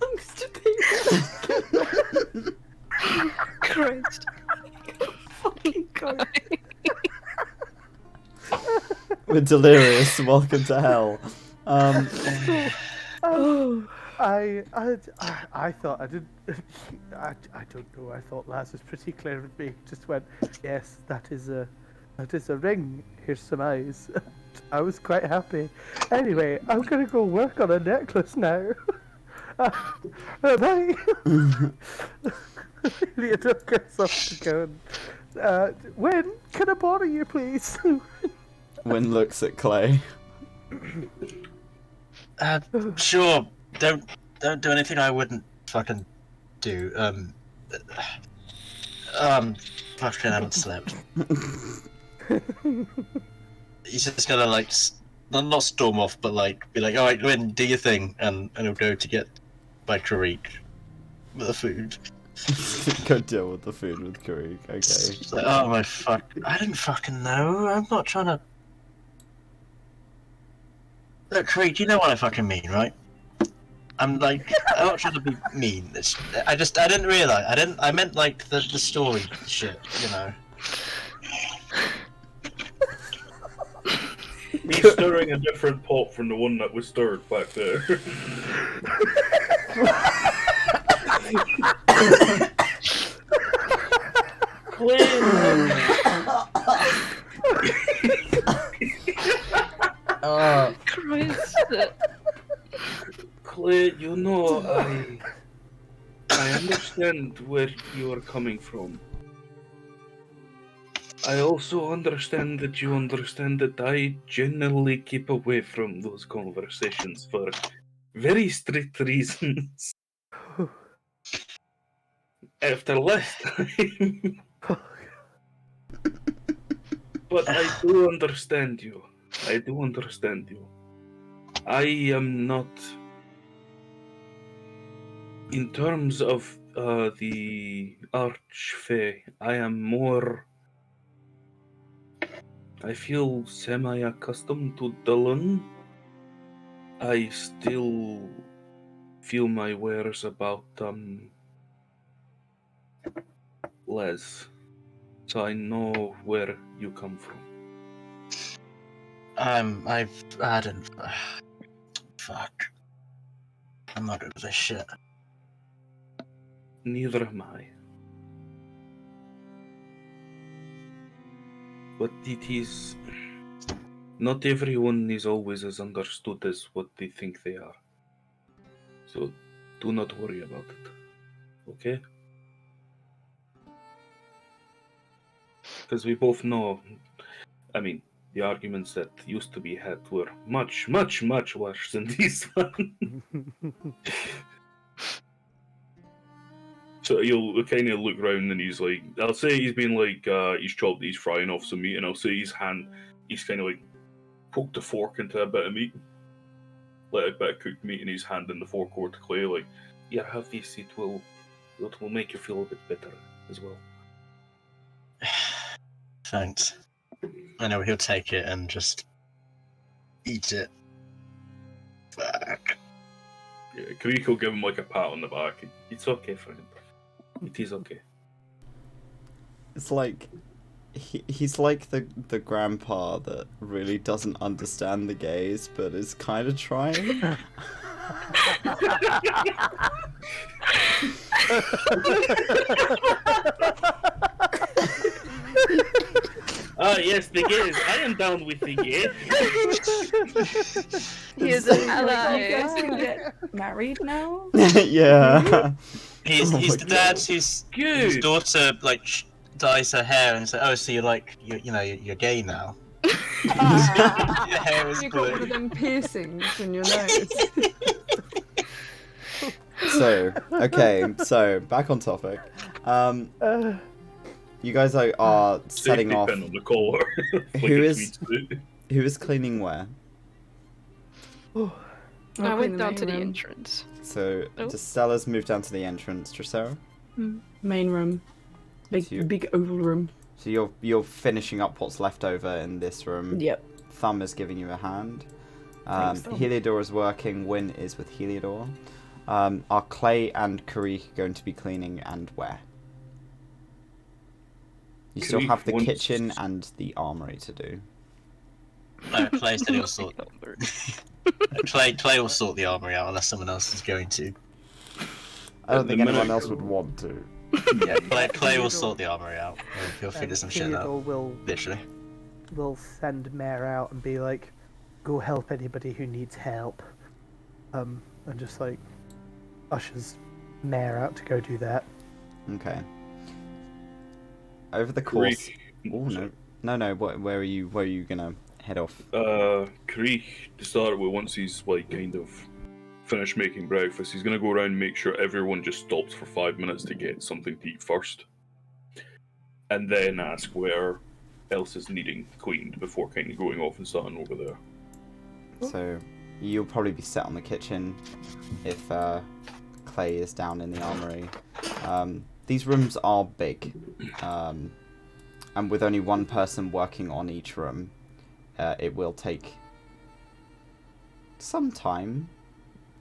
Amongst people. Christ. Fucking God. We're delirious. Welcome to hell. I thought I didn't. I don't know. I thought Laz was pretty clear with me. Just went, yes, that is a ring. Here's some eyes. I was quite happy. Anyway, I'm gonna go work on a necklace now. Bye. Leonor goes off to go and. Wyn, can I borrow you, please? Wyn looks at Clay. Sure. Don't do anything I wouldn't fucking do. Fucking haven't slept. He's just gonna like, not storm off, but like be like, all right, go in, do your thing, and he'll go to get my Karik with the food. Go deal with the food with Karik. Okay. Like, oh my fuck! I didn't fucking know. I'm not trying to. Look, Karik, you know what I fucking mean, right? I'm like, I'm not trying to be mean. I didn't realize. I meant like the story shit, you know. He's stirring a different pot from the one that was stirred back there. Christ. Clay, you know, I understand where you are coming from. I also understand that you understand that I generally keep away from those conversations for very strict reasons. After last time. But I do understand you. I do understand you. I am not... In terms of the Archfey, I am more... I feel semi-accustomed to Dylan. I still feel my wares about Les. So I know where you come from. I didn't. Fuck. I'm not good with this shit. Neither am I. But it is... Not everyone is always as understood as what they think they are. So do not worry about it. Okay? Because we both know... I mean, the arguments that used to be had were much, much, much worse than this one. So you'll kind of look around and he's like, I'll say he's been like, he's frying off some meat, and I'll say he's kind of like poked a fork into a bit of meat, like a bit of cooked meat, and he's handing the fork over to Clay, like, yeah, have this, it will make you feel a bit better as well. Thanks. I know he'll take it and just eat it. Fuck. Yeah, Creek will give him like a pat on the back. It's okay, friend. It is okay. It's like he's like the grandpa that really doesn't understand the gays, but is kind of trying. Ah, yes, the gays. I am down with the gays. He is an You ally. guys can get married now? Yeah. He's Oh my the dad God. whose Good. daughter like dyes her hair and says, "Oh, so you're gay now." Your hair is You got one of blue. them piercings in your nose. So back on topic. You guys are setting Safety off. pin on the collar. Like Who a is- tweed suit. Who is cleaning where? I went down to the entrance. So Oh. Stella's moved down to the entrance. Dracera? Main room. So you- Big oval room. So you're finishing up what's left over in this room. Yep. Thumb is giving you a hand. Thanks, Thumb. Heliodor is working. Win is with Heliodor. Are Clay and Karek going to be cleaning, and where? You still Karek have the wants- kitchen and the armory to do. No, Clay said he'll sort. Clay will sort the armory out unless someone else is going to. I don't At think the anyone minute- else would want to. Yeah, Clay will sort the armory out. He'll figure some shit Theodore out. Literally. will send Mare out and be like, go help anybody who needs help. And just like ushers Mare out to go do that. Okay. Over the course. Creek. Oh no. Where are you gonna head off? Creek, to start with, once he's like kind of finished making breakfast, he's gonna go around and make sure everyone just stops for 5 minutes to get something to eat first, and then ask where else is needing cleaned before kind of going off and starting over there. So you'll probably be set on the kitchen if Clay is down in the armory. These rooms are big, and with only one person working on each room, it will take some time.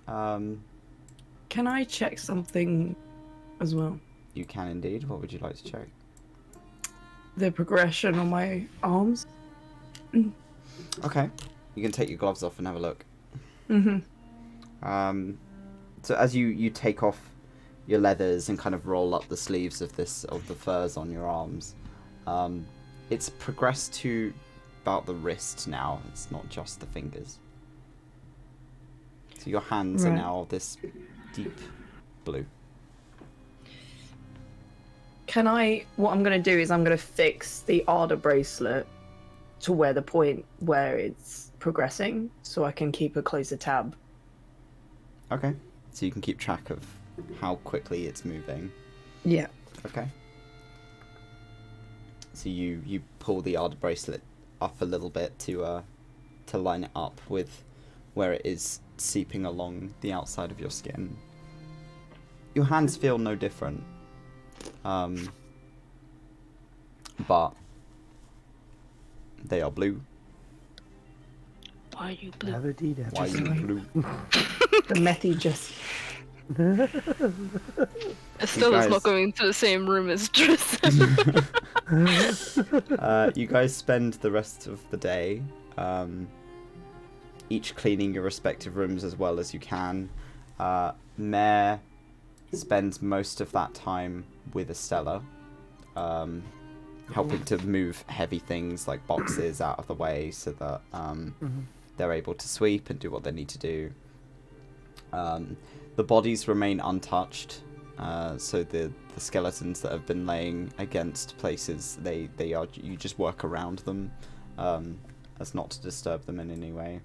Can I check something as well? You can indeed. What would you like to check? The progression on my arms? Okay. You can take your gloves off and have a look. Mm-hmm. So as you take off your leathers and kind of roll up the sleeves of the furs on your arms, it's progressed to about the wrist now. It's not just the fingers. So your hands are Right. now this deep blue. What I'm going to do is I'm going to fix the Ardor bracelet to where the point where it's progressing so I can keep a closer tab. Okay. So you can keep track of how quickly it's moving. Yeah. Okay. So you pull the Ardor bracelet up a little bit to line it up with where it is seeping along the outside of your skin. Your hands feel no different. But they are blue. Why are you blue? Never did it. Why are you blue? The methy just... Estella's guys- not going to the same room as Tristan. You guys spend the rest of the day each cleaning your respective rooms as well as you can. Mare spends most of that time with Estella, helping to move heavy things like boxes out of the way so that they're able to sweep and do what they need to do. The bodies remain untouched, so the skeletons that have been laying against places, you just work around them as not to disturb them in any way.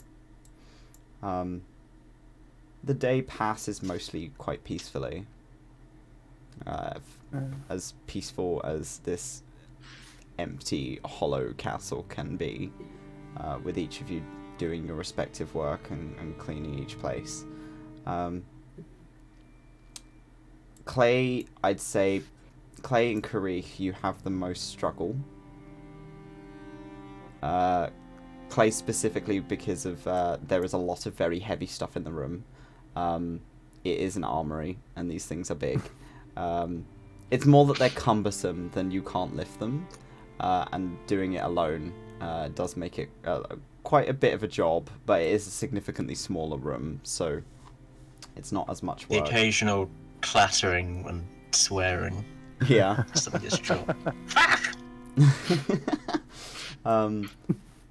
The day passes mostly quite peacefully. as peaceful as this empty, hollow castle can be, with each of you doing your respective work and cleaning each place. Clay, I'd say, Clay and Karich, you have the most struggle. Clay specifically because of there is a lot of very heavy stuff in the room. It is an armory, and these things are big. It's more that they're cumbersome than you can't lift them, and doing it alone does make it quite a bit of a job, but it is a significantly smaller room, so it's not as much The work. occasional clattering and swearing. Yeah. Something gets dropped.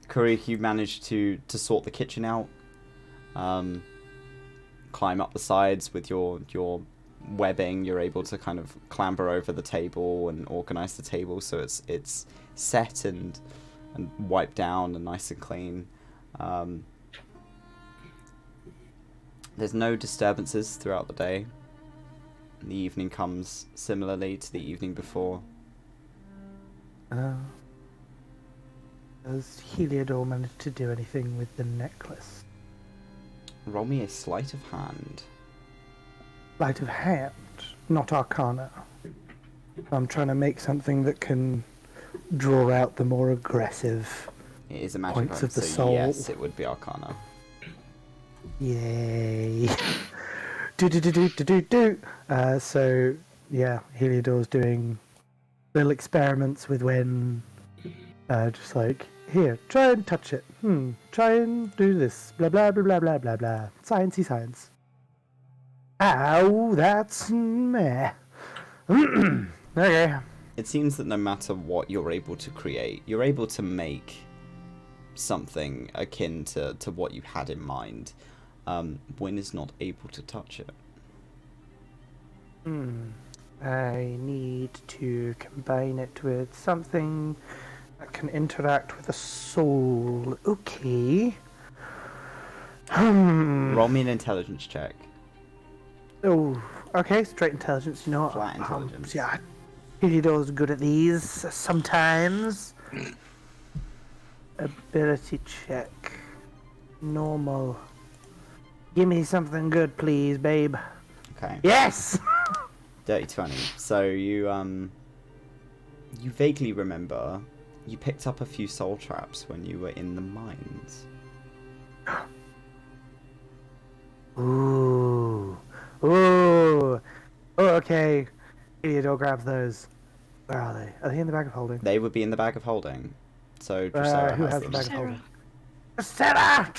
Karich, you managed to sort the kitchen out, climb up the sides with your webbing. You're able to kind of clamber over the table and organize the table so it's set and wiped down and nice and clean. There's no disturbances throughout the day. The evening comes similarly to the evening before. Has Heliodor managed to do anything with the necklace? Roll me a sleight of hand. Sleight of hand, not arcana. I'm trying to make something that can draw out the more aggressive It is a magic points item, of the so soul. yes, it would be Arcana. Yay. do. So, yeah, Heliodor's doing little experiments with when, just like, here, try and touch it. Try and do this. Blah, blah, blah, blah, blah, blah, blah. Sciencey science. Ow, that's meh. Okay. It seems that no matter what you're able to create, you're able to make something akin to what you had in mind. Wynn is not able to touch it. I need to combine it with something that can interact with a soul. Okay. Roll me an intelligence check. Oh, okay, straight intelligence, you know what? Flat intelligence. Yeah, Heliodor's good at these sometimes. Ability check. Normal. Give me something good, please, babe. Okay. Yes! Dirty 20. So you vaguely remember you picked up a few soul traps when you were in the mines. Ooh. Ooh. Oh, okay. Heliodor grabs those. Where are they? Are they in the bag of holding? They would be in the bag of holding. So Drusera Who has has the them. bag of holding? Sarah!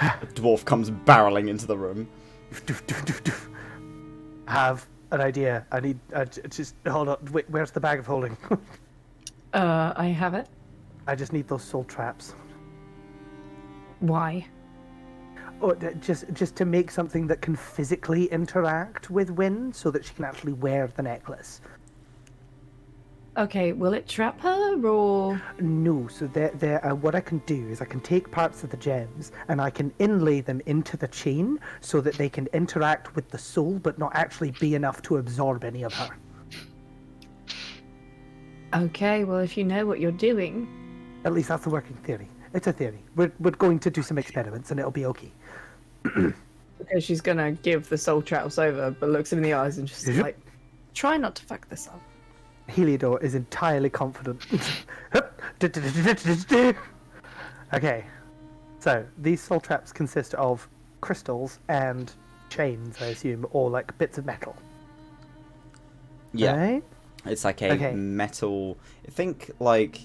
A dwarf comes barreling into the room. Have an idea. I need. Just hold on. Wait, where's the bag of holding? I have it. I just need those soul traps. Why? Oh, just to make something that can physically interact with Wynn, so that she can actually wear the necklace. Okay, will it trap her or? No, so what I can do is I can take parts of the gems and I can inlay them into the chain so that they can interact with the soul, but not actually be enough to absorb any of her. Okay, well, if you know what you're doing. At least that's the working theory. It's a theory. We're going to do some experiments and it'll be okay. Okay, she's gonna give the soul traps over, but looks him in the eyes and just like, try not to fuck this up. Heliodor is entirely confident. Okay, so these soul traps consist of crystals and chains, I assume, or like bits of metal. Yeah. Right? It's like a metal... Think like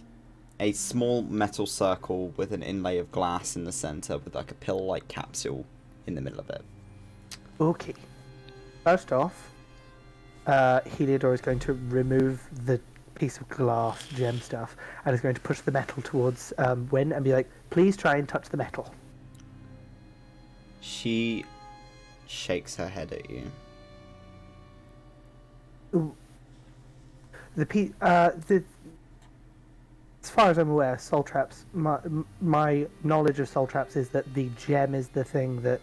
a small metal circle with an inlay of glass in the center with like a pill-like capsule in the middle of it. Okay. First off, Heliodor is going to remove the piece of glass gem stuff and is going to push the metal towards Wynn and be like, please try and touch the metal. She shakes her head at you. Ooh. As far as I'm aware, soul traps, my knowledge of soul traps is that the gem is the thing that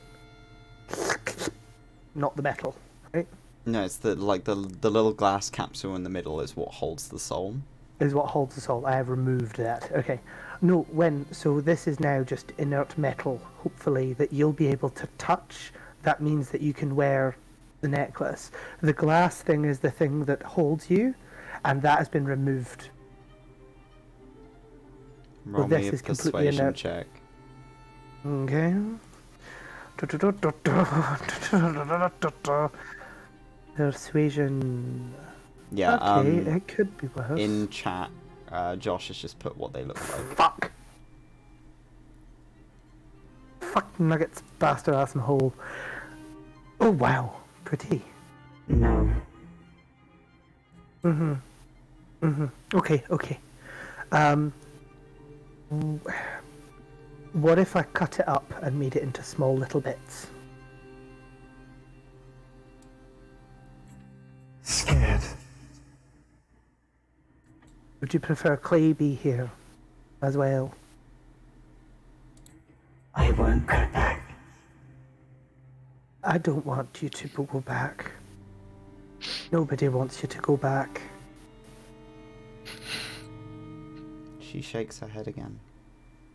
not the metal, right? No, it's the little glass capsule in the middle is what holds the soul. Is what holds the soul. I have removed that. Okay. No, so this is now just inert metal, hopefully, that you'll be able to touch. That means that you can wear the necklace. The glass thing is the thing that holds you, and that has been removed. Roll this me a is completely persuasion inert. check. Okay. Persuasion. Yeah, Okay, it could be worse. in chat, Josh has just put what they look like. Fuck! Fuck nuggets, bastard ass and hole. Oh wow, pretty. No. Okay. What if I cut it up and made it into small little bits? Scared. Would you prefer Clay be here as well? I won't go back. I don't want you to go back. Nobody wants you to go back. She shakes her head again.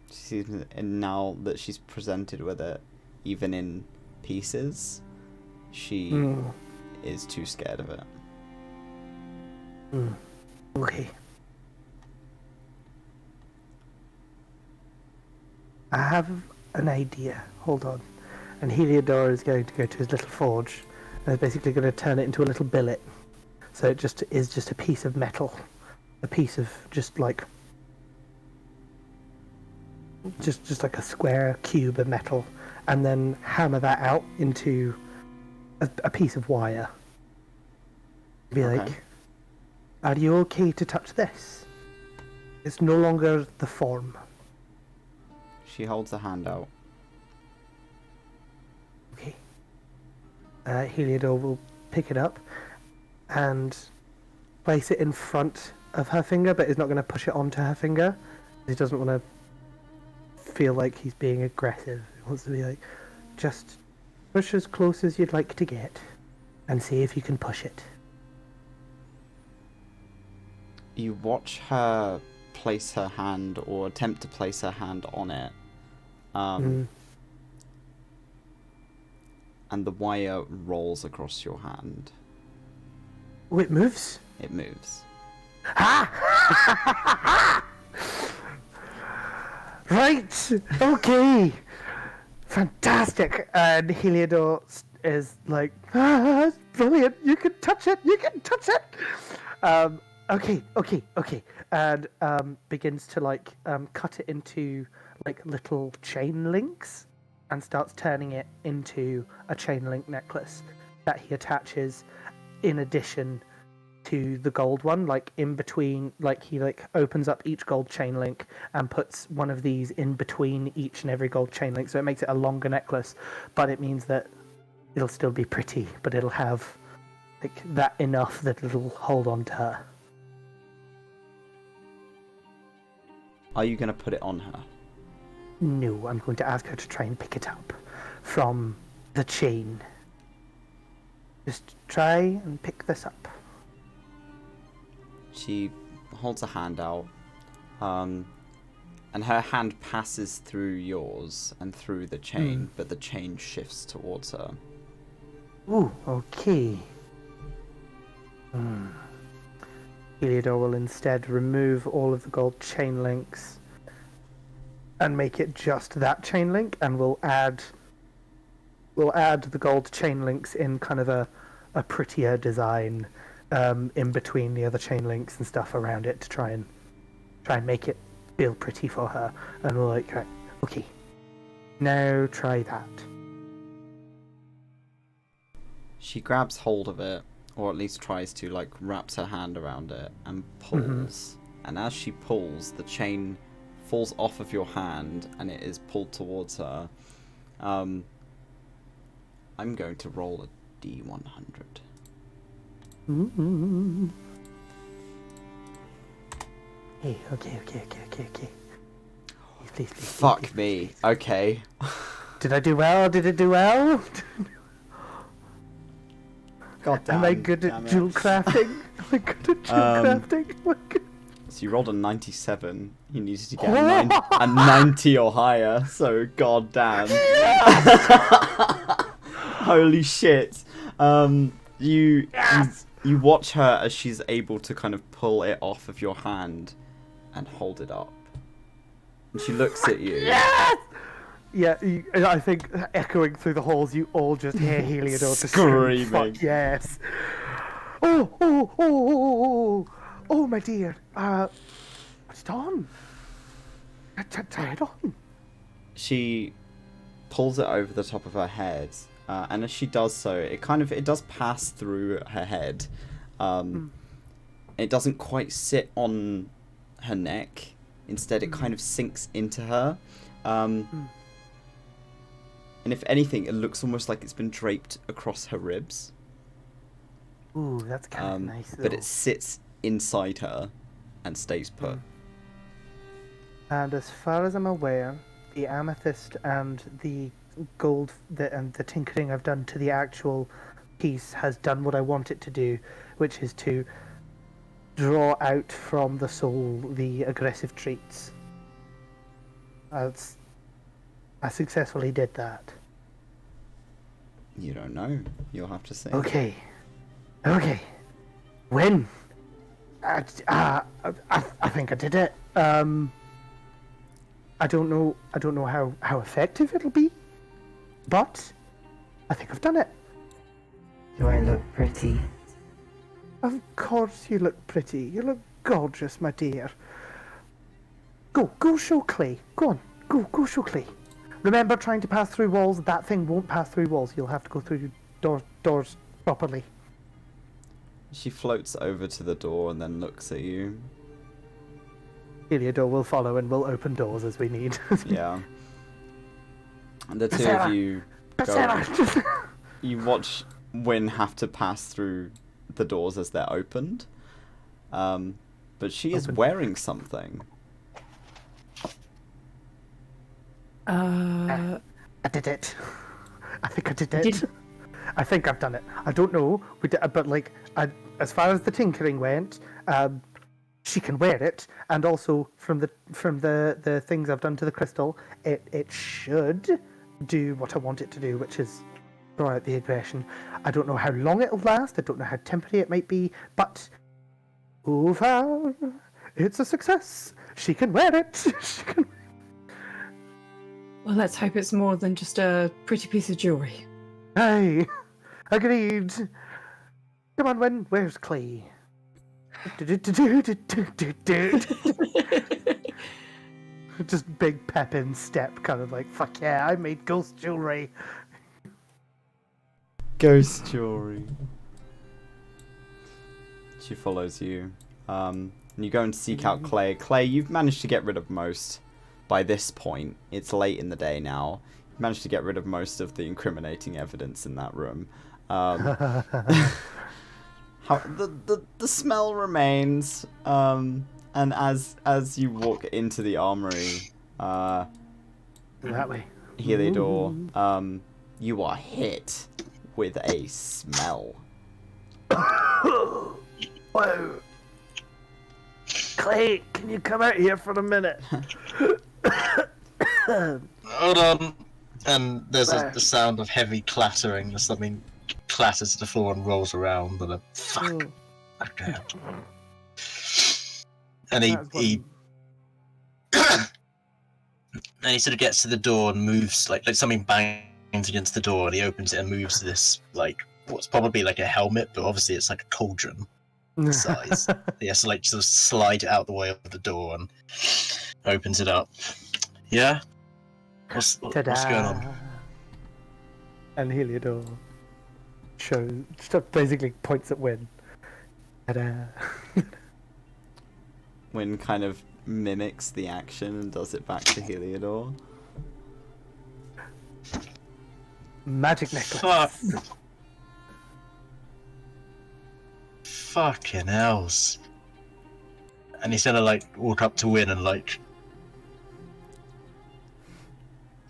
She sees it, and now that she's presented with it, even in pieces, she is too scared of it. Okay. I have an idea. Hold on. And Heliodor is going to go to his little forge and is basically going to turn it into a little billet. So it just is just a piece of metal. A piece of just like like a square cube of metal, and then hammer that out into a piece of wire. Be Okay. like, are you okay to touch this? It's no longer the form. She holds a hand out. Okay. Heliodor will pick it up and place it in front of her finger, but is not going to push it onto her finger. He doesn't want to feel like he's being aggressive. He wants to be like, just push as close as you'd like to get and see if you can push it. You watch her place her hand, or attempt to place her hand on it. And the wire rolls across your hand. Oh, it moves? It moves. Right, okay. Fantastic. And Heliodor is like, brilliant, you can touch it. Okay. And begins to like cut it into like little chain links and starts turning it into a chain link necklace that he attaches in addition to the gold one, like in between, like he like opens up each gold chain link and puts one of these in between each and every gold chain link, so it makes it a longer necklace, but it means that it'll still be pretty, but it'll have like that enough that it'll hold on to her. Are you going to put it on her? No, I'm going to ask her to try and pick it up from the chain. Just try and pick this up. She holds a hand out, and her hand passes through yours and through the chain, but the chain shifts towards her. Ooh, okay. Heliodor will instead remove all of the gold chain links and make it just that chain link, and we'll add the gold chain links in kind of a prettier design in between the other chain links and stuff around it to try and make it feel pretty for her. And we're like, right, okay, now try that. She grabs hold of it, or at least tries to, like, wraps her hand around it and pulls. And as she pulls, the chain falls off of your hand and it is pulled towards her. I'm going to roll a D100. Okay. Please. Fuck me. Okay. Did I do well? Did it do well? God damn. Am I good damn at it. jewel crafting? Am I good at jewel crafting? Oh my God. So you rolled a 97. You needed to get a 90 or higher. So god damn. Holy shit. You watch her as she's able to kind of pull it off of your hand and hold it up. And she looks at you. Yeah, I think echoing through the halls, you all just hear Heliodor just Screaming. Fuck yes. Oh, my dear. What's it on? Tie it on. She pulls it over the top of her head, and as she does so, it does pass through her head. It doesn't quite sit on her neck. Instead, it kind of sinks into her. And if anything, it looks almost like it's been draped across her ribs. Ooh, that's kind of nice. Though. But it sits inside her and stays put. And as far as I'm aware, the amethyst and the gold and the tinkering I've done to the actual piece has done what I want it to do, which is to draw out from the soul the aggressive traits. I successfully did that. You don't know. You'll have to see. Okay. When? I think I did it. I don't know how effective it'll be, but I think I've done it. Do I look pretty? Of course you look pretty. You look gorgeous, my dear. Go show Clay. Go on. Go show Clay. Remember, trying to pass through walls, that thing won't pass through walls. You'll have to go through doors properly. She floats over to the door and then looks at you. Heliodor will follow and we'll open doors as we need. Yeah. And the two of you go. You watch Wynn have to pass through the doors as they're opened. But she is wearing something. I did it. I think I did it. I think I've done it. I don't know, but like, as far as the tinkering went, she can wear it, and also from the things I've done to the crystal, it should do what I want it to do, which is draw out the aggression. I don't know how long it'll last. I don't know how temporary it might be, but so far, it's a success. She can wear it. She can. Well, let's hope it's more than just a pretty piece of jewellery. Hey, agreed. Come on, Wynn, where's Clay? Just big Pepin step, kind of like, fuck yeah, I made ghost jewelry. Ghost jewelry. She follows you. And you go and seek out Clay. Clay, you've managed to get rid of most. By this point, it's late in the day now. You managed to get rid of most of the incriminating evidence in that room. The smell remains, and as you walk into the armory, That way. Heliodor, you are hit with a smell. Whoa. Clay, can you come out here for a minute? Hold on. And there's the sound of heavy clattering as something clatters to the floor and rolls around. But fuck. Okay. And he and he sort of gets to the door and moves like something bangs against the door, and he opens it and moves this like what's probably like a helmet, but obviously it's like a cauldron size. Yeah, so like sort of slide it out the way of the door and opens it up. Yeah. What's going on? And Heliodor basically points at Wynn. Ta-da. Wynn kind of mimics the action and does it back to Heliodor. Magic necklace. Fucking hells. And he's gonna like walk up to Wynn and like,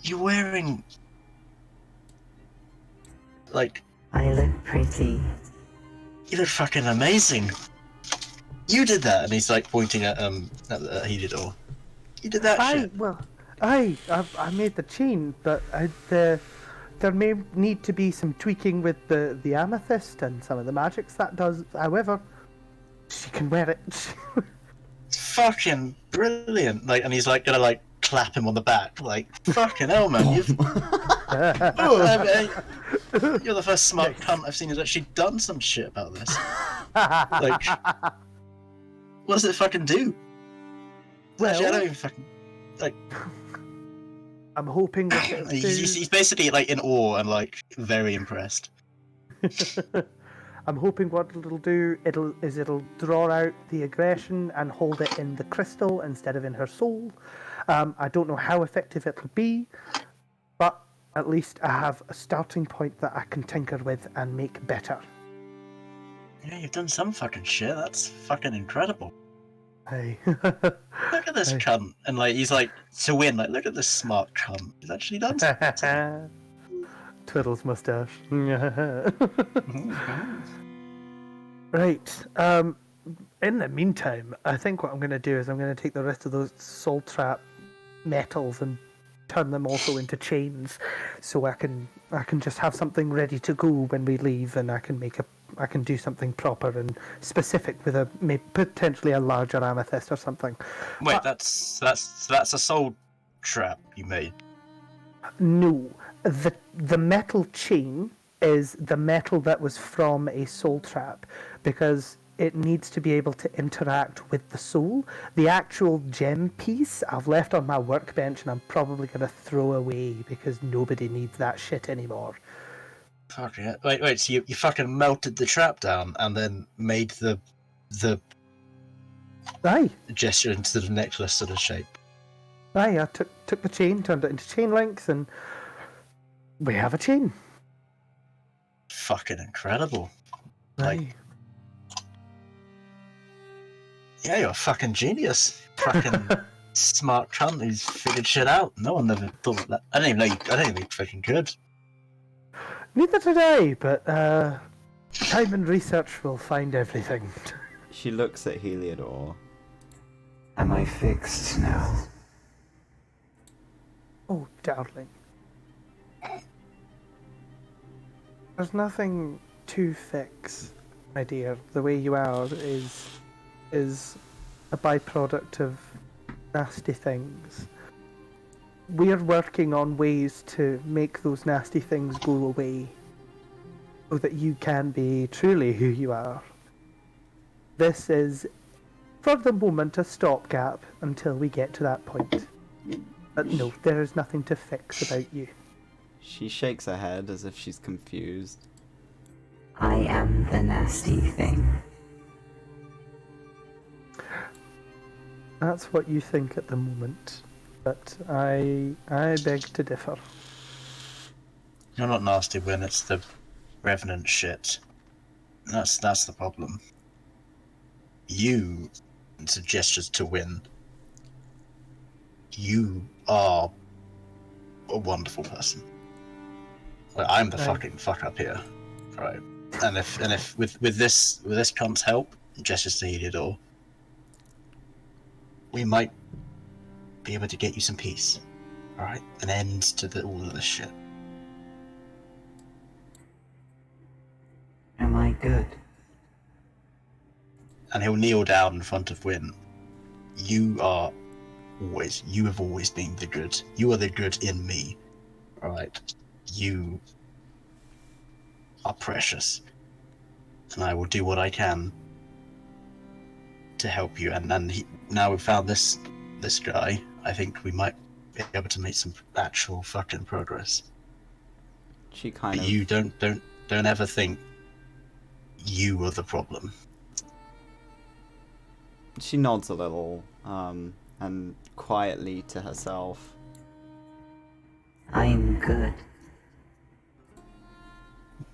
you're wearing like I look pretty. You look fucking amazing. You did that, and he's like pointing at the heated door. You did that shit. I made the chain, but there may need to be some tweaking with the amethyst and some of the magics that does. However, she can wear it. It's fucking brilliant. Like, and he's like gonna like clap him on the back, like fucking hell, man. You're the first smart cunt I've seen who's actually done some shit about this. Like, what does it fucking do? Well, Actually, I don't even fucking like. I'm hoping that it'll do... he's basically like in awe and like very impressed. I'm hoping what it'll do it'll draw out the aggression and hold it in the crystal instead of in her soul. I don't know how effective it'll be, but at least I have a starting point that I can tinker with and make better. Yeah, you've done some fucking shit. That's fucking incredible. Hey. Look at this cunt, and like he's like to win. Like, look at this smart cunt. He's actually done something. Twiddles mustache. Right. In the meantime, I think what I'm going to do is I'm going to take the rest of those soul trap metals and turn them also into chains, so I can just have something ready to go when we leave, and I can do something proper and specific with potentially a larger amethyst or something. Wait, that's a soul trap you made. No, the metal chain is the metal that was from a soul trap, because it needs to be able to interact with the soul. The actual gem piece I've left on my workbench, and I'm probably going to throw away because nobody needs that shit anymore. Fuck yeah. Wait, so you fucking melted the trap down and then made the Aye. gesture into the necklace sort of shape. Aye, I took the chain, turned it into chain links, and we have a chain. Fucking incredible. Aye. Like, yeah, you're a fucking genius. Fucking smart cunt who's figured shit out. No one ever thought of that. I didn't even think you fucking could. Neither did I, but time and research will find everything. She looks at Heliodor. Am I fixed now? Oh, darling. There's nothing to fix, my dear. The way you are is a byproduct of nasty things. We're working on ways to make those nasty things go away, so that you can be truly who you are. This is, for the moment, a stopgap until we get to that point. But no, there is nothing to fix about you. She shakes her head as if she's confused. I am the nasty thing. That's what you think at the moment, but I beg to differ. You're not nasty when it's the revenant shit. That's the problem. You suggested to win. You are a wonderful person. Well, I'm the fucking fuck up here, right? And if with this cunt's help, gestures to Heliodor, we might be able to get you some peace. Alright? An end to all of this shit. Am I good? And he'll kneel down in front of Wynn. You have always been the good. You are the good in me. Alright? You are precious. And I will do what I can to help you. And now we've found this guy, I think we might be able to make some actual fucking progress. She kind But of... you don't ever think you are the problem. She nods a little, and quietly to herself. I'm good.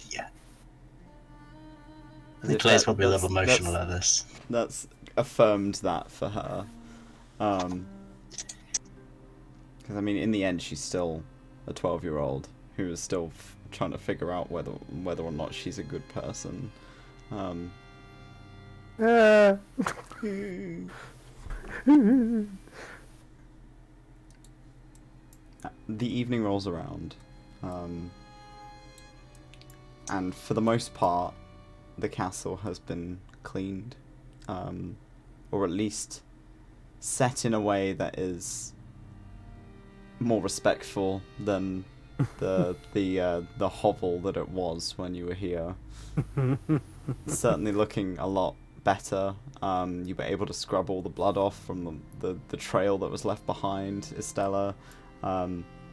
Yeah. As if Claire's that- probably a little that's- emotional at this. That's affirmed that for her. Because, I mean, in the end, she's still a 12-year-old who is still trying to figure out whether or not she's a good person. Uh, The evening rolls around, and for the most part, the castle has been cleaned, or at least set in a way that is more respectful than the hovel that it was when you were here. Certainly looking a lot better. You were able to scrub all the blood off from the trail that was left behind, Estella.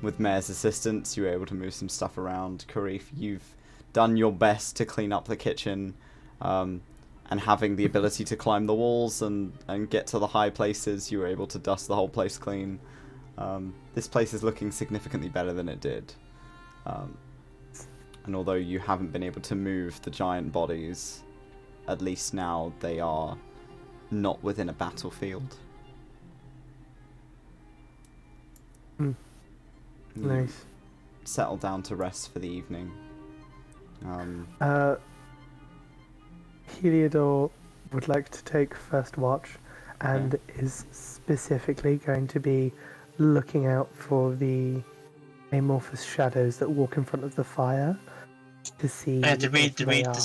With Mayor's assistance, you were able to move some stuff around. Karif, you've done your best to clean up the kitchen, and having the ability to climb the walls and get to the high places, you were able to dust the whole place clean. This place is looking significantly better than it did. And although you haven't been able to move the giant bodies, at least now they are not within a battlefield. Mm. You Nice. settle down to rest for the evening. Heliodor would like to take first watch and is specifically going to be looking out for the amorphous shadows that walk in front of the fire to see Did we if they are...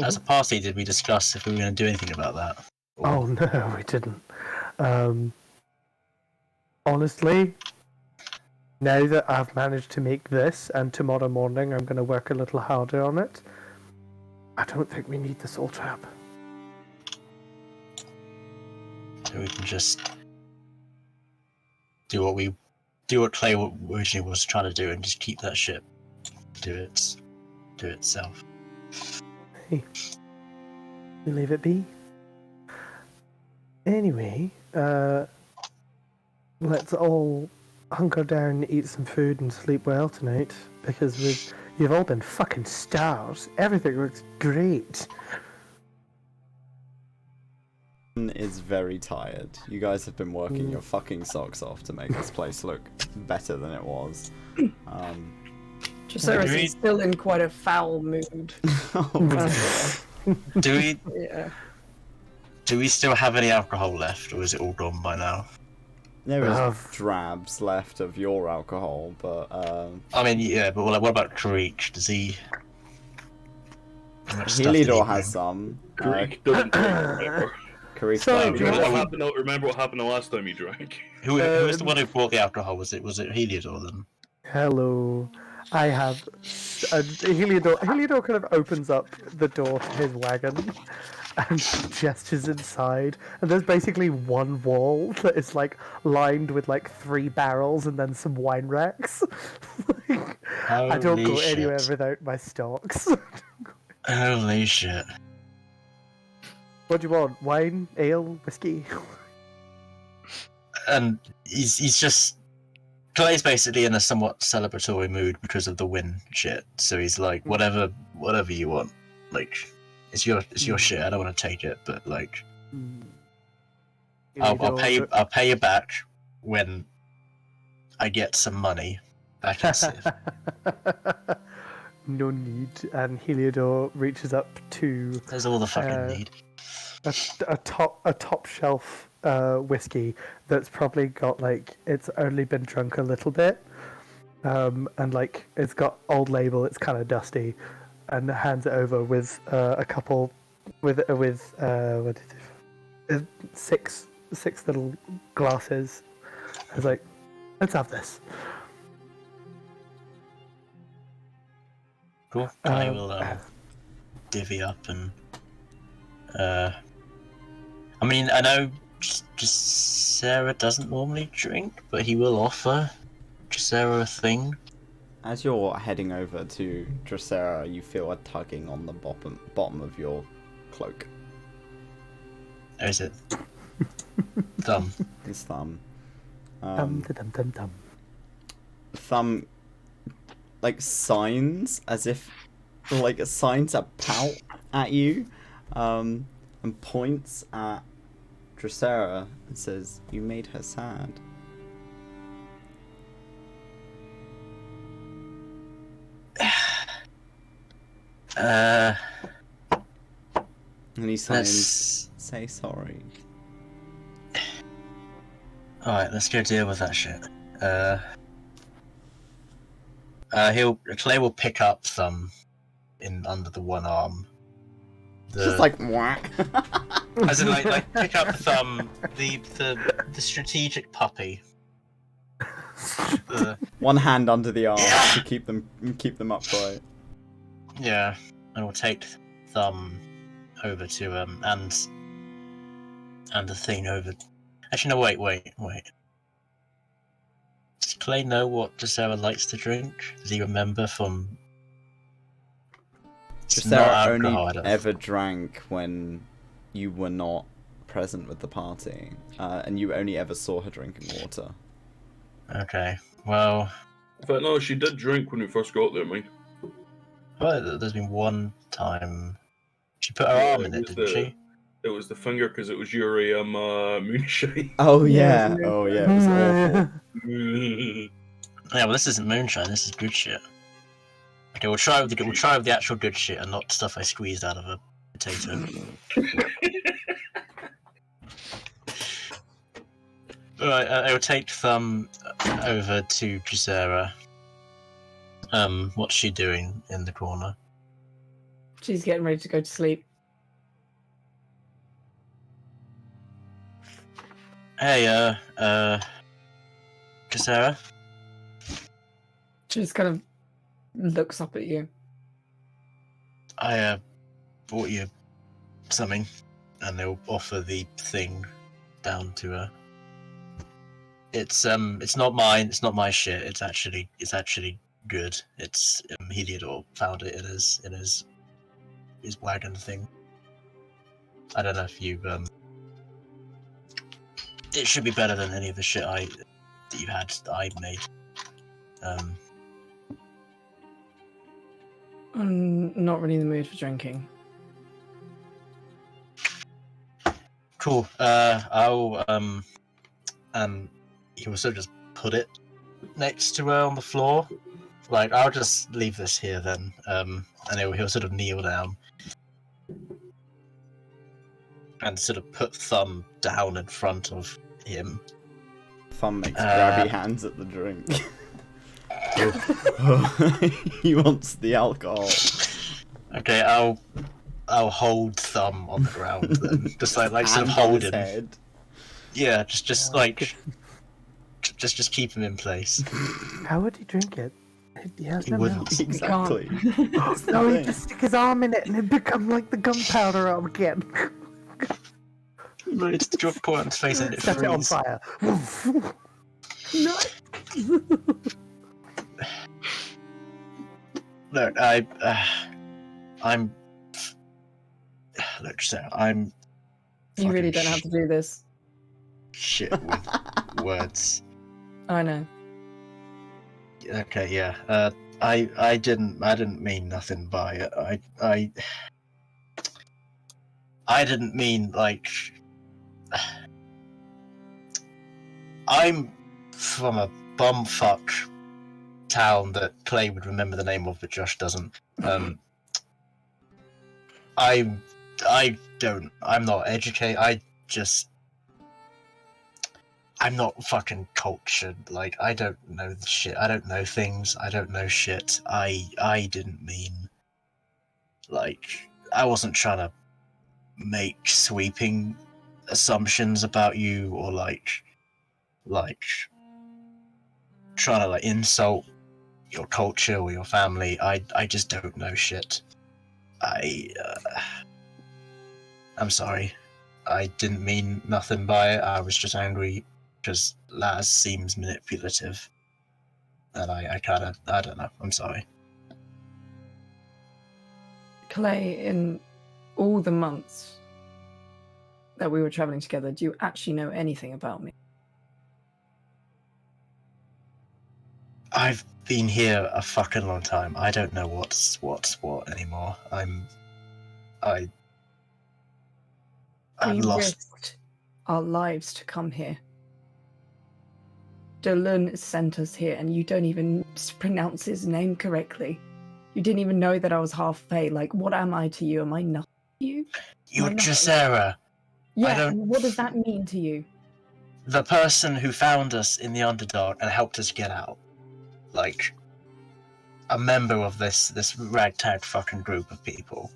as a party, did we discuss if we were going to do anything about that? Oh no, we didn't. Honestly, now that I've managed to make this, and tomorrow morning I'm going to work a little harder on it, I don't think we need the soul trap. So we can just do what Clay originally was trying to do, and just keep that ship do itself. Hey, we leave it be. Anyway, let's all hunker down, eat some food, and sleep well tonight, because you've all been fucking starved. Everything looks great. Is very tired. You guys have been working your fucking socks off to make this place look better than it was. Dracera is still in quite a foul mood. Do we still have any alcohol left, or is it all gone by now? There is drabs left of your alcohol, but I mean, yeah, but what about Creek? Does he? Heliodor has some. Creek doesn't remember. Remember what happened the last time he drank? Who was the one who brought the alcohol? Was it Heliodor then? Hello. I have... Heliodor kind of opens up the door to his wagon and gestures inside. And there's basically one wall that is like lined with like 3 barrels and then some wine racks. I don't go anywhere without my stocks. Holy shit. What do you want? Wine, ale, whiskey? And he's just... Clay's basically in a somewhat celebratory mood because of the win shit. So he's like, whatever you want. Like, it's your shit. I don't want to take it, but like, I'll pay you back when I get some money back in Civ. No need. And Heliodor reaches up to... There's all the fucking need. A top shelf whiskey that's probably got like it's only been drunk a little bit, and like it's got old label, it's kind of dusty, and hands it over with a couple with what is it, six little glasses. I was like, let's have this. Cool. I will divvy up and I mean, I know Dracera doesn't normally drink, but he will offer Dracera a thing. As you're heading over to Dracera, you feel a tugging on the bottom of your cloak. Or is it? Thumb. His thumb. Dum. Thumb, like, signs as if, like, signs a pout at you, and points at Dracera and says, "You made her sad." And he signs, Let's... say sorry. Alright, let's go deal with that shit. Clay will pick up Thumb in under the one arm. Just like whack. As in, like pick up Thumb, the strategic puppy. One hand under the arm to keep them upright. Yeah, and we'll take Thumb over to and the thing over. Actually, no, wait. Does Clay know what Sarah likes to drink? Does he remember from? Sarah only ever drank when you were not present with the party, and you only ever saw her drinking water. Okay, well. But no, she did drink when we first got there, mate. Well, there's been one time she put her arm in it, didn't she? It was the finger because it was your moonshine. Oh yeah, it was awful. Yeah, well, this isn't moonshine. This is good shit. Okay, we'll try with the actual good shit and not stuff I squeezed out of a potato. Alright, I will take Thumb over to Gisera. What's she doing in the corner? She's getting ready to go to sleep. Hey, Gisera? She just kind of looks up at you. I, bought you something, and they'll offer the thing down to her. It's not mine, it's not my shit, it's actually good. It's, Heliodor found it in his wagon thing. I don't know if you, it should be better than any of the shit that I made. I'm not really in the mood for drinking. Cool. He will sort of just put it next to her on the floor. Like, I'll just leave this here then. And he'll sort of kneel down and sort of put Thumb down in front of him. Thumb makes grabby hands at the drink. He wants the alcohol. Okay, I'll hold Thumb on the ground then. Just like sort of hold him. Head. Yeah, just keep him in place. How would he drink it? He has He no wouldn't. mouth. Exactly. No, he'd just stick his arm in it and it'd become like the gunpowder arm again. It's the drop point on his face and it Set it on freezes. fire. No. Look, I'm. Look, Sarah, I'm. You really fucking don't have to do this. shit with words. I know. Okay, yeah. I didn't mean nothing by it. I didn't mean like. I'm from a bumfuck town that Clay would remember the name of, but Josh doesn't. I'm not educated. I'm not fucking cultured. Like, I don't know the shit. I don't know things. I don't know shit. I didn't mean, like, I wasn't trying to make sweeping assumptions about you or like trying to like insult your culture or your family. I just don't know shit. I'm sorry. I didn't mean nothing by it. I was just angry because Laz seems manipulative. And I don't know. I'm sorry. Clay, in all the months that we were traveling together, do you actually know anything about me? I've been here a fucking long time. I don't know what's what anymore. I'm We lost. risked our lives to come here. Adynn sent us here, and you don't even pronounce his name correctly. You didn't even know that I was half Fae. Like, what am I to you? Am I nothing to you? You're I know. Dracera. Yeah, don't- and what does that mean to you? The person who found us in the Underdark and helped us get out. Like, a member of this ragtag fucking group of people.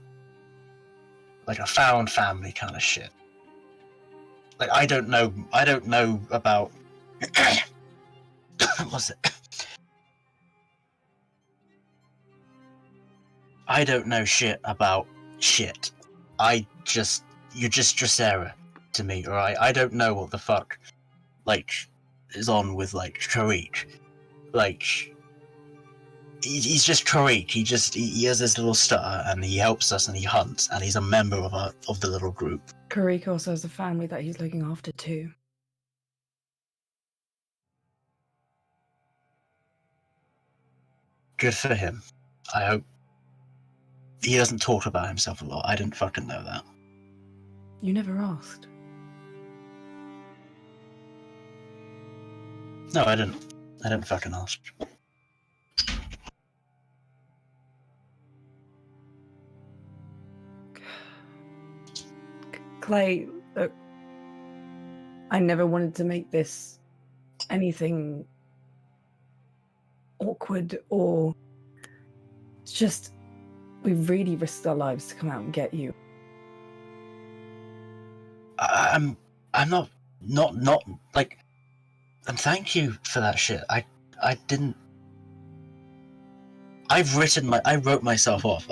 Like a found family kind of shit. Like, I don't know about... what was it? I don't know shit about shit. You're just Dracera to me, alright? I don't know what the fuck, like, is on with, like, Karik. Like, he's just Karik. He has this little stutter, and he helps us, and he hunts, and he's a member of the little group. Karik also has a family that he's looking after too. Good for him. I hope he doesn't talk about himself a lot. I didn't fucking know that. You never asked. No, I didn't. I didn't fucking ask. Clay, look, I never wanted to make this anything awkward or... It's just, we've really risked our lives to come out and get you. I'm not like, and thank you for that shit. I didn't. I wrote myself off.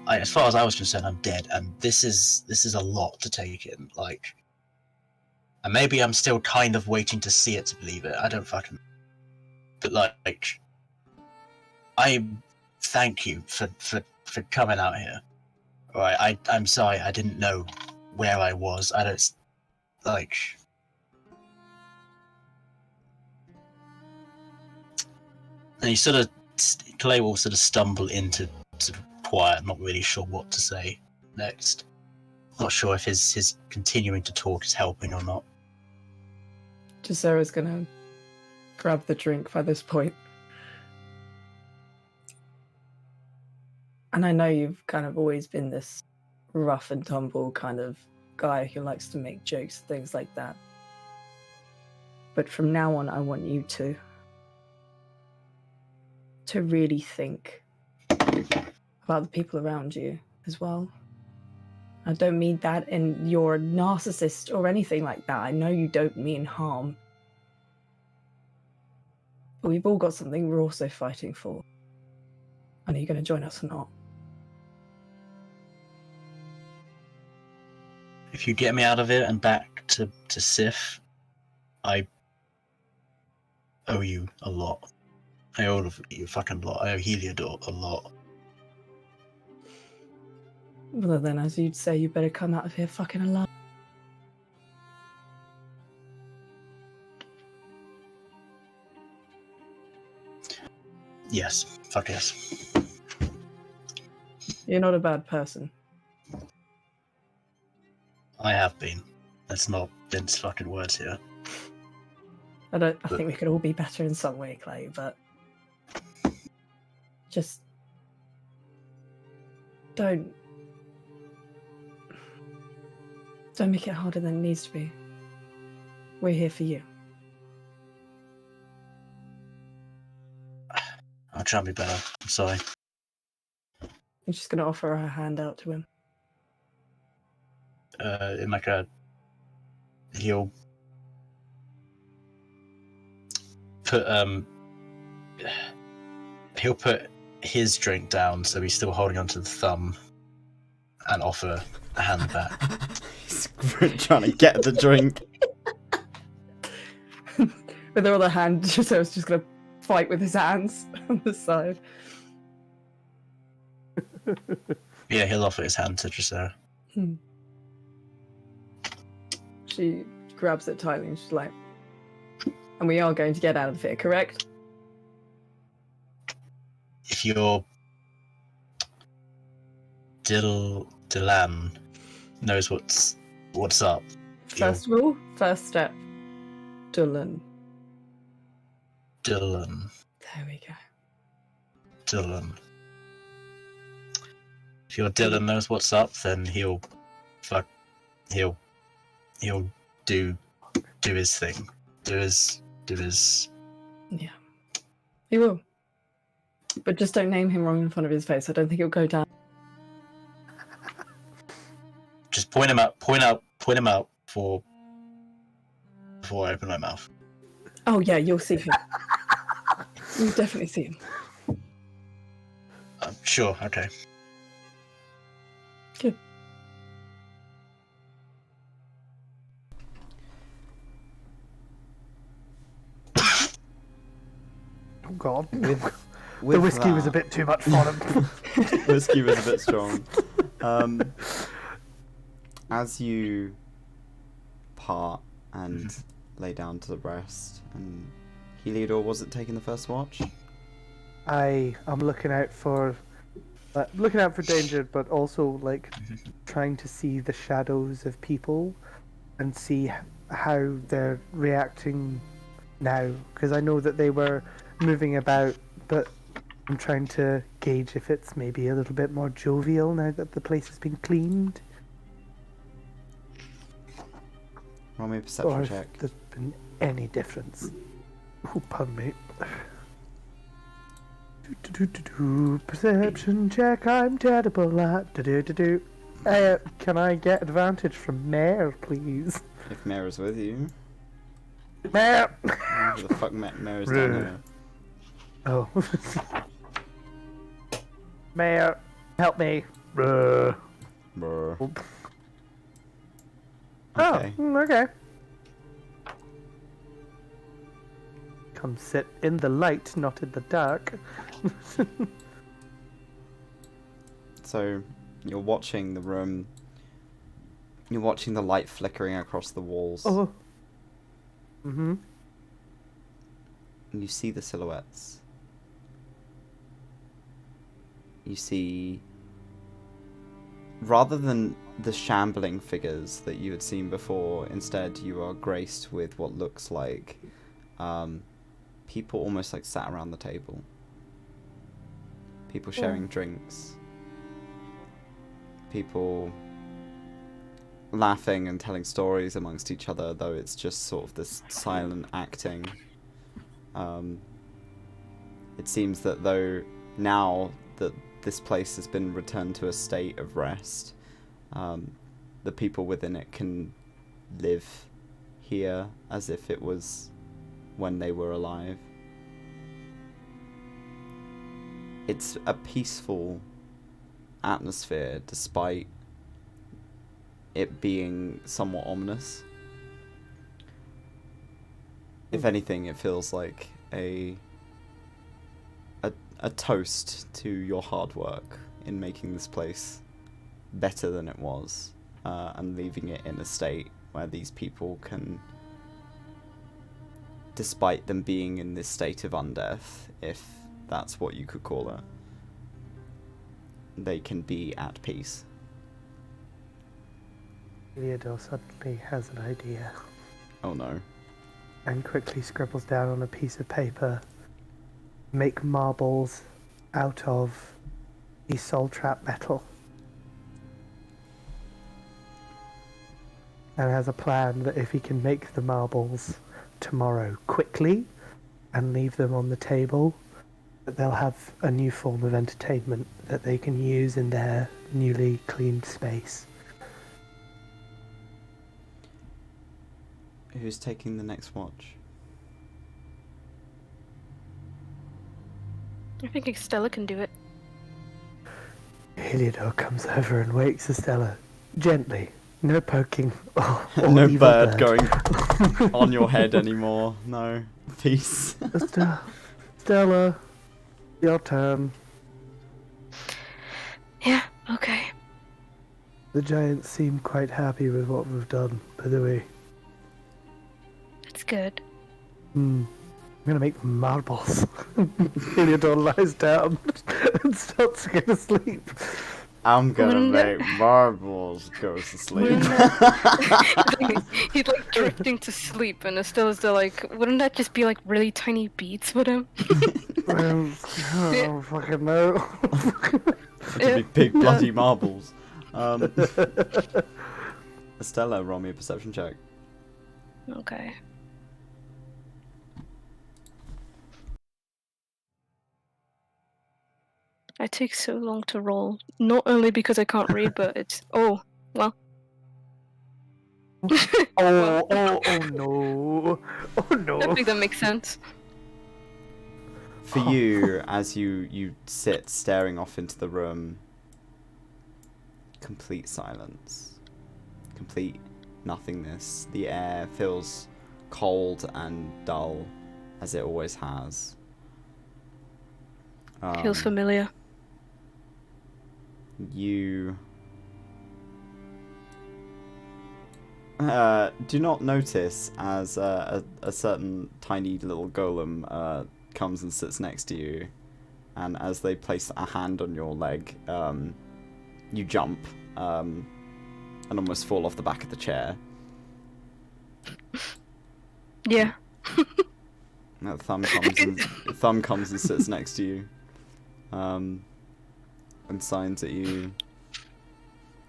As far as I was concerned, I'm dead, and this is a lot to take in. Like, and maybe I'm still kind of waiting to see it to believe it. I don't fucking. But like, I thank you for coming out here. All right, I'm sorry. I didn't know where I was. I don't like. And Clay will sort of stumble into sort of quiet, not really sure what to say next. Not sure if his continuing to talk is helping or not. Dracera's gonna grab the drink by this point. And I know you've kind of always been this rough and tumble kind of guy who likes to make jokes, things like that. But from now on, I want you to really think about the people around you as well. I don't mean that in you're a narcissist or anything like that. I know you don't mean harm. But we've all got something we're also fighting for. And are you going to join us or not? If you get me out of it and back to Sif, I owe you a lot. I owe you a fucking lot. I owe Heliodor a lot. Well, then, as you'd say, you better come out of here fucking alive. Yes. Fuck yes. You're not a bad person. I have been. Let's not mince fucking words here. I think we could all be better in some way, Clay, but just don't make it harder than it needs to be. We're here for you. I'll try and be better. I'm sorry. I'm just going to offer her hand out to him. In like a... He'll put his drink down, so he's still holding onto the thumb, and offer a hand back. He's trying to get the drink. With the other hand, Giselle's just going to fight with his hands on the side. Yeah, he'll offer his hand to Dracera. She grabs it tightly and she's like, and we are going to get out of here, correct? If your Dylan knows what's up. First rule, first step. Dylan. There we go. Dylan. If your Dylan knows what's up, then he'll fuck, he'll do his thing, do his. Yeah, he will. But just don't name him wrong in front of his face. I don't think it'll go down. Just point him out before I open my mouth. Oh yeah, you'll see him. You'll definitely see him. Sure, okay. Good. Oh God. With The whiskey was a that- bit too much for him. Whiskey was a bit strong. As you part and lay down to rest, and Heliodor wasn't taking the first watch. I'm looking out for danger, but also like trying to see the shadows of people and see how they're reacting now, because I know that they were moving about, but I'm trying to gauge if it's maybe a little bit more jovial now that the place has been cleaned, Roll me a perception or if check. there's been any difference. Oh, pardon me. Perception check, I'm terrible at. Can I get advantage from Mayor, please? If Mare is with you. Mayor! Who the fuck Mare is down here? Oh. Mayor, help me. Brr. Okay. Oh, okay. Come sit in the light, not in the dark. So, you're watching the room. You're watching the light flickering across the walls. Oh. Mm-hmm. And you see the silhouettes. You see, rather than the shambling figures that you had seen before, instead you are graced with what looks like people almost like sat around the table. People sharing drinks. People laughing and telling stories amongst each other, though it's just sort of this silent acting. It seems that though now that this place has been returned to a state of rest, the people within it can live here as if it was when they were alive. It's a peaceful atmosphere despite it being somewhat ominous. If anything, it feels like a toast to your hard work in making this place better than it was, and leaving it in a state where these people can, despite them being in this state of undeath, if that's what you could call it, they can be at peace. Theodore suddenly has an idea Oh no. and quickly scribbles down on a piece of paper, make marbles out of the soul trap metal. And has a plan that if he can make the marbles tomorrow quickly and leave them on the table, that they'll have a new form of entertainment that they can use in their newly cleaned space. Who's taking the next watch? I think Estella can do it. Heliodor comes over and wakes Estella gently. No poking. Or No evil bird going on your head anymore. No. Peace. Stella, your turn. Yeah, okay. The giants seem quite happy with what we've done, by the way. That's good. I'm gonna make marbles. Heliodor lies down and starts to go to sleep. I'm gonna Wouldn't it- make marbles go to sleep. He's like drifting to sleep, and Estella's there like, wouldn't that just be like really tiny beads with him? I don't fucking know. It'd be big bloody marbles. Estella, roll me a perception check. Okay. I take so long to roll, not only because I can't read, but it's well. Oh no! Oh no! I think that makes sense. For you, as you sit staring off into the room, complete silence, complete nothingness. The air feels cold and dull, as it always has. Feels familiar. You do not notice as a certain tiny little golem comes and sits next to you, and as they place a hand on your leg, you jump and almost fall off the back of the chair. Yeah. Thumb comes and sits next to you, and signs at you.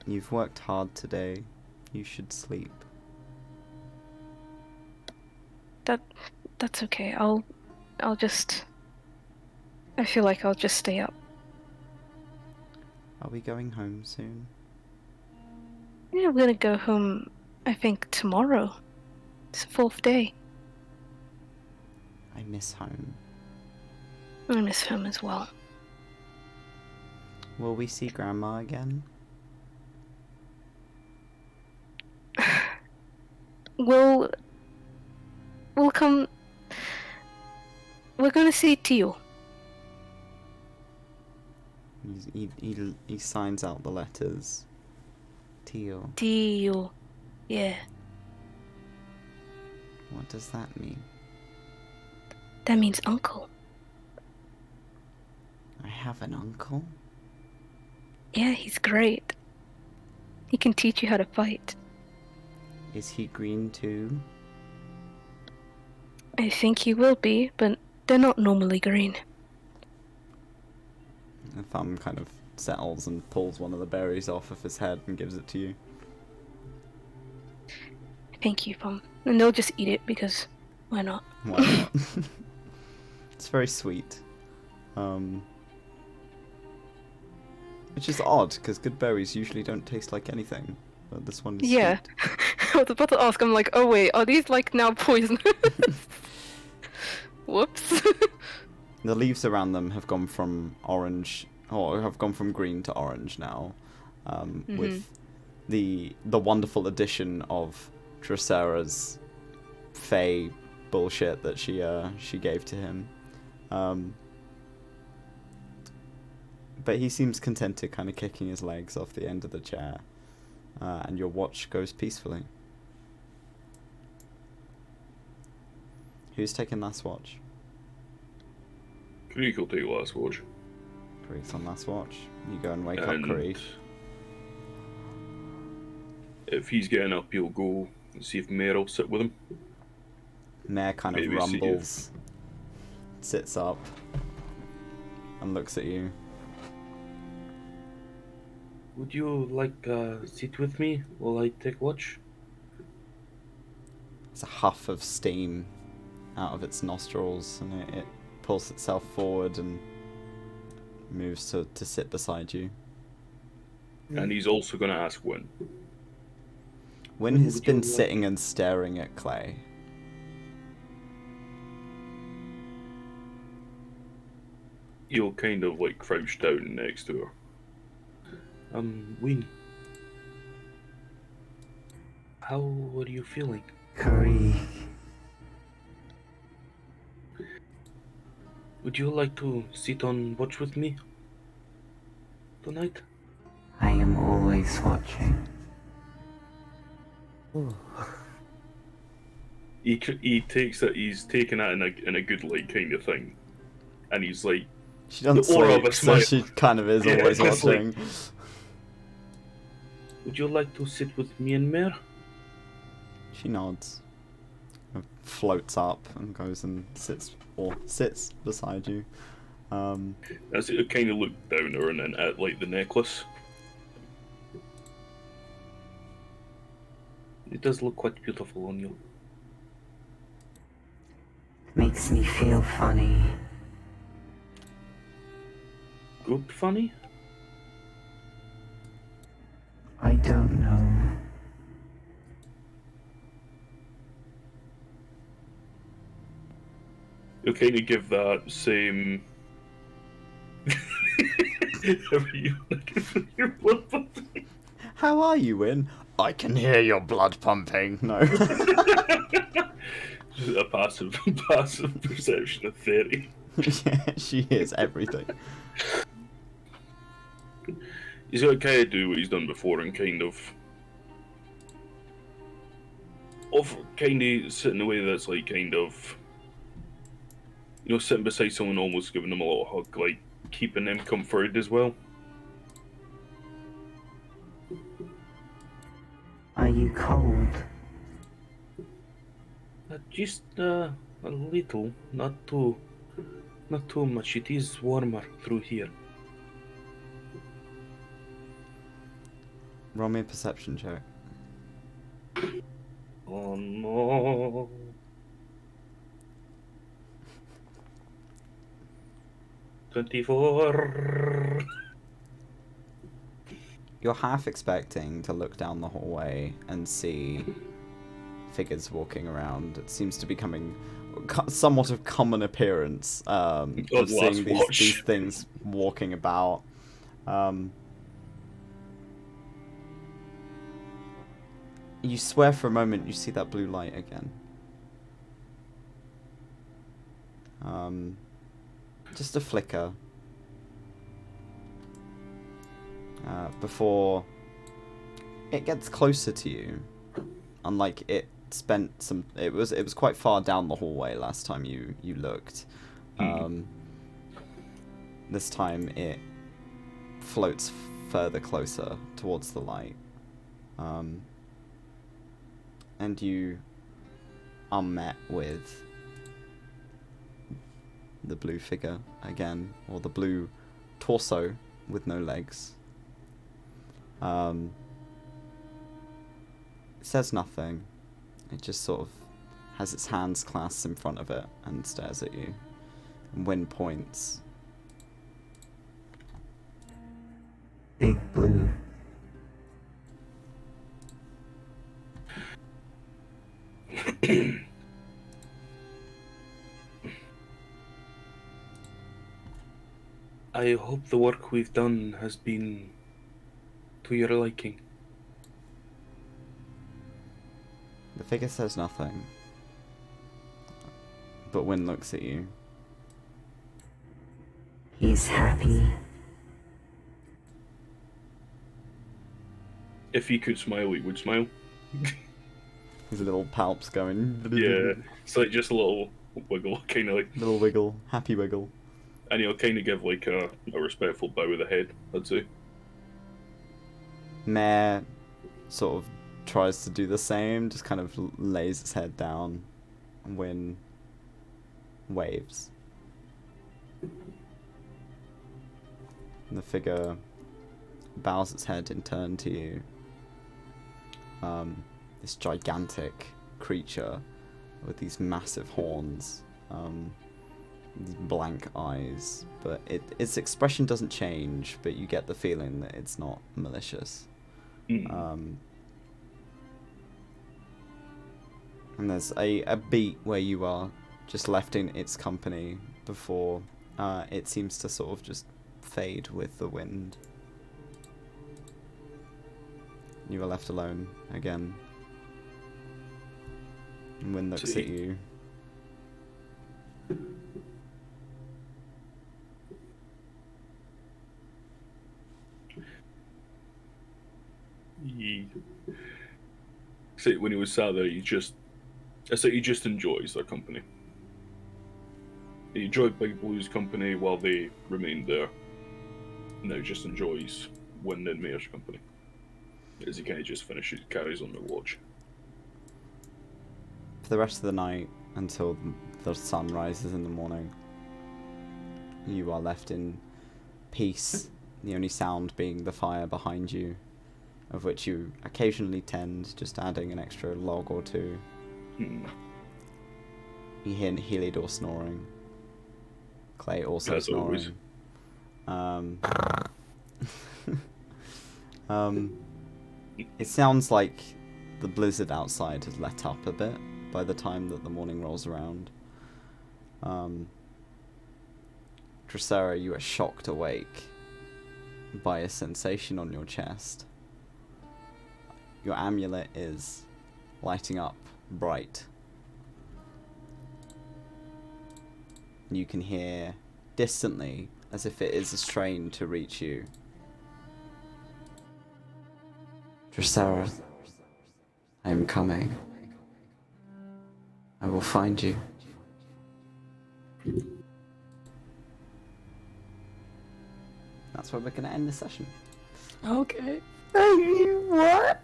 You've worked hard today. You should sleep. That's okay. I'll just. I feel like I'll just stay up. Are we going home soon? Yeah, we're gonna go home. I think tomorrow. It's the 4th day. I miss home. I miss home as well. Will we see Grandma again? We'll come. We're gonna see Tio. He signs out the letters. Tio. Tio. Yeah. What does that mean? That means uncle. I have an uncle? Yeah, he's great. He can teach you how to fight. Is he green too? I think he will be, but they're not normally green. The thumb kind of settles and pulls one of the berries off of his head and gives it to you. Thank you, Pom. And they'll just eat it because why not? Why not? It's very sweet. Which is odd, because good berries usually don't taste like anything. But this one is Yeah. sweet. I was about to ask, I'm like, oh wait, are these like now poison? Whoops. The leaves around them have gone from orange, or have gone from green to orange now, with the wonderful addition of Dracera's fey bullshit that she gave to him. But he seems contented, kind of kicking his legs off the end of the chair, and your watch goes peacefully. Who's taking last watch? Creek will take last watch. Creek's on last watch. You go and wake up And Creek. if he's getting up, he'll go and see if Mare will sit with him. Mare kind of Maybe see if- rumbles, sits up, and looks at you. Would you like to sit with me while I take watch? There's a huff of steam out of its nostrils, and it pulls itself forward and moves to sit beside you. And he's also going to ask when. Wynn When has would you been like- sitting and staring at Clay. He'll kind of like crouch down next to her. Ween. How are you feeling? Creek. Would you like to sit on watch with me tonight? I am always watching. He takes it. He's taken it in a good like kind of thing, and he's like, She doesn't The aura of sleep, a so smile. she kind of is Yeah, always it's like- watching. "Would you like to sit with me and Mare?" She nods, and floats up, and goes and sits beside you. As it kind of look down her and then at like the necklace. It does look quite beautiful on you. Makes me feel funny. Good funny? I don't know. You'll kind of give that same. Your blood pumping. How are you, Win? I can hear your blood pumping. No. Just a passive perception of 30. Yeah, she hears everything. He's got to kind of do what he's done before and kind of sit in a way that's like kind of, you know, sitting beside someone, almost giving them a little hug, like keeping them comforted as well. Are you cold? Just a little, not too much. It is warmer through here. Roll me a perception check. Oh no. $24. You're half expecting to look down the hallway and see figures walking around. It seems to be becoming somewhat of common appearance of seeing these things walking about. You swear for a moment you see that blue light again. Just a flicker. Before it gets closer to you. Unlike it spent some... It was quite far down the hallway last time you looked. This time it floats further closer towards the light. And you are met with the blue figure again, or the blue torso with no legs. It says nothing. It just sort of has its hands clasped in front of it and stares at you. And Wynn points. Big blue. I hope the work we've done has been to your liking. The figure says nothing. But Wynn looks at you. He's happy. If he could smile, he would smile. His little palps going. Yeah, it's like just a little wiggle, kind of like. Little wiggle, happy wiggle. And he'll kind of give like a respectful bow with the head, I'd say. Mare sort of tries to do the same, just kind of lays its head down. Wynn waves. And the figure bows its head in turn to you. This gigantic creature with these massive horns, these blank eyes, but its expression doesn't change, but you get the feeling that it's not malicious. And there's a beat where you are just left in its company before it seems to sort of just fade with the wind. You are left alone again. And Wind looks at you. So when he was sat there, he just enjoys their company. He enjoyed Big Blue's company while they remained there. Now he just enjoys Wind and Mayor's company. As he kind of just carries on the watch. For the rest of the night, until the sun rises in the morning, you are left in peace, the only sound being the fire behind you, of which you occasionally tend, just adding an extra log or two. Hmm. You hear Heliodor snoring. Clay also As always. snoring. It sounds like the blizzard outside has let up a bit by the time that the morning rolls around. Dracera, you are shocked awake by a sensation on your chest. Your amulet is lighting up bright. You can hear distantly, as if it is a strain to reach you. Dracera, I am coming. I will find you. That's where we're going to end the session. Okay. What?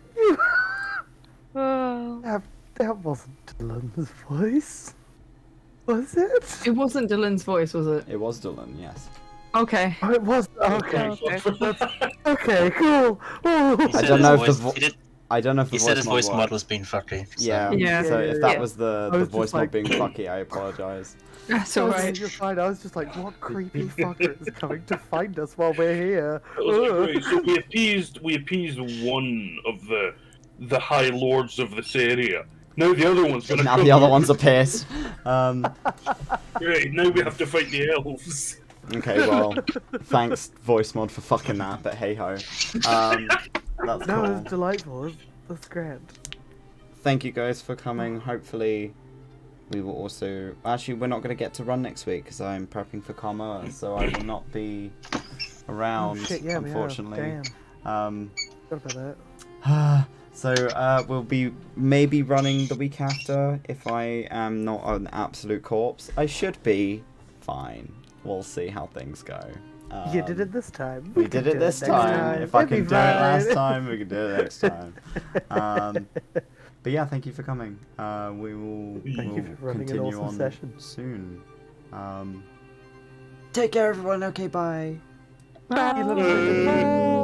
Oh. That wasn't Dylan's voice. Was it? It wasn't Dylan's voice, was it? It was Dylan, yes. Okay. Oh, it was. Okay. Okay. Okay, cool. Oh. He said don't his know if the voice- I don't know if the He said his voice mod mod was being fucky. So. Yeah, Yeah. so Yeah, if yeah, that yeah. was the I was voice just mod like- being fucky, I apologise. That's I was alright. you're fine. I was just like, what creepy fucker is coming to find us while we're here? I was like, right, so we appeased one of the high lords of this area. Now the other one's gonna Now come. the other ones are pissed. Right, now we have to fight the elves. Okay, well, thanks voice mod for fucking that, but hey ho. That's No, it cool. was delightful. That's great. Thank you guys for coming. Hopefully, we will also. Actually, we're not going to get to run next week because I'm prepping for Karma, so I will not be around, Oh, shit, yeah, we have. unfortunately. Damn. Forgot about that. So we'll be maybe running the week after if I am not an absolute corpse. I should be fine. We'll see how things go. You did it this time. We did can it do this next time. If I It'll can be do it last fine. time, we can do it next time. But yeah, thank you for coming. We will Thank you we'll for running an continue awesome on session. soon. Take care, everyone. Okay, bye. You little bit.